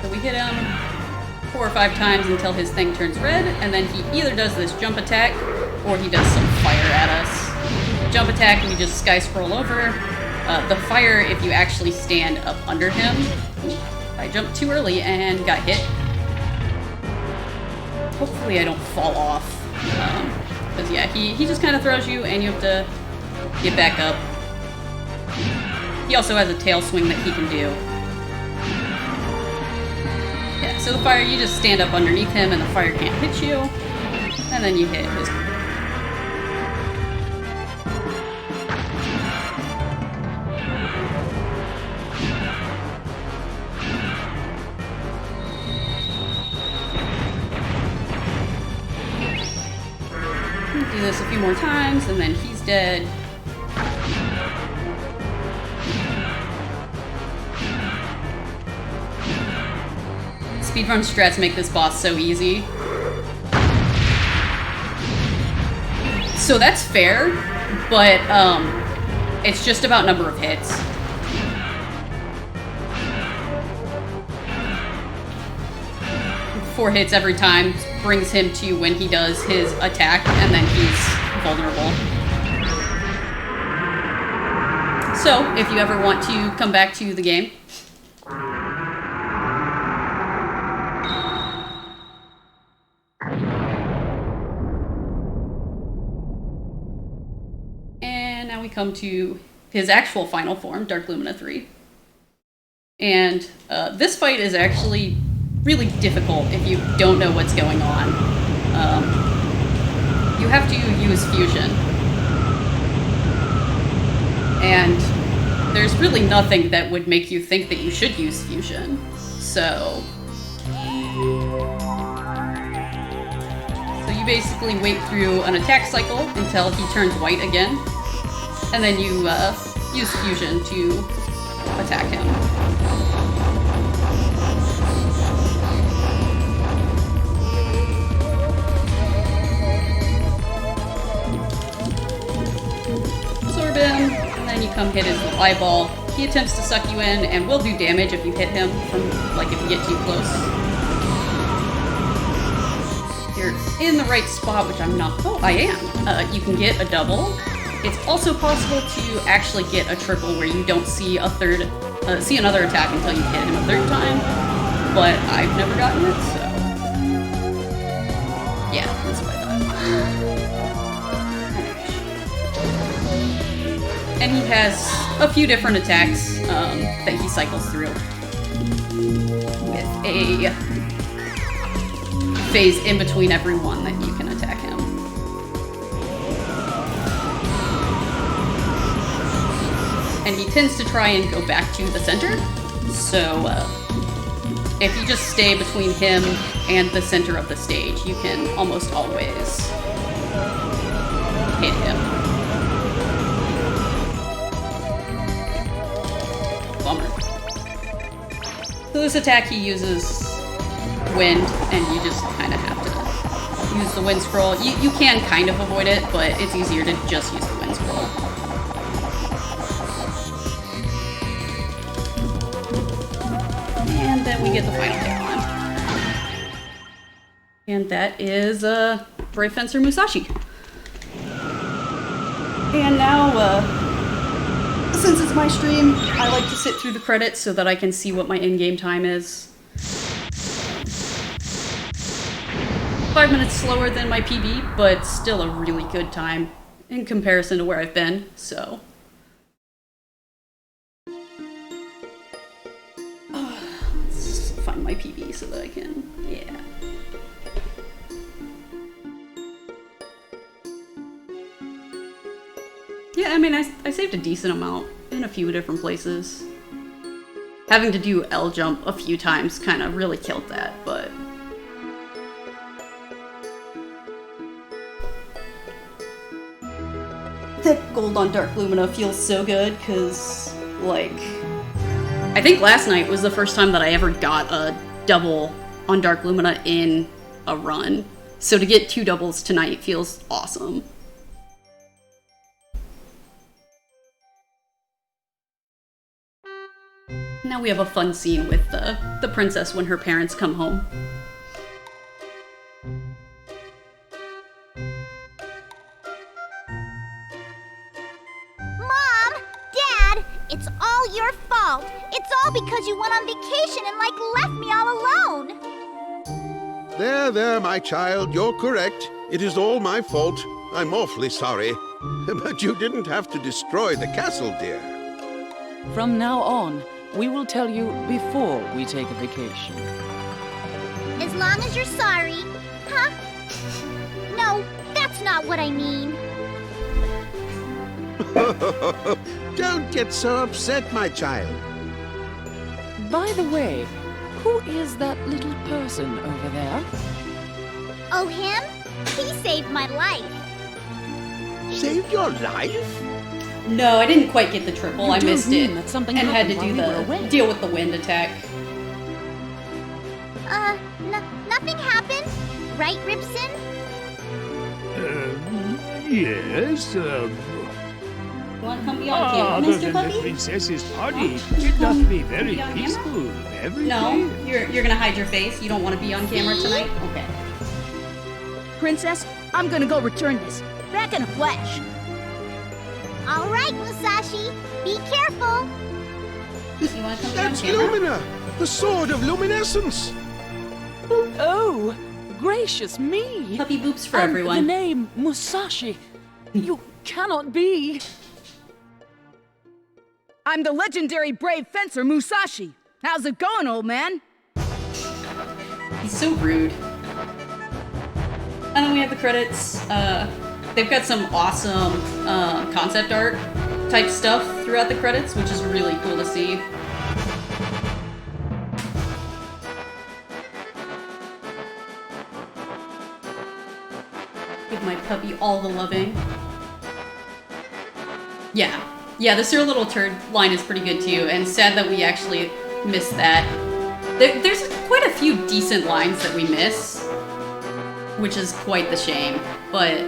So we hit him 4 or 5 times until his thing turns red, and then he either does this jump attack, or he does some fire at us. Jump attack, we just sky scroll over. The fire, if you actually stand up under him. I jumped too early and got hit. Hopefully I don't fall off. Because yeah, he just kind of throws you and you have to get back up. He also has a tail swing that he can do. Yeah, so the fire, you just stand up underneath him and the fire can't hit you. And then you hit his... Do this a few more times, and then he's dead. Speedrun strats make this boss so easy. So that's fair, but it's just about number of hits. Four hits every time brings him to when he does his attack, and then he's vulnerable. So, if you ever want to come back to the game, and now we come to his actual final form, Dark Lumina 3. And this fight is actually really difficult if you don't know what's going on. You have to use fusion. And there's really nothing that would make you think that you should use fusion. So basically wait through an attack cycle until he turns white again, and then you use fusion to attack him. Absorb him, and then you come hit his little eyeball. He attempts to suck you in and will do damage if you hit him from, like, if you get too close. You're in the right spot, which I'm not. Oh, I am. You can get a double. It's also possible to actually get a triple where you don't see a third, see another attack until you hit him a third time. But I've never gotten it, so yeah, that's what I thought. And he has a few different attacks that he cycles through with a phase in between every one that you can attack him. And he tends to try and go back to the center, so if you just stay between him and the center of the stage, you can almost always hit him. Bummer. So this attack he uses wind, and you just kind of have to use the wind scroll. You can kind of avoid it, but it's easier to just use the wind scroll. And then we get the final hit on. And that is Brave Fencer Musashi. And now, since it's my stream, I like to sit through the credits so that I can see what my in-game time is. 5 minutes slower than my PB, but still a really good time in comparison to where I've been, so. Let's find my PB so that I can, yeah. Yeah, I mean, I saved a decent amount in a few different places. Having to do L jump a few times kind of really killed that, but. That gold on Dark Lumina feels so good, because, like, I think last night was the first time that I ever got a double on Dark Lumina in a run. So to get 2 doubles tonight feels awesome. Now we have a fun scene with the princess when her parents come home. Mom! Dad! It's all your fault! It's all because you went on vacation and, left me all alone! There, my child, you're correct. It is all my fault. I'm awfully sorry. But you didn't have to destroy the castle, dear. From now on, we will tell you before we take a vacation. As long as you're sorry. Huh? No, that's not what I mean. Don't get so upset, my child. By the way, who is that little person over there? Oh, him? He saved my life. Saved your life? No, I didn't quite get the triple. You I do missed mean it that something and had to happened do while we were away. deal with the wind attack. Nothing happened? Right, Ribson? Yes, You want to come be on camera, other Mr. than the Puppy? princess's party, Huh? it Come doth be very be on camera? peaceful every No, day. you're gonna hide your face. You don't want to be on camera tonight. Okay. Princess, I'm gonna go return this. Back in a flash. All right, Musashi. Be careful. You want to come be on That's camera? Lumina, the sword of luminescence. Oh, gracious me! Puppy boops for And everyone. the name Musashi. You cannot be. I'm the legendary brave fencer Musashi. How's it going, old man? He's so rude. And then we have the credits. They've got some awesome concept art type stuff throughout the credits, which is really cool to see. Give my puppy all the loving. Yeah. Yeah, the Sir Little Turd line is pretty good too, and sad that we actually missed that. There's quite a few decent lines that we miss, which is quite the shame, but...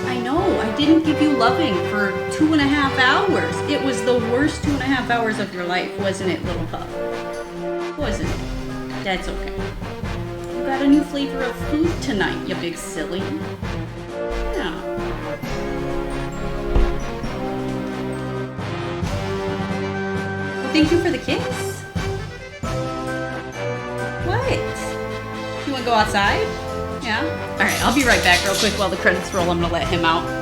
I know, I didn't give you loving for 2.5 hours. It was the worst 2.5 hours of your life, wasn't it, little pup? Wasn't it? That's okay. You got a new flavor of food tonight, you big silly. Yeah. Well, thank you for the kiss. What? You wanna go outside? Yeah? Alright, I'll be right back real quick while the credits roll. I'm gonna let him out.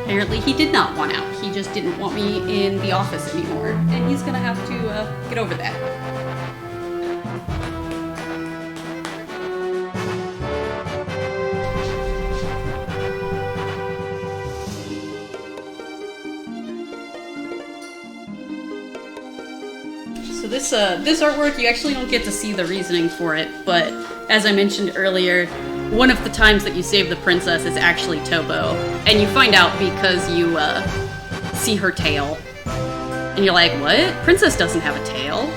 Apparently he did not want out. He just didn't want me in the office anymore. And he's gonna have to get over that. So this artwork, you actually don't get to see the reasoning for it, but as I mentioned earlier, one of the times that you save the princess is actually Tobo, and you find out because you see her tail. And you're like, what? Princess doesn't have a tail.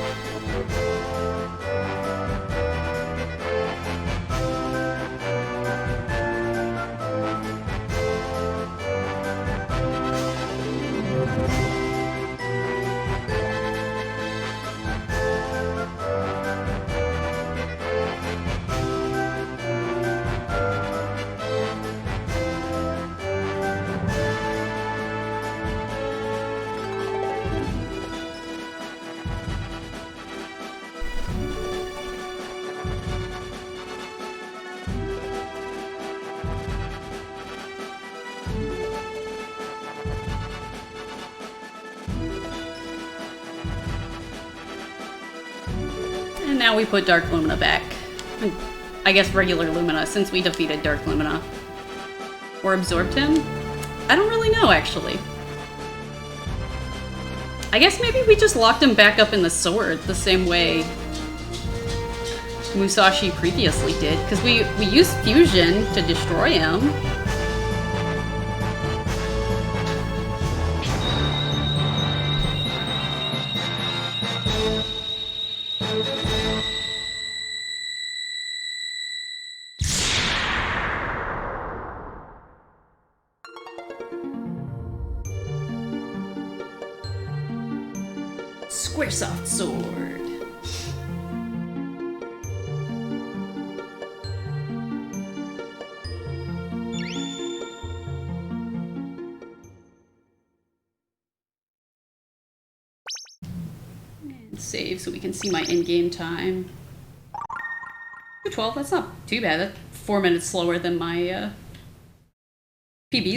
And now we put Dark Lumina back. I guess regular Lumina, since we defeated Dark Lumina. Or absorbed him? I don't really know, actually. I guess maybe we just locked him back up in the sword, the same way Musashi previously did, because we used fusion to destroy him. Squaresoft sword. And save so we can see my in-game time. 2:12, that's not too bad. That's 4 minutes slower than my PB